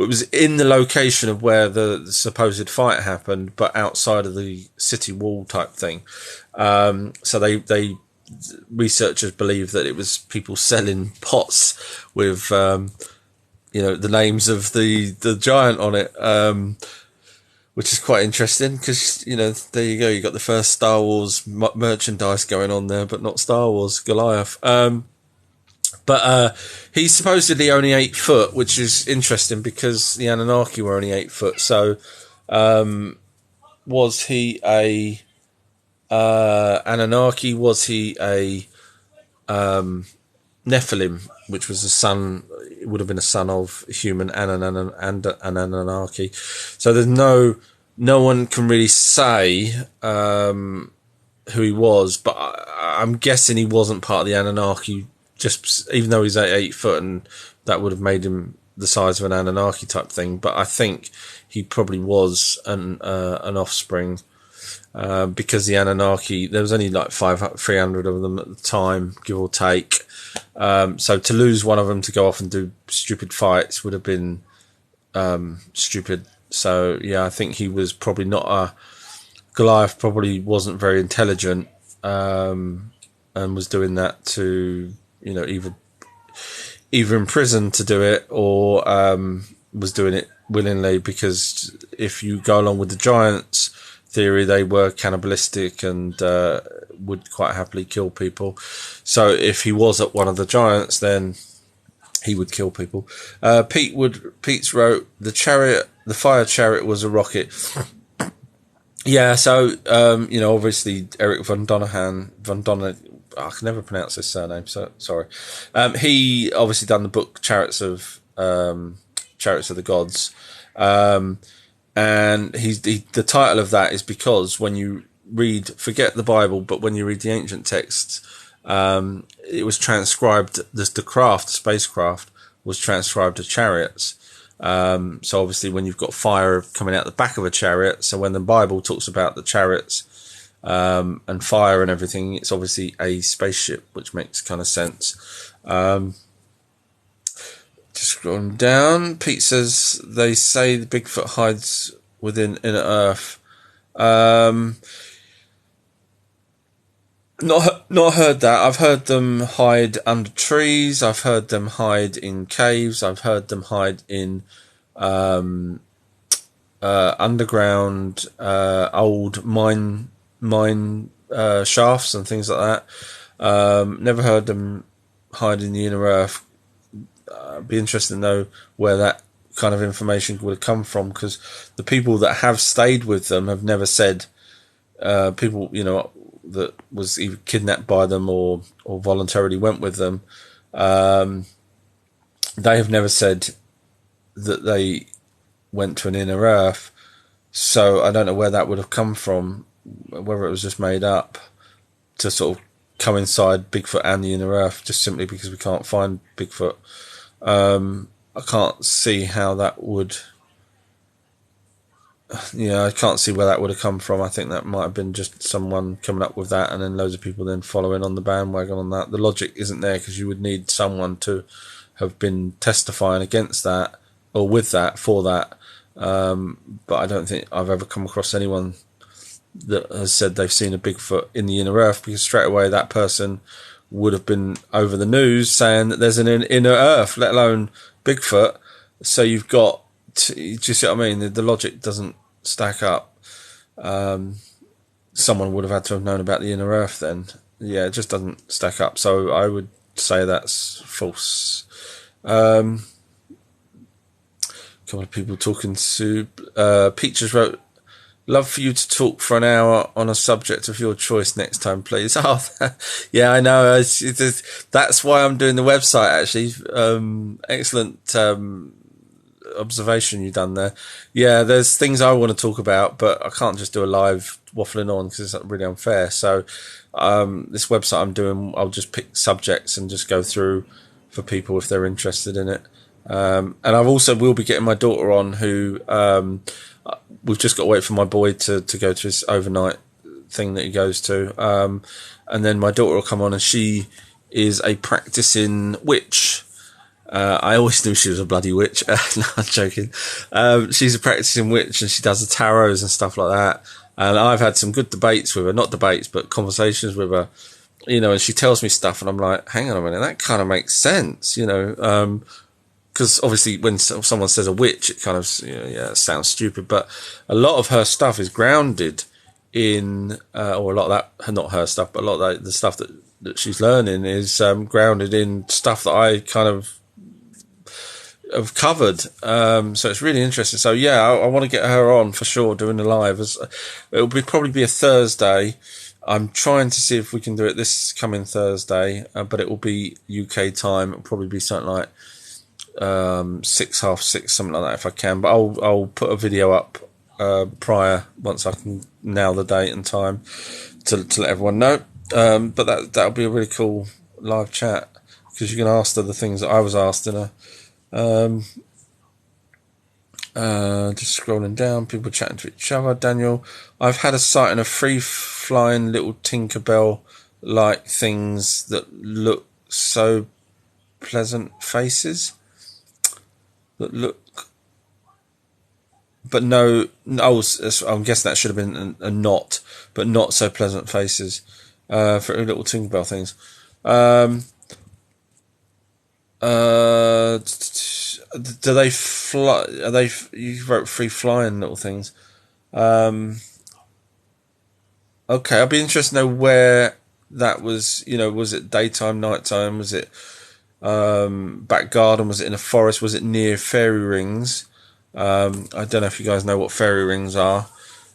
was in the location of where the supposed fight happened, but outside of the city wall type thing. So they researchers believe that it was people selling pots with the names of the giant on it, which is quite interesting, because there you go, you got the first Star Wars merchandise going on there, but not Star Wars Goliath. But he's supposedly only 8 foot, which is interesting because the Anunnaki were only 8 foot. So was he a Anunnaki? Was he a Nephilim, which was a son? It would have been a son of human and an Anunnaki. So there's no one can really say who he was, but I'm guessing he wasn't part of the Anunnaki. Just even though he's 8 foot, and that would have made him the size of an Anunnaki type thing. But I think he probably was an offspring, because the Anunnaki, there was only like 300 of them at the time, give or take. So to lose one of them to go off and do stupid fights would have been stupid. So yeah, I think he was probably not Goliath probably wasn't very intelligent, and was doing that to either in prison to do it, or was doing it willingly, because if you go along with the giants theory, they were cannibalistic and would quite happily kill people. So if he was at one of the giants, then he would kill people. Pete's wrote the fire chariot was a rocket. Yeah, so obviously Eric von Donihan, I can never pronounce his surname, so sorry. He obviously done the book Chariots of the Gods, and the title of that is because when you forget the Bible, but when you read the ancient texts, it was transcribed. The spacecraft was transcribed as chariots. So obviously, when you've got fire coming out the back of a chariot, so when the Bible talks about the chariots and fire and everything, it's obviously a spaceship, which makes kind of sense. Just scrolling down, Pete says they say the Bigfoot hides within inner Earth. Not heard that. I've heard them hide under trees. I've heard them hide in caves. I've heard them hide in underground old mine shafts and things like that. Never heard them hide in the inner Earth. I'd be interested to know where that kind of information would have come from, because the people that have stayed with them have never said people that was either kidnapped by them or voluntarily went with them. They have never said that they went to an inner Earth, so I don't know where that would have come from, whether it was just made up to sort of coincide Bigfoot and the inner Earth, just simply because we can't find Bigfoot. I can't see how that would... I can't see where that would have come from. I think that might have been just someone coming up with that, and then loads of people then following on the bandwagon on that. The logic isn't there, because you would need someone to have been testifying against that or with that for that. But I don't think I've ever come across anyone that has said they've seen a Bigfoot in the inner Earth, because straight away that person would have been over the news saying that there's an inner Earth, let alone Bigfoot. So you've got... do you see what I mean? The logic doesn't stack up. Someone would have had to have known about the inner Earth then. Yeah, it just doesn't stack up. So I would say that's false. couple of people talking to. Peaches wrote, "Love for you to talk for an hour on a subject of your choice next time, please." Oh, yeah, I know. That's why I'm doing the website, actually. Excellent observation you done there. Yeah, there's things I want to talk about, but I can't just do a live waffling on because it's really unfair. So this website I'm doing, I'll just pick subjects and just go through for people if they're interested in it. And I also will be getting my daughter on, who we've just got to wait for my boy to go to his overnight thing that he goes to. And then my daughter will come on, and she is a practicing witch. I always knew she was a bloody witch. No, I'm joking. She's a practicing witch, and she does the tarots and stuff like that. And I've had some good debates with her, not debates, but conversations with her, you know, and she tells me stuff and I'm like, hang on a minute, that kind of makes sense, you know, because obviously when someone says a witch, it kind of, you know, yeah, it sounds stupid, but a lot of her stuff is grounded in, or a lot of that, not her stuff, but a lot of the stuff that she's learning is grounded in stuff that I kind of have covered. So it's really interesting. So yeah, I want to get her on for sure, doing a live. It'll probably be a Thursday. I'm trying to see if we can do it this coming Thursday, but it will be UK time. It'll probably be something like 6:30, something like that, if I can. But I'll put a video up prior, once I can nail the date and time, to let everyone know. But that'll be a really cool live chat, because you can ask her the things that I was asking her. Just scrolling down, people chatting to each other. Daniel, I've had a sighting of free-flying little Tinkerbell-like things that look so pleasant faces. That look, but no, I'm guessing that should have been a not, but not so pleasant faces for little Tinkerbell things. Do they fly? Are they? You wrote free flying little things. Okay, I'd be interested to know where that was. You know, was it daytime, nighttime? Was it back garden? Was it in a forest? Was it near fairy rings? I don't know if you guys know what fairy rings are.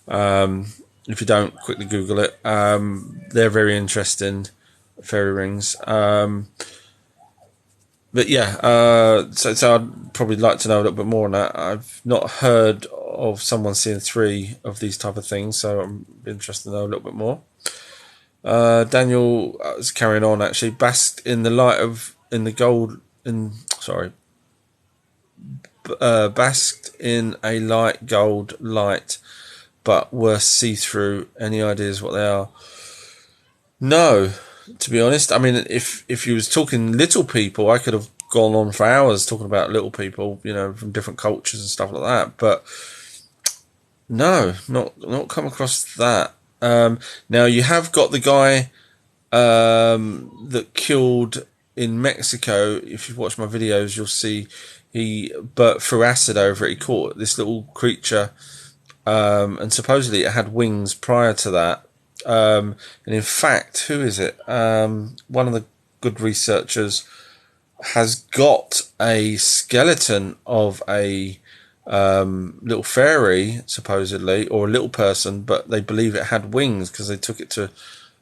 If you don't, quickly Google it. They're very interesting, fairy rings. But yeah, so I'd probably like to know a little bit more on that. I've not heard of someone seeing 3 of these type of things, so I'm interested to know a little bit more. Daniel is carrying on, actually. Basked in the light of, basked in a light gold light, but were see-through. Any ideas what they are? No. To be honest, I mean, if you was talking little people, I could have gone on for hours talking about little people, you know, from different cultures and stuff like that. But no, not come across that. Now you have got the guy that killed in Mexico. If you've watched my videos, you'll see he burnt through acid over it. He caught this little creature, and supposedly it had wings prior to that. And in fact, who is it? One of the good researchers has got a skeleton of a little fairy, supposedly, or a little person, but they believe it had wings because they took it to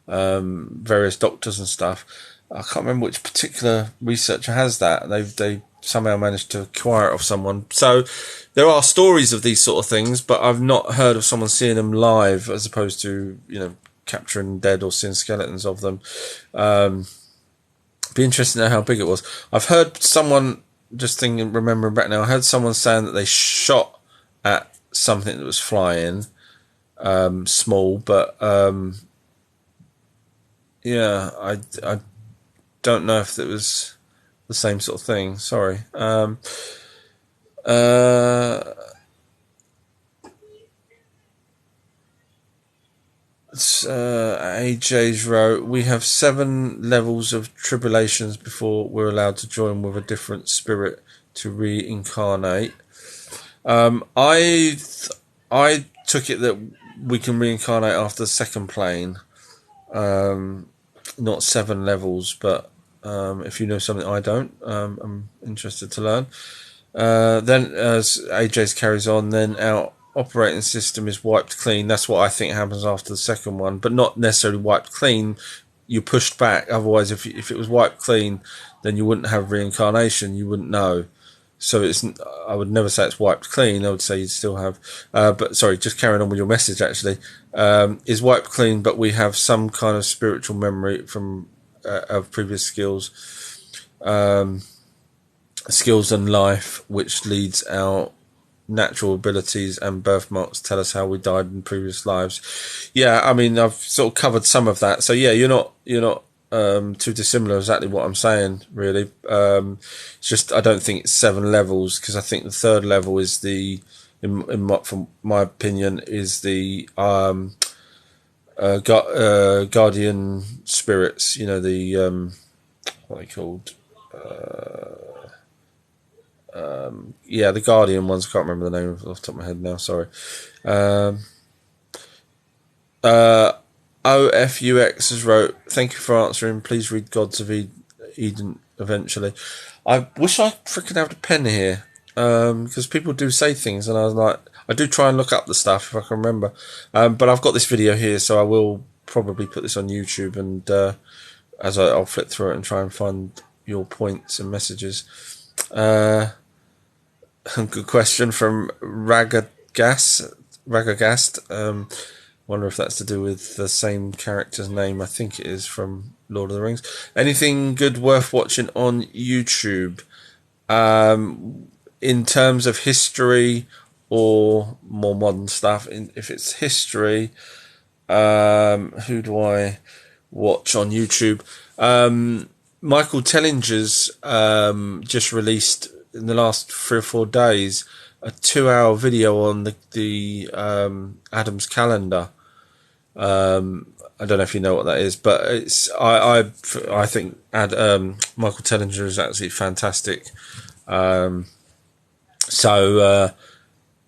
various doctors and stuff. I can't remember which particular researcher has that. They somehow managed to acquire it off someone. So there are stories of these sort of things, but I've not heard of someone seeing them live, as opposed to, you know, capturing dead or seeing skeletons of them. Be interesting to know how big it was. I've heard someone, remembering back now, I heard someone saying that they shot at something that was flying, small, but yeah, I don't know if it was the same sort of thing. Sorry. AJ's wrote, we have 7 levels of tribulations before we're allowed to join with a different spirit to reincarnate. I took it that we can reincarnate after the second plane. Not 7 levels, but if you know something I don't, I'm interested to learn. Then, as AJ's carries on, then our operating system is wiped clean. That's what I think happens after the second one, but not necessarily wiped clean. You're pushed back. Otherwise, if it was wiped clean, then you wouldn't have reincarnation. You wouldn't know. So I would never say it's wiped clean. I would say you'd still have. But sorry, just carrying on with your message. Actually, is wiped clean, but we have some kind of spiritual memory from of previous skills. Skills and life, which leads our natural abilities and birthmarks tell us how we died in previous lives. Yeah, I mean, I've sort of covered some of that. So yeah, you're not too dissimilar. Exactly what I'm saying, really. It's just I don't think it's 7 levels, because I think the 3rd level is from my opinion, is the guardian spirits. You know, the what are they called? The Guardian ones. I can't remember the name off the top of my head now. Sorry. OFUX has wrote, "Thank you for answering. Please read Gods of Eden eventually." I wish I freaking had a pen here, because people do say things, and I was like, I do try and look up the stuff if I can remember. But I've got this video here, so I will probably put this on YouTube, and I'll flip through it and try and find your points and messages. Good question from Ragagast. Wonder if that's to do with the same character's name. I think it is, from Lord of the Rings. Anything good worth watching on YouTube? In terms of history or more modern stuff? If it's history, who do I watch on YouTube? Michael Tellinger's just released in the last 3 or 4 days a 2-hour video on the Adam's calendar. I don't know if you know what that is, but it's I think Michael Tellinger is absolutely fantastic.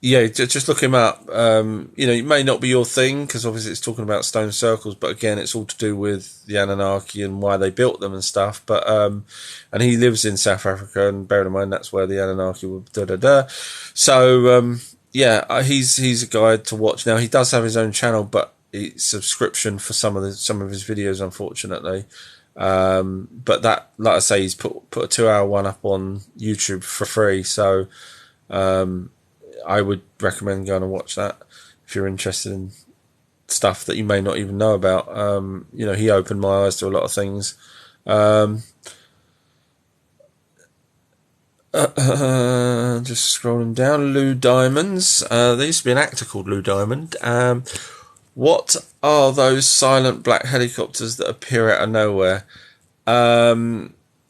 Yeah, just look him up. It may not be your thing, because obviously it's talking about stone circles, but again, it's all to do with the Anunnaki and why they built them and stuff. But and he lives in South Africa, and bear in mind that's where the Anunnaki were. So he's a guide to watch. Now he does have his own channel, but it's subscription for some of his videos, unfortunately. But that, like I say, he's put a 2-hour one up on YouTube for free. So I would recommend going and watch that if you're interested in stuff that you may not even know about. He opened my eyes to a lot of things. Just scrolling down. Lou Diamonds. There used to be an actor called Lou Diamond. What are those silent black helicopters that appear out of nowhere?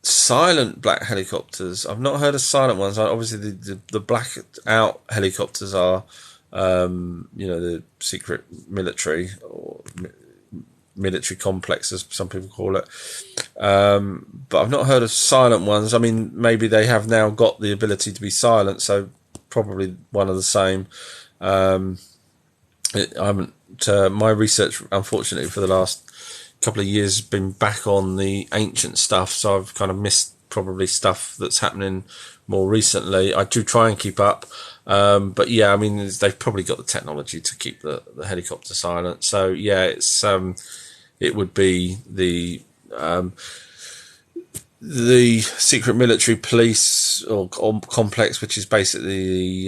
Silent black helicopters. I've not heard of silent ones. Obviously, the black out helicopters are, the secret military or military complex, as some people call it. But I've not heard of silent ones. I mean, maybe they have now got the ability to be silent, so probably one of the same. I haven't. My research, unfortunately, for the last couple of years has been back on the ancient stuff, so I've kind of missed probably stuff that's happening more recently. I do try and keep up, but yeah, I mean, they've probably got the technology to keep the helicopter silent. So yeah, it would be the secret military police or complex, which is basically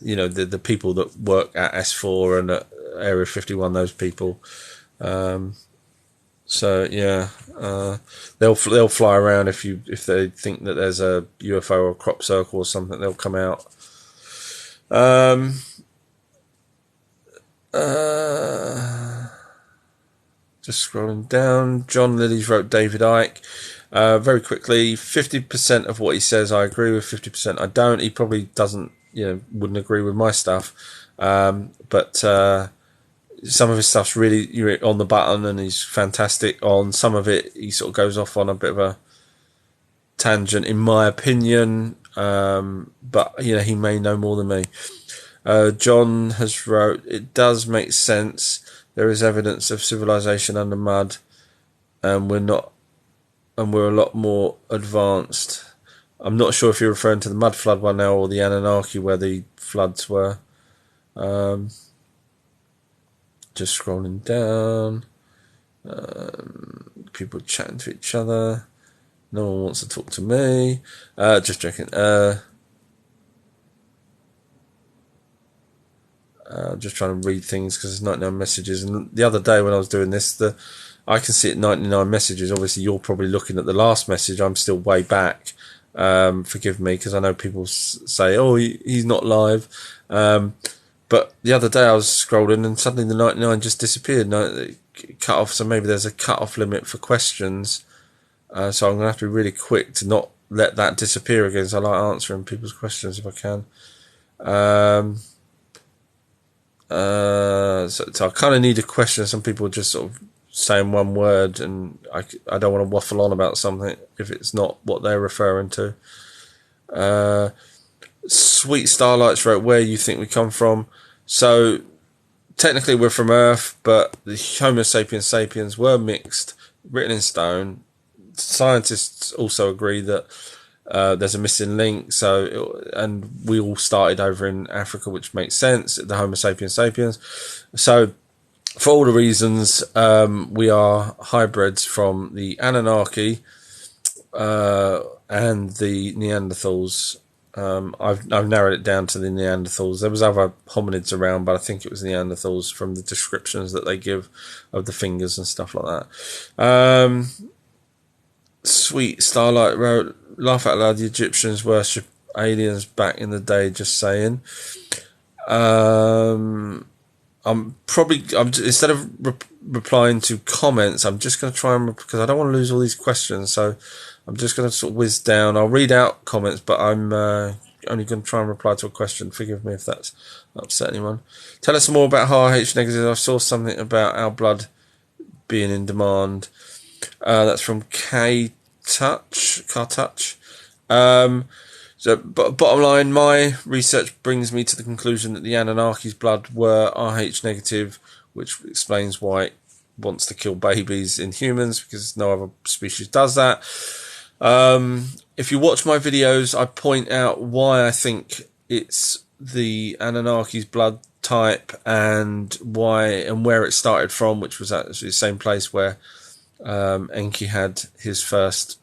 the people that work at S4 and at Area 51, those people. So yeah, they'll fly around if they think that there's a UFO or a crop circle or something, they'll come out. Just scrolling down. John Lillies wrote David Icke. Very quickly, 50% of what he says I agree with, 50% I don't. He probably doesn't, wouldn't agree with my stuff. But some of his stuff's really on the button, and he's fantastic on some of it. He sort of goes off on a bit of a tangent, in my opinion. But he may know more than me. John has wrote, it does make sense. There is evidence of civilization under mud, and we're a lot more advanced. I'm not sure if you're referring to the mud flood one now or the Anunnaki where the floods were. Just scrolling down. People chatting to each other. No one wants to talk to me. Just joking. Just trying to read things because there's 99 messages. And the other day when I was doing this, I can see it 99 messages. Obviously, you're probably looking at the last message. I'm still way back. Forgive me, because I know people say, "Oh, he's not live." But the other day I was scrolling and suddenly the 99 just disappeared. It cut off. So maybe there's a cut-off limit for questions. So I'm going to have to be really quick to not let that disappear again. So I like answering people's questions if I can. So I kind of need a question. Some people just sort of saying one word, and I don't want to waffle on about something if it's not what they're referring to. Sweet Starlights wrote, "Where you think we come from?" So technically we're from Earth, but the Homo sapiens sapiens were mixed, written in stone. Scientists also agree that there's a missing link. And we all started over in Africa, which makes sense. The Homo sapiens sapiens. So for all the reasons, we are hybrids from the Anunnaki and the Neanderthals. I've narrowed it down to the Neanderthals. There was other hominids around, but I think it was Neanderthals from the descriptions that they give of the fingers and stuff like that. Sweet Starlight wrote, "Laugh out loud, the Egyptians worship aliens back in the day, just saying." Instead of replying to comments, I'm just going to try and, because I don't want to lose all these questions, so I'm just going to sort of whiz down. I'll read out comments, but I'm only going to try and reply to a question. Forgive me if that's upset anyone. Tell us more about RH negatives. I saw something about our blood being in demand. That's from Car Touch. So, bottom line, my research brings me to the conclusion that the Anunnaki's blood were RH negative, which explains why it wants to kill babies in humans, because no other species does that. If you watch my videos, I point out why I think it's the Anunnaki's blood type and where it started from, which was actually the same place where Enki had his first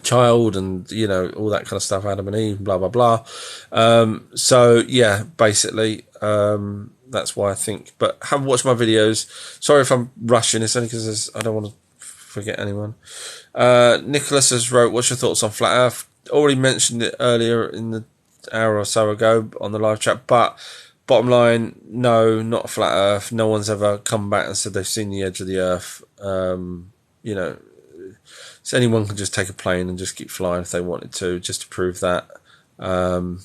child, and all that kind of stuff, Adam and Eve, blah blah blah. So yeah, basically that's why I think. But have watched my videos. Sorry if I'm rushing. It's only because I don't want to forget anyone. Nicholas has wrote, "What's your thoughts on flat Earth?" Already mentioned it earlier in the hour or so ago on the live chat, but bottom line, no, not a flat Earth. No one's ever come back and said they've seen the edge of the Earth. So anyone can just take a plane and just keep flying if they wanted to, just to prove that. No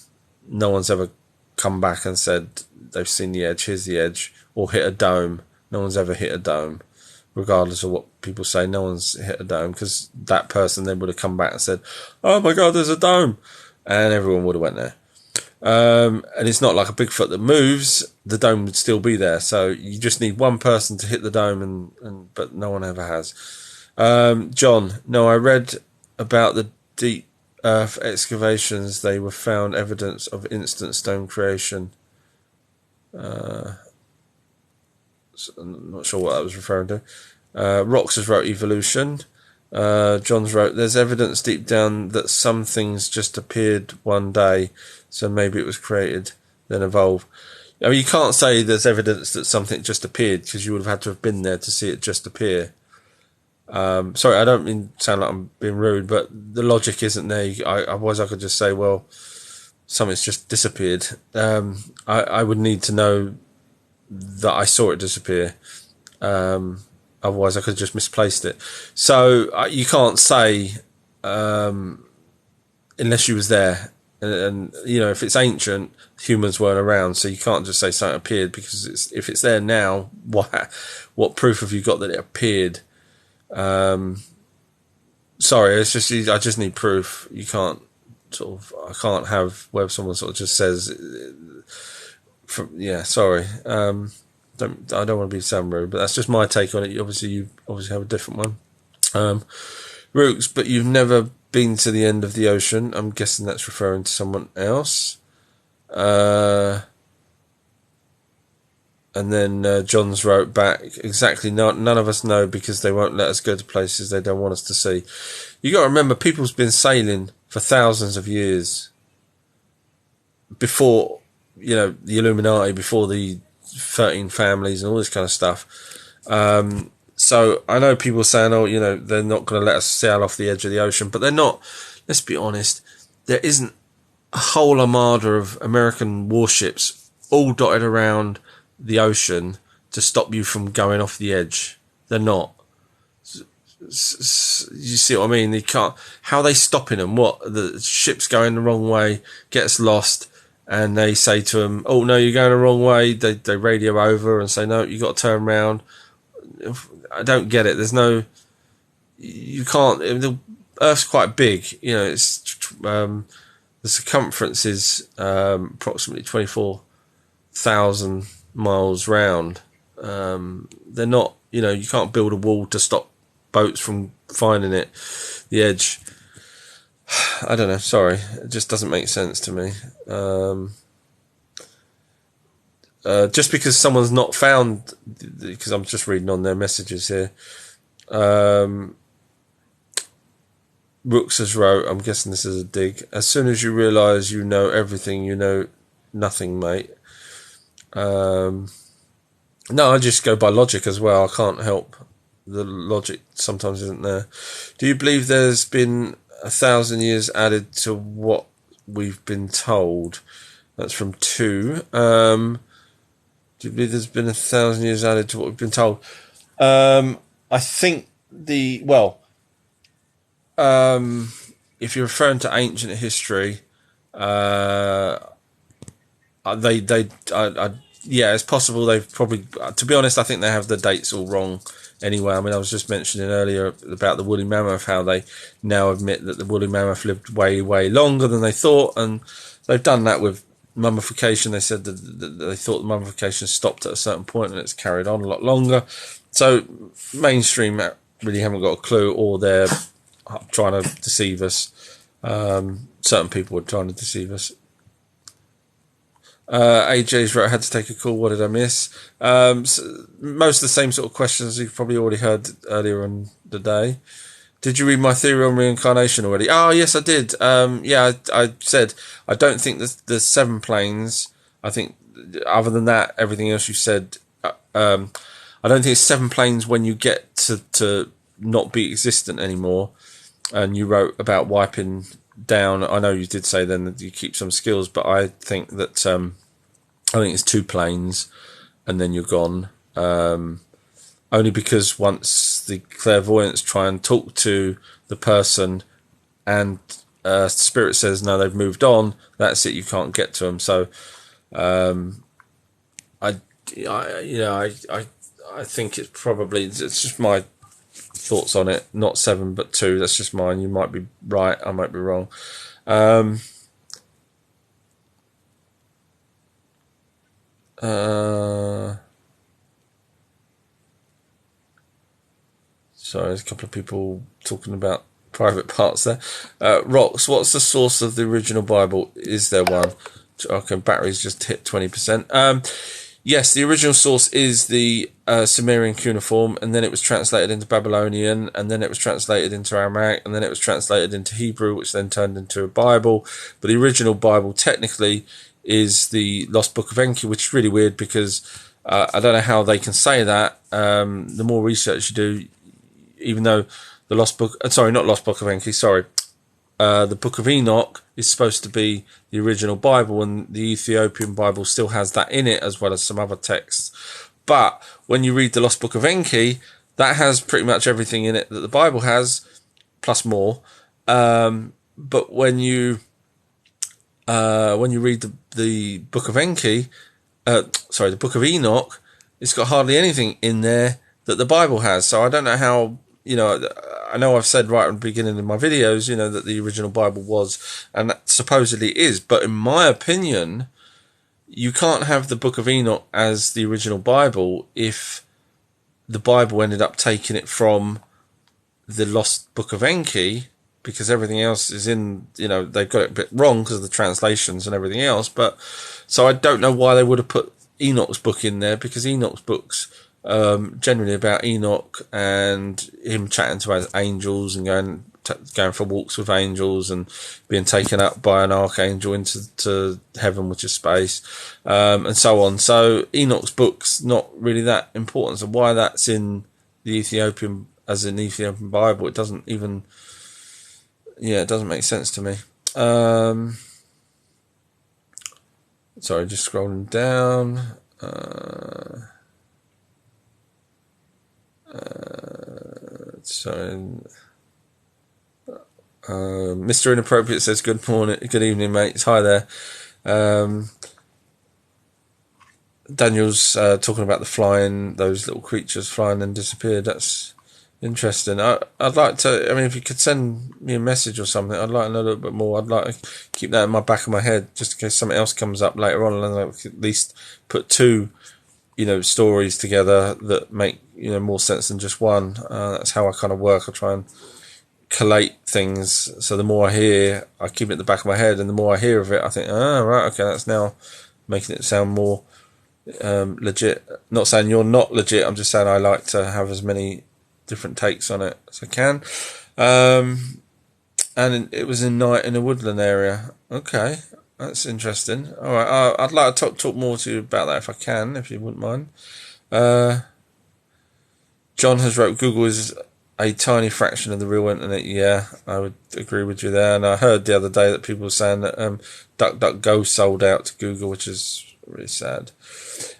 one's ever come back and said they've seen the edge, here's the edge, or hit a dome. No one's ever hit a dome, regardless of what people say. No one's hit a dome, because that person then would have come back and said, "Oh my God, there's a dome," and everyone would have went there. And it's not like a Bigfoot that moves. The dome would still be there. So you just need one person to hit the dome, but no one ever has. John, no, I read about the deep earth excavations. They were found evidence of instant stone creation. So I'm not sure what that was referring to. Rox has wrote evolution. John's wrote, "There's evidence deep down that some things just appeared one day, so maybe it was created, then evolved." I mean, you can't say there's evidence that something just appeared, because you would have had to have been there to see it just appear. Sorry, I don't mean to sound like I'm being rude, but the logic isn't there. Otherwise I could just say, well, something's just disappeared. I would need to know that I saw it disappear. Otherwise I could have just misplaced it. So you can't say unless you was there. And if it's ancient, humans weren't around, so you can't just say something appeared, because if it's there now, what proof have you got that it appeared? Sorry, it's just I just need proof. You can't I can't have where someone sort of just says, sorry. I don't want to be sound rude, but that's just my take on it. You obviously have a different one. Rooks, but you've never been to the end of the ocean. I'm guessing that's referring to someone else. And then Johns wrote back, exactly, none of us know because they won't let us go to places they don't want us to see. You got to remember, people's been sailing for thousands of years. Before, the Illuminati, before the 13 families and all this kind of stuff. So I know people saying, they're not going to let us sail off the edge of the ocean, but they're not. Let's be honest. There isn't a whole armada of American warships all dotted around the ocean to stop you from going off the edge. They're not. You see what I mean? They can't. How are they stopping them? What? The ship's going the wrong way, gets lost, and they say to them, "Oh no, you're going the wrong way." They radio over and say, "No, you got to turn around." I don't get it. There's no. You can't. The Earth's quite big. It's the circumference is approximately 24,000 miles round. They're not. You can't build a wall to stop boats from finding the edge. I don't know. Sorry, it just doesn't make sense to me. Just because someone's not found, because I'm just reading on their messages here. Rooks has wrote, I'm guessing this is a dig. As soon as you realise you know everything, you know nothing, mate. No, I just go by logic as well. I can't help. The logic sometimes isn't there. Do you believe there's been 1,000 years added to what we've been told? That's from 2. Do you believe there's been 1,000 years added to what we've been told? I think if you're referring to ancient history, yeah, it's possible they've probably, to be honest, I think they have the dates all wrong anyway. I mean, I was just mentioning earlier about the woolly mammoth, how they now admit that the woolly mammoth lived way, way longer than they thought, and they've done that with mummification. They said that they thought the mummification stopped at a certain point and it's carried on a lot longer. So mainstream really haven't got a clue, or they're trying to deceive us. Certain people are trying to deceive us. AJ's right, I had to take a call. What did I miss? So most of the same sort of questions you've probably already heard earlier on the day. Did you read my theory on reincarnation already? Oh, yes, I did. Yeah, I said I don't think the 7 planes. I think other than that, everything else you said. I don't think it's 7 planes when you get to not be existent anymore. And you wrote about wiping down. I know you did say then that you keep some skills, but I think that I think it's 2 planes, and then you're gone. Only because once the clairvoyants try and talk to the person, and spirit says no, they've moved on. That's it. You can't get to them. So, I think it's probably, it's just my thoughts on it. Not 7, but 2. That's just mine. You might be right. I might be wrong. Sorry, there's a couple of people talking about private parts there. Rocks, what's the source of the original Bible? Is there one? Okay, batteries just hit 20%. Yes, the original source is the Sumerian cuneiform, and then it was translated into Babylonian, and then it was translated into Aramaic, and then it was translated into Hebrew, which then turned into a Bible. But the original Bible technically is the Lost Book of Enki, which is really weird because I don't know how they can say that. The more research you do, even though the Lost Book, not Lost Book of Enki, the Book of Enoch is supposed to be the original Bible, and the Ethiopian Bible still has that in it, as well as some other texts. But when you read the Lost Book of Enki, that has pretty much everything in it that the Bible has, plus more. But when you read the Book of Enki, the Book of Enoch, it's got hardly anything in there that the Bible has. So I don't know how. I know I've said right at the beginning of my videos, that the original Bible was, and that supposedly is, but in my opinion, you can't have the Book of Enoch as the original Bible if the Bible ended up taking it from the Lost Book of Enki, because everything else is in, they've got it a bit wrong because of the translations and everything else. But so I don't know why they would have put Enoch's book in there, because Enoch's book's generally about Enoch and him chatting to his angels and going for walks with angels and being taken up by an archangel into heaven, which is space, and so on. So Enoch's book's not really that important. So why that's in the Ethiopian Bible, it doesn't even, it doesn't make sense to me. Sorry, just scrolling down. Mr. Inappropriate says, good morning, good evening, mates. Hi there. Daniel's talking about those little creatures flying and disappeared. That's interesting. I'd like to, if you could send me a message or something, I'd like to know a little bit more. I'd like to keep that in my back of my head, just in case something else comes up later on, and I could at least put two, stories together that make, more sense than just one. That's how I kind of work. I try and collate things, so the more I hear, I keep it at the back of my head, and the more I hear of it, I think, right, okay, that's now making it sound more legit. Not saying you're not legit, I'm just saying I like to have as many different takes on it as I can. And it was in night in a woodland area. Okay, that's interesting. All right, I'd like to talk more to you about that if I can, if you wouldn't mind. John has wrote, Google is a tiny fraction of the real internet. Yeah, I would agree with you there. And I heard the other day that people were saying that DuckDuckGo sold out to Google, which is really sad.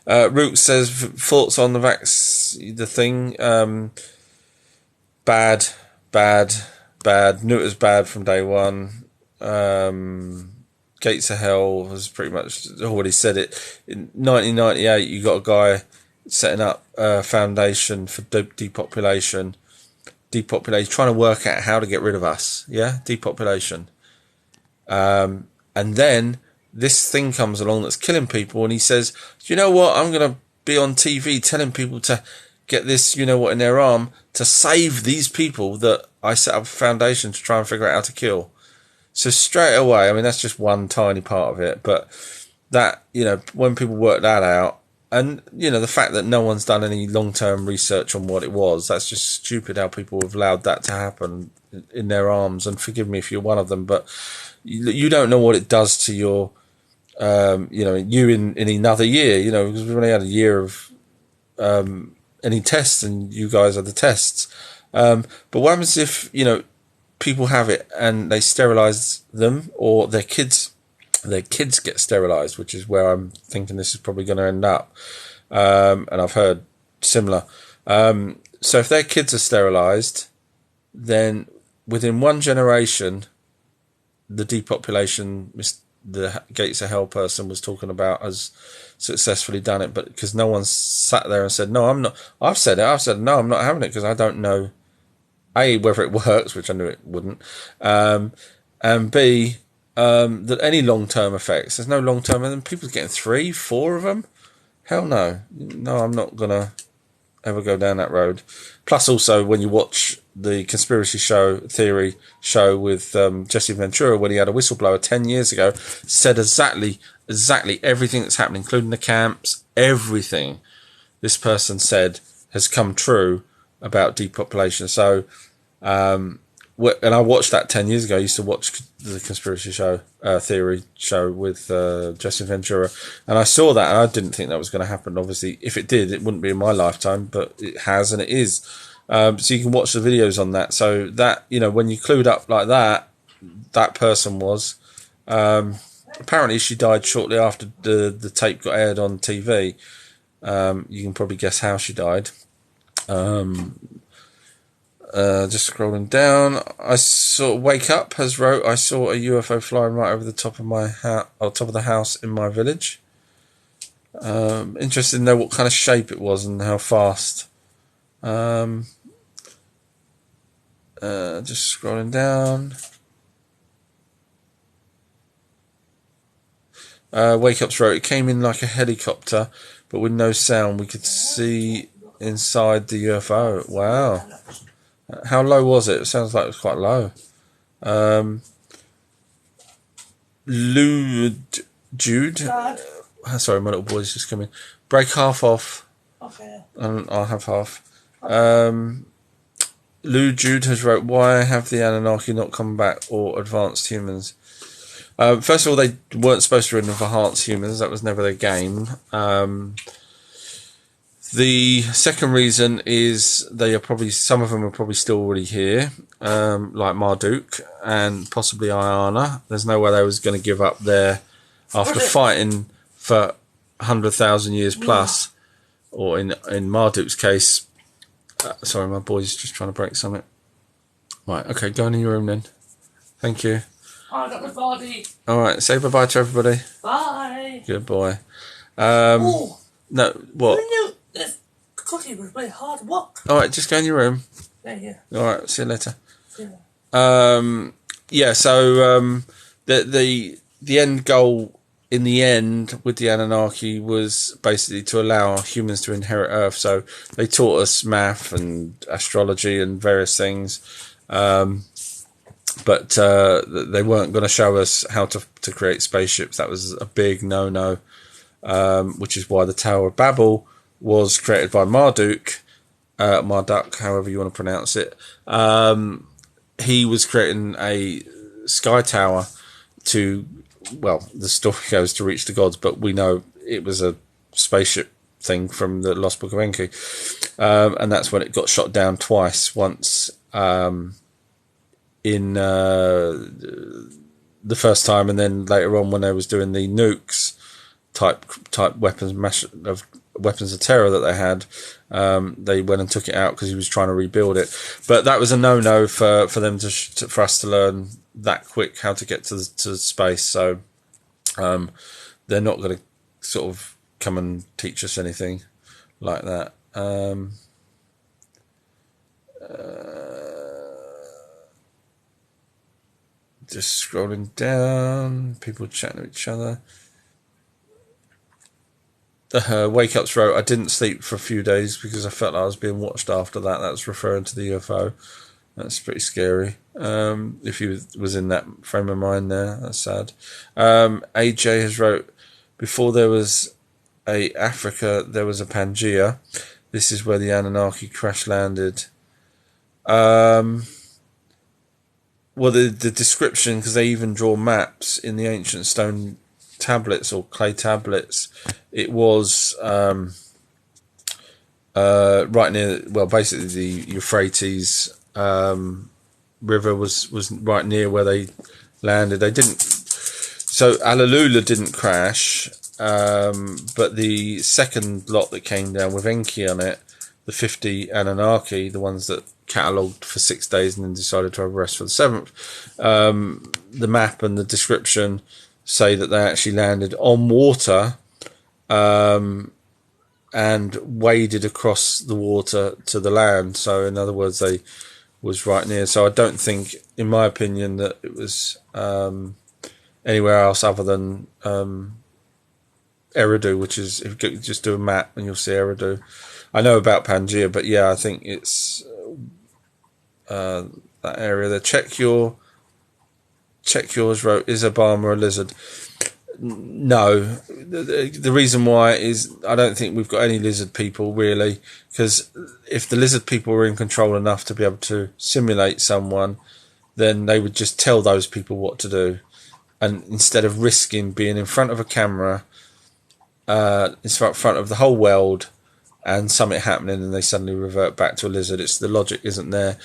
Root says, thoughts on the thing. Bad. Knew it was bad from day one. Gates of Hell has pretty much already said it. In 1998, you got a guy setting up a foundation for depopulation, trying to work out how to get rid of us. Yeah, depopulation. And then this thing comes along that's killing people, and he says, you know what, I'm going to be on TV telling people to get this, in their arm to save these people that I set up a foundation to try and figure out how to kill. So straight away, that's just one tiny part of it, but that, when people work that out, and, the fact that no one's done any long-term research on what it was, that's just stupid how people have allowed that to happen in their arms. And forgive me if you're one of them, but you don't know what it does to your, you in another year, because we've only had a year of any tests, and you guys are the tests. But what happens if, people have it and they sterilize them, or their kids get sterilized, which is where I'm thinking this is probably going to end up. And I've heard similar. So if their kids are sterilized, then within one generation, the depopulation, the Gates of Hell person was talking about, has successfully done it. But because no one sat there and said, no, I'm not, I've said, no, I'm not having it, because I don't know, A, whether it works, which I knew it wouldn't, and B, that any long-term effects, there's no long-term, and then people getting 3, 4 of them. Hell no. No, I'm not going to ever go down that road. Plus also, when you watch the conspiracy theory show with Jesse Ventura, when he had a whistleblower 10 years ago, said exactly everything that's happened, including the camps, everything this person said has come true about depopulation. So, and I watched that 10 years ago. I used to watch the conspiracy theory show with Jesse Ventura, and I saw that, and I didn't think that was going to happen. Obviously, if it did, it wouldn't be in my lifetime, but it has, and it is. So you can watch the videos on that. So that, when you clued up like that, that person was, apparently she died shortly after the tape got aired on TV. You can probably guess how she died. Just scrolling down, I saw Wake Up has wrote, I saw a UFO flying right over the top of my top of the house in my village. Interested to know what kind of shape it was and how fast. Just scrolling down. Wake Up's wrote, it came in like a helicopter, but with no sound. We could see inside the UFO. Wow. How low was it? It sounds like it was quite low. Jude. Sorry, my little boy's just coming. Break half off. Okay. And I'll have half. Lou Jude has wrote, why have the Anunnaki not come back or advanced humans? First of all, they weren't supposed to enhance humans. That was never their game. The second reason is some of them are probably still already here, like Marduk and possibly Ayana. There's no way they was going to give up there after fighting for 100,000 years plus, or in Marduk's case. Sorry, my boy's just trying to break something. Right, okay, go in your room then. Thank you. I got the body. All right, say bye-bye to everybody. Bye. Good boy. Oh. No, what? This cookie was very hard work. All right, just go in your room. Yeah. All right, see you later. Yeah. So the end goal in the end with the Anunnaki was basically to allow humans to inherit Earth. So they taught us math and astrology and various things, but they weren't going to show us how to create spaceships. That was a big no-no, which is why the Tower of Babel was created by Marduk, however you want to pronounce it. He was creating a sky tower the story goes to reach the gods, but we know it was a spaceship thing from the Lost Book of Enki. And that's when it got shot down twice. Once in the first time, and then later on when they was doing the nukes type weapons of terror that they had, they went and took it out because he was trying to rebuild it. But that was a no-no for them for us to learn that quick how to get to space. So they're not going to sort of come and teach us anything like that. Just scrolling down, people chatting to each other. Wake Up's wrote, I didn't sleep for a few days because I felt like I was being watched after that. That's referring to the UFO. That's pretty scary. If he was in that frame of mind there, that's sad. AJ has wrote, before there was a Africa, there was a Pangea. This is where the Anunnaki crash landed. Well, the description, because they even draw maps in the ancient stone tablets or clay tablets, it was right near, well, basically the Euphrates river was right near where they landed. They didn't, so Alalula didn't crash, but the second lot that came down with Enki on it, the 50 Anunnaki, the ones that catalogued for 6 days and then decided to have rest for the 7th, the map and the description say that they actually landed on water and waded across the water to the land. So in other words, they was right near. So I don't think, in my opinion, that it was anywhere else other than Eridu, which is, if you just do a map and you'll see Eridu. I know about Pangea, but yeah, I think it's that area there. Check yours wrote, is Obama a lizard? No. The reason why is I don't think we've got any lizard people really, because if the lizard people were in control enough to be able to simulate someone, then they would just tell those people what to do, and instead of risking being in front of a camera in front of the whole world and something happening and they suddenly revert back to a lizard, the logic isn't there.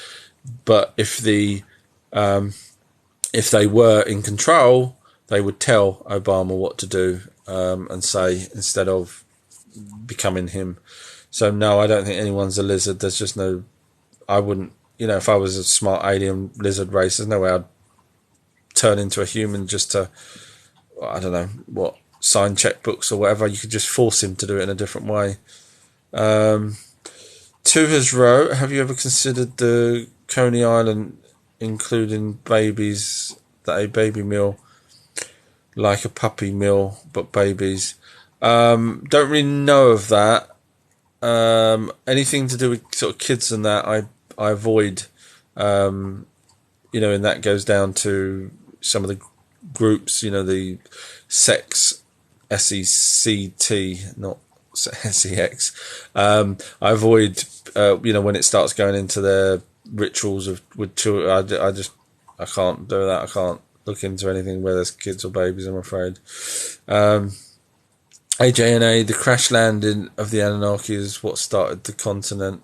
But if they were in control, they would tell Obama what to do and say, instead of becoming him. So no, I don't think anyone's a lizard. There's just no, I wouldn't, if I was a smart alien lizard race, there's no way I'd turn into a human just to, I don't know, sign checkbooks or whatever. You could just force him to do it in a different way. Two has wrote, have you ever considered the Coney Island including babies, that a baby meal, like a puppy meal, but babies? Don't really know of that. Anything to do with sort of kids and that, I avoid. and that goes down to some of the groups, the sex, SECT, not SEX. I avoid, when it starts going into their rituals with children. I can't do that. I can't look into anything where there's kids or babies, I'm afraid. AJNA, the crash landing of the Anunnaki is what started the content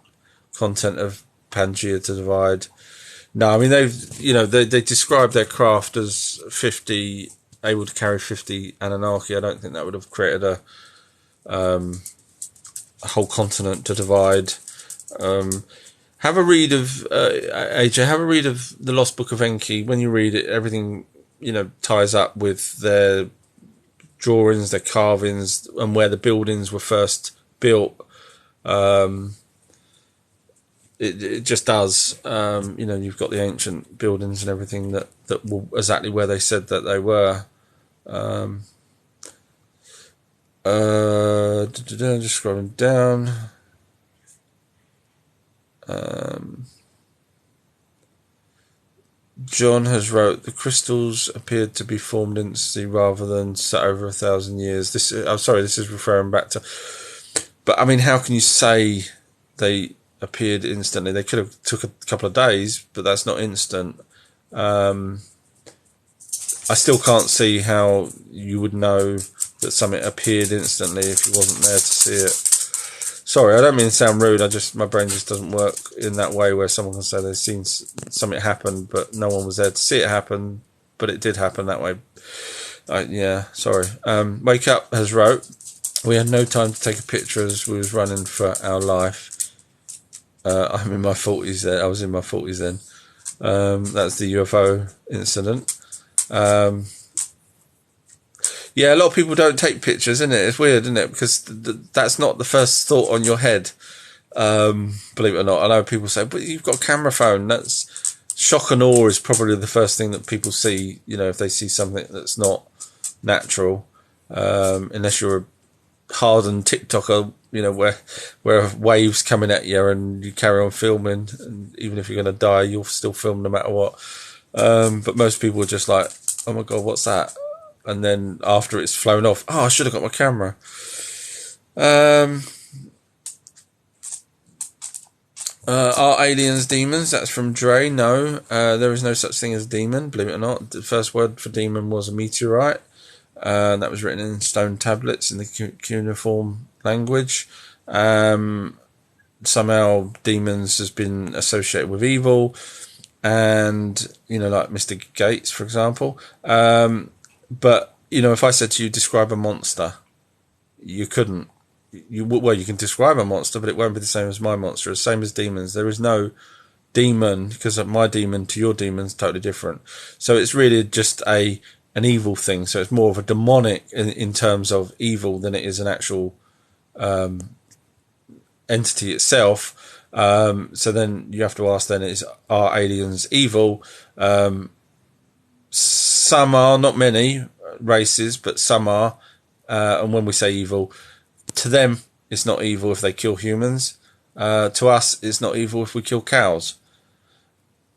of Pangea to divide. No, I mean, they described their craft as 50, able to carry 50 Anunnaki. I don't think that would have created a whole continent to divide. Have a read of, AJ, have a read of The Lost Book of Enki. When you read it, everything, ties up with their drawings, their carvings, and where the buildings were first built. It just does. You've got the ancient buildings and everything that were exactly where they said that they were. Just scrolling down. John has wrote, the crystals appeared to be formed instantly rather than set over 1,000 years. This is referring back to, but I mean, how can you say they appeared instantly? They could have took a couple of days, but that's not instant. I still can't see how you would know that something appeared instantly if you wasn't there to see it. Sorry, I don't mean to sound rude. My brain just doesn't work in that way where someone can say they've seen something happen, but no one was there to see it happen, but it did happen that way. Sorry. Wake Up has wrote, we had no time to take a picture as we was running for our life. I'm in my 40s there. I was in my 40s then. That's the UFO incident. Yeah, a lot of people don't take pictures, isn't it? It's weird, isn't it? Because that's not the first thought on your head. Believe it or not. I know people say, but you've got a camera phone. That's shock and awe is probably the first thing that people see, if they see something that's not natural. Unless you're a hardened TikToker, where waves coming at you and you carry on filming. And even if you're going to die, you'll still film no matter what. But most people are just like, oh my God, what's that? And then after it's flown off, I should have got my camera. Are aliens demons? That's from Dre. No, there is no such thing as demon, believe it or not. The first word for demon was a meteorite. That was written in stone tablets in the cuneiform language. Somehow demons has been associated with evil. And, like Mr. Gates, for example. But, if I said to you, describe a monster, you couldn't. You can describe a monster, but it won't be the same as my monster. The same as demons. There is no demon, because my demon to your demon is totally different. So it's really just an evil thing. So it's more of a demonic in terms of evil than it is an actual entity itself. So then you have to ask then, are aliens evil? Some are, not many races, but some are. And when we say evil, to them, it's not evil if they kill humans. To us, it's not evil if we kill cows.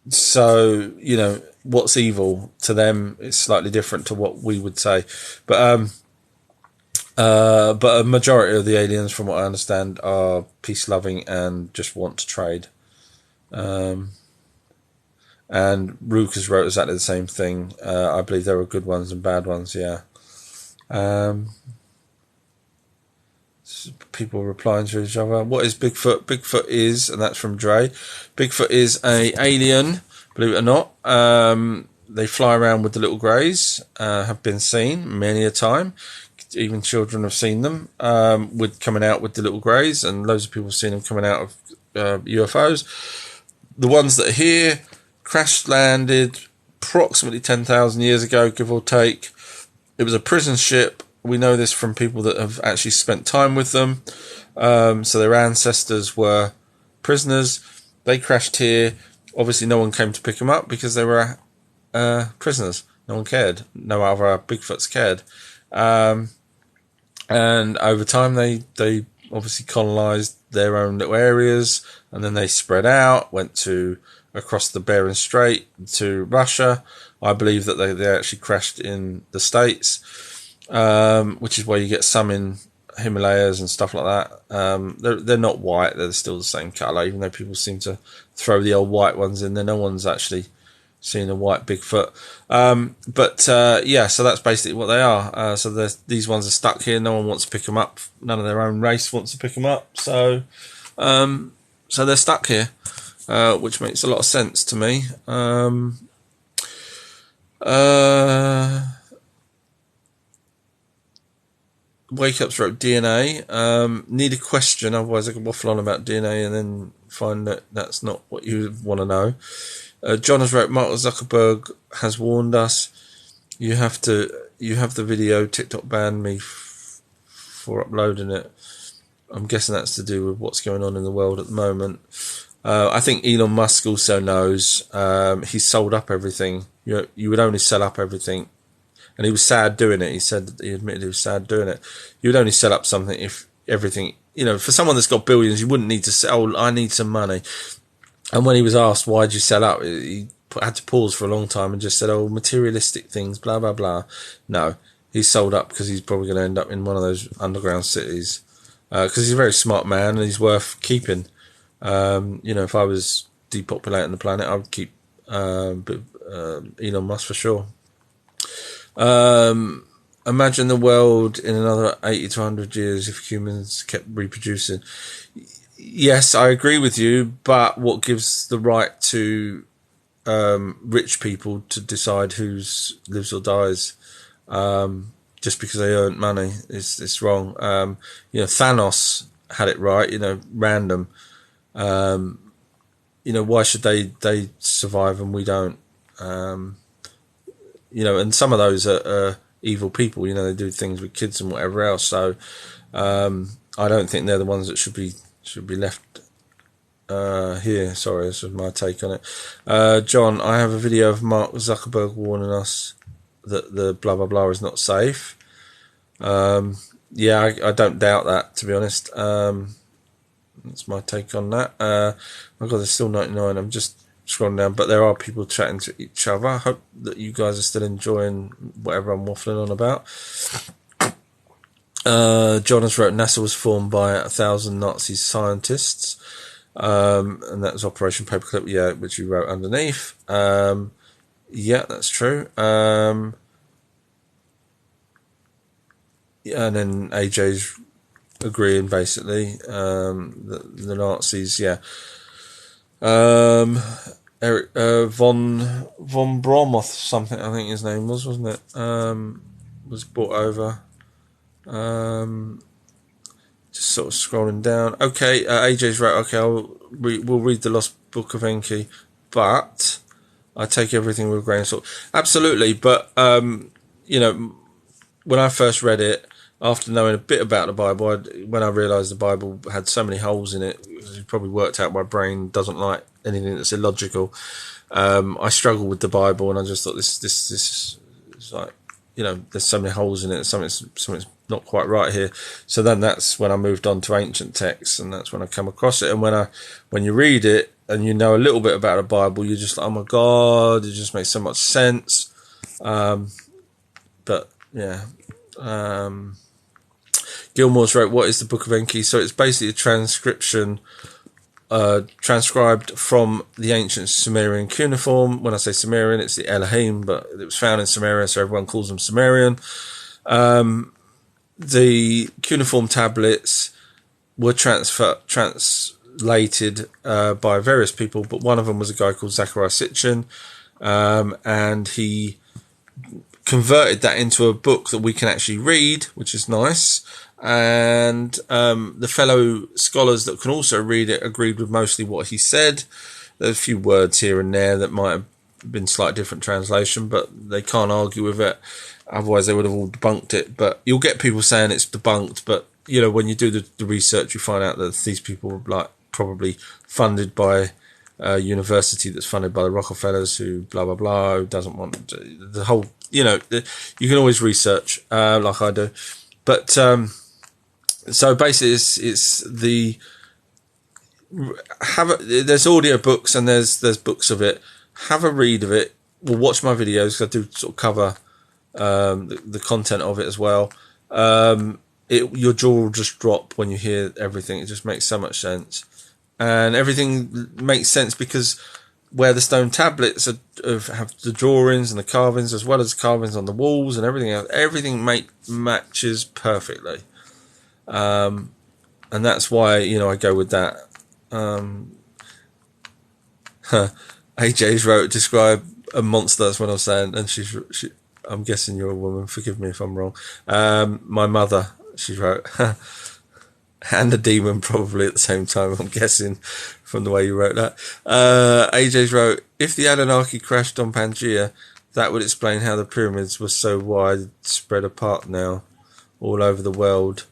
So, what's evil to them is slightly different to what we would say. But a majority of the aliens, from what I understand, are peace-loving and just want to trade. And Rook has wrote exactly the same thing. I believe there are good ones and bad ones, yeah. People replying to each other. What is Bigfoot? Bigfoot is, and that's from Dre, Bigfoot is a alien, believe it or not. They fly around with the little greys, have been seen many a time. Even children have seen them, coming out with the little greys, and loads of people have seen them coming out of UFOs. The ones that are here crash landed approximately 10,000 years ago, give or take. It was a prison ship. We know this from people that have actually spent time with them. So their ancestors were prisoners. They crashed here. Obviously, no one came to pick them up because they were prisoners. No one cared. No other Bigfoots cared. And over time, they obviously colonized their own little areas, and then they spread out, went to across the Bering Strait to Russia. I believe that they actually crashed in the States, which is where you get some in Himalayas and stuff like that. They're not white; they're still the same colour, even though people seem to throw the old white ones in there. No one's actually seen a white Bigfoot. Yeah, so that's basically what they are. So these ones are stuck here. No one wants to pick them up. None of their own race wants to pick them up. So they're stuck here, which makes a lot of sense to me. Wake Ups wrote DNA. Need a question, otherwise I could waffle on about DNA and then find that that's not what you want to know. John has wrote, Mark Zuckerberg has warned us. You have the video. TikTok banned me for uploading it. I'm guessing that's to do with what's going on in the world at the moment. I think Elon Musk also knows. He's sold up everything. You would only sell up everything. And he was sad doing it. He admitted he was sad doing it. You would only sell up something if everything, for someone that's got billions, you wouldn't need to sell, I need some money. And when he was asked, why did you sell up? He had to pause for a long time and just said, materialistic things, blah, blah, blah. No, he's sold up because he's probably going to end up in one of those underground cities. Because he's a very smart man and he's worth keeping. If I was depopulating the planet, I would keep Elon Musk for sure. Imagine the world in another 80 to 100 years if humans kept reproducing. Yes, I agree with you, but what gives the right to rich people to decide who lives or dies just because they earned money? It's wrong. Thanos had it right, random. Why should they survive and we don't? And some of those are evil people, they do things with kids and whatever else. So I don't think they're the ones that should be left here. Sorry, this is my take on it. John, I have a video of Mark Zuckerberg warning us that the blah blah blah is not safe. I don't doubt that, to be honest. That's my take on that. Oh god, there's still 99. I'm just scrolling down, but there are people chatting to each other. I hope that you guys are still enjoying whatever I'm waffling on about. John has wrote, NASA was formed by 1,000 Nazi scientists, and that was Operation Paperclip, which you wrote underneath. That's true. And then AJ's agreeing, basically, the Nazis, Eric von Bromoth, something I think his name was, wasn't it? Was brought over. Just sort of scrolling down. Okay, AJ's right. Okay, we'll read the Lost Book of Enki, but I take everything with a grain of salt. Absolutely, but when I first read it, after knowing a bit about the Bible, when I realised the Bible had so many holes in it, it probably worked out my brain doesn't like anything that's illogical. I struggled with the Bible, and I just thought this is like, there's so many holes in it. Something's not quite right here. So then that's when I moved on to ancient texts, and that's when I come across it. And when you read it and you know a little bit about the Bible, you're just like, oh my god, it just makes so much sense. Gilmore's wrote, what is the Book of Enki? So it's basically a transcription, transcribed from the ancient Sumerian cuneiform. When I say Sumerian, it's the Elohim, but it was found in Samaria, so everyone calls them Sumerian. The cuneiform tablets were translated by various people, but one of them was a guy called Zachariah Sitchin, and he converted that into a book that we can actually read, which is nice. And the fellow scholars that can also read it agreed with mostly what he said. There's a few words here and there that might have been slightly different translation, but they can't argue with it. Otherwise, they would have all debunked it. But you'll get people saying it's debunked. But when you do the research, you find out that these people were probably funded by a university that's funded by the Rockefellers, who blah blah blah, who doesn't want the whole. You can always research like I do, but. So basically, it's the there's audio books and there's books of it. Have a read of it. We'll watch my videos, 'cause I do sort of cover the content of it as well. Your jaw will just drop when you hear everything. It just makes so much sense, and everything makes sense because where the stone tablets have the drawings and the carvings, as well as carvings on the walls and everything else, everything matches perfectly. And that's why, I go with that. AJ's wrote, describe a monster. That's what I was saying. And I'm guessing you're a woman. Forgive me if I'm wrong. My mother, she wrote, and a demon probably at the same time, I'm guessing, from the way you wrote that. AJ's wrote, if the Anunnaki crashed on Pangaea, that would explain how the pyramids were so widespread apart now, all over the world.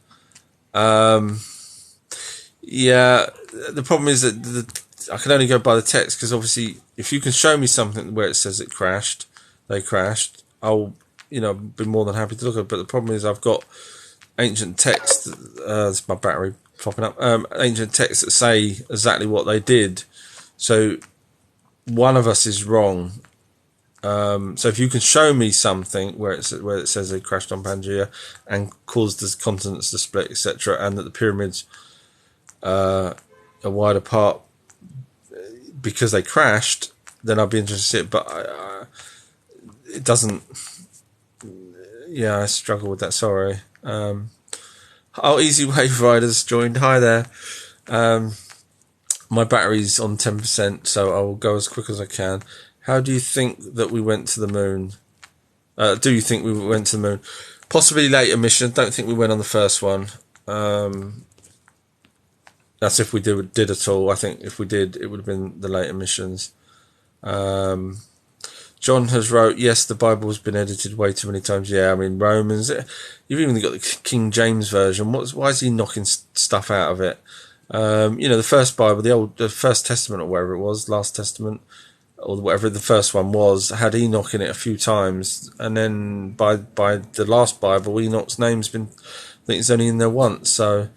Yeah, the problem is that I can only go by the text, because obviously if you can show me something where it says they crashed, I'll be more than happy to look at it. But the problem is I've got ancient texts, it's my battery popping up, ancient texts that say exactly what they did, so one of us is wrong. So if you can show me something where it says they crashed on Pangaea and caused the continents to split, etc., and that the pyramids are wide apart because they crashed, then I'd be interested to see it. But it doesn't. Yeah, I struggle with that. Sorry. Easy Wave Riders joined. Hi there. My battery's on 10%, so I will go as quick as I can. How do you think that we went to the moon? Do you think we went to the moon? Possibly later mission. Don't think we went on the first one. That's if we did at all. I think if we did, it would have been the later missions. John has wrote, yes, the Bible has been edited way too many times. Yeah, I mean, Romans. You've even got the King James version. Why is he knocking stuff out of it? The first Bible, the First Testament or whatever it was, Last Testament, or whatever the first one was, had Enoch in it a few times. And then by the last Bible, Enoch's name's been, I think it's only in there once. So,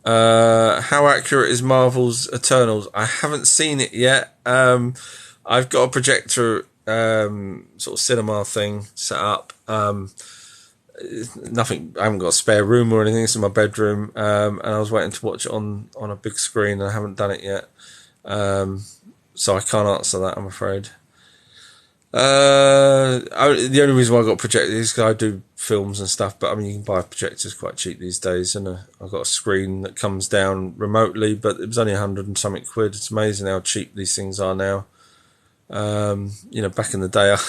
how accurate is Marvel's Eternals? I haven't seen it yet. I've got a projector, sort of cinema thing set up. Nothing. I haven't got a spare room or anything. It's in my bedroom, and I was waiting to watch it on a big screen, and I haven't done it yet. So I can't answer that, I'm afraid. The only reason why I got a projector is because I do films and stuff, but I mean, you can buy projectors quite cheap these days, and I've got a screen that comes down remotely, but it was only 100 and something quid. It's amazing how cheap these things are now. Back in the day, it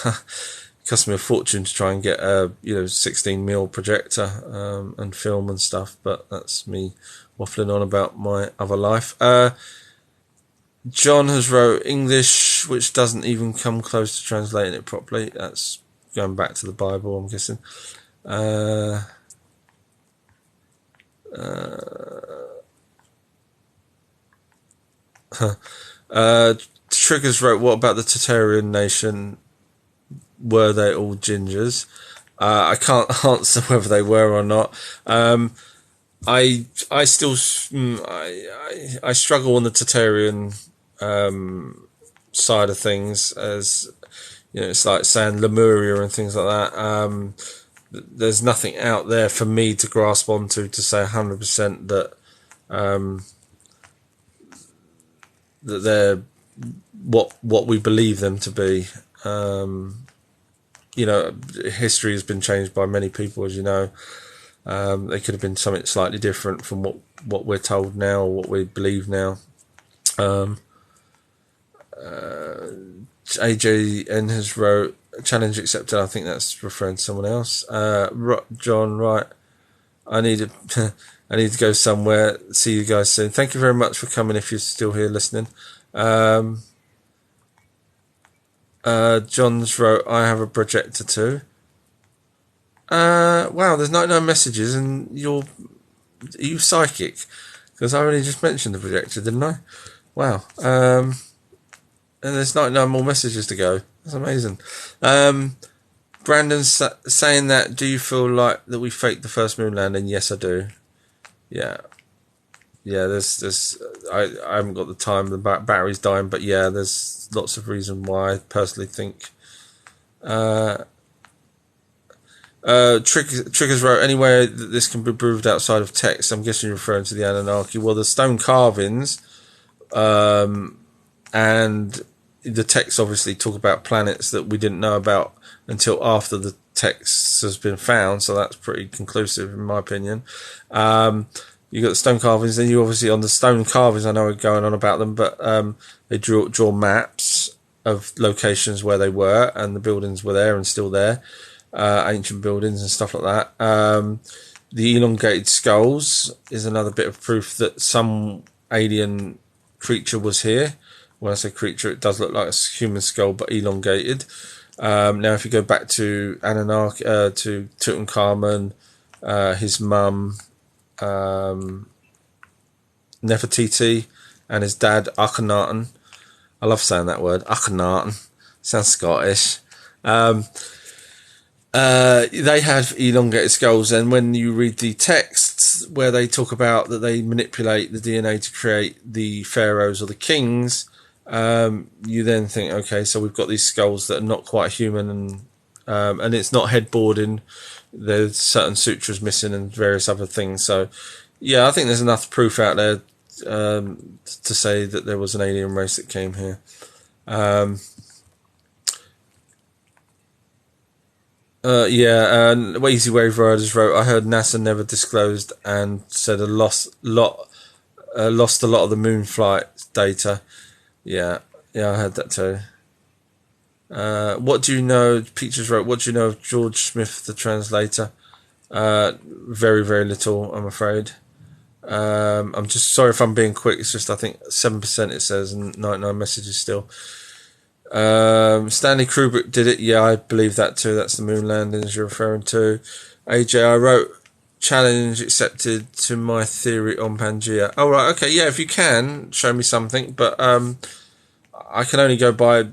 cost me a fortune to try and get a 16mm projector and film and stuff, but that's me waffling on about my other life. John has wrote English, which doesn't even come close to translating it properly. That's going back to the Bible, I'm guessing. Triggers wrote, what about the Tartarian nation? Were they all gingers? I can't answer whether they were or not. I still I struggle on the Tartarian side of things, as it's like saying Lemuria and things like that. There's nothing out there for me to grasp onto to say 100% that that they're what we believe them to be. History has been changed by many people, as you know. They could have been something slightly different from what we're told now, or what we believe now. AJN has wrote, challenge accepted. I think that's referring to someone else. John, right. I need to go somewhere. See you guys soon. Thank you very much for coming, if you're still here listening. John's wrote, I have a projector too. Wow, there's 99 messages, and are you psychic? Because I only just mentioned the projector, didn't I? Wow. And there's 99 more messages to go. That's amazing. Brandon's saying that, do you feel like that we faked the first moon landing? Yes, I do. Yeah. yeah, I haven't got the time. The battery's dying, but yeah, there's lots of reason why I personally think. Triggers wrote, anywhere that this can be proved outside of text. I'm guessing you're referring to the Anunnaki. Well, the stone carvings, and the texts obviously talk about planets that we didn't know about until after the text has been found. So that's pretty conclusive, in my opinion. You got the stone carvings, then you obviously on the stone carvings. I know we're going on about them, but they draw maps of locations where they were, and the buildings were there and still there, ancient buildings and stuff like that. The elongated skulls is another bit of proof that some alien creature was here. When I say creature, it does look like a human skull, but elongated. Now, if you go back to Anunnaki, to Tutankhamun, his mum, Nefertiti, and his dad Akhenaten. I love saying that word, Akhenaten. Sounds Scottish. They have elongated skulls, and when you read the texts where they talk about that they manipulate the DNA to create the pharaohs or the kings, you then think, okay, so we've got these skulls that are not quite human, and it's not headboarding. There's certain sutras missing and various other things. So, yeah, I think there's enough proof out there to say that there was an alien race that came here. Easy Wave Riders wrote, I heard NASA never disclosed and said lost a lot of the moon flight data. Yeah, I heard that too. What do you know? Peaches wrote, what do you know of George Smith, the translator? Very, very little, I'm afraid. I'm just sorry if I'm being quick. It's just I think 7% it says and 99 messages still. Stanley Kubrick did it. Yeah, I believe that too. That's the moon landings you're referring to. AJ, I wrote challenge accepted to my theory on Pangea. Oh, right. Okay. Yeah. If you can show me something, but, I can only go by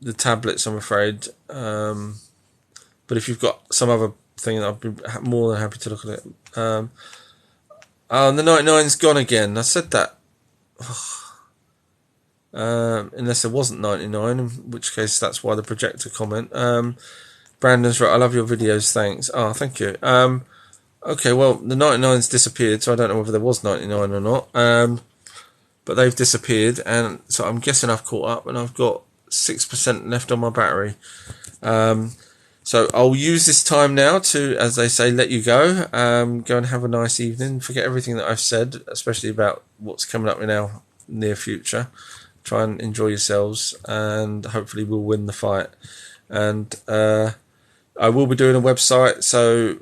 the tablets, I'm afraid. But if you've got some other thing, I'd be more than happy to look at it. The 99's gone again. I said that. Unless there wasn't 99, in which case that's why the projector comment. Brandon's right, I love your videos, thanks. Oh, thank you. Okay, well, the 99's disappeared, so I don't know whether there was 99 or not. But they've disappeared, and so I'm guessing I've caught up, and I've got 6% left on my battery. So I'll use this time now to, as they say, let you go. Go and have a nice evening. Forget everything that I've said, especially about what's coming up in our near future. Try and enjoy yourselves, and hopefully we'll win the fight. And I will be doing a website, so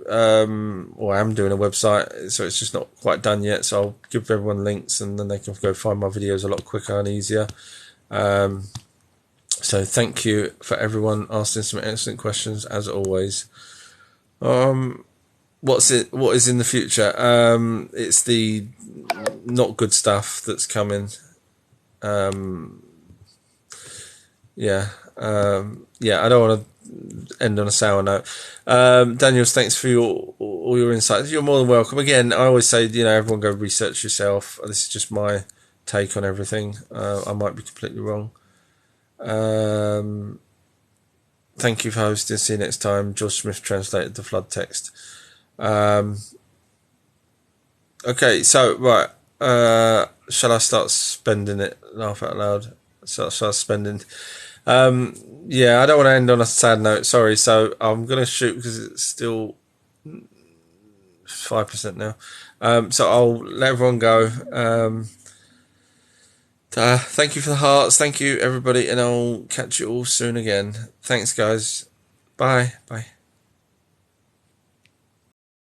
or I am doing a website, so it's just not quite done yet. So I'll give everyone links, and then they can go find my videos a lot quicker and easier. So thank you for everyone asking some excellent questions as always. What is in the future? It's the not good stuff that's coming. I don't want to end on a sour note. Daniels, thanks for all your insights. You're more than welcome. Again, I always say, everyone go research yourself. This is just my take on everything. I might be completely wrong. Thank you for hosting. See you next time. George Smith translated the flood text. Okay, so right. Shall I start spending it? Laugh out loud. Start spending. I don't want to end on a sad note. Sorry. So I'm going to shoot because it's still 5% now. So I'll let everyone go. Thank you for the hearts. Thank you, everybody. And I'll catch you all soon again. Thanks, guys. Bye. Bye.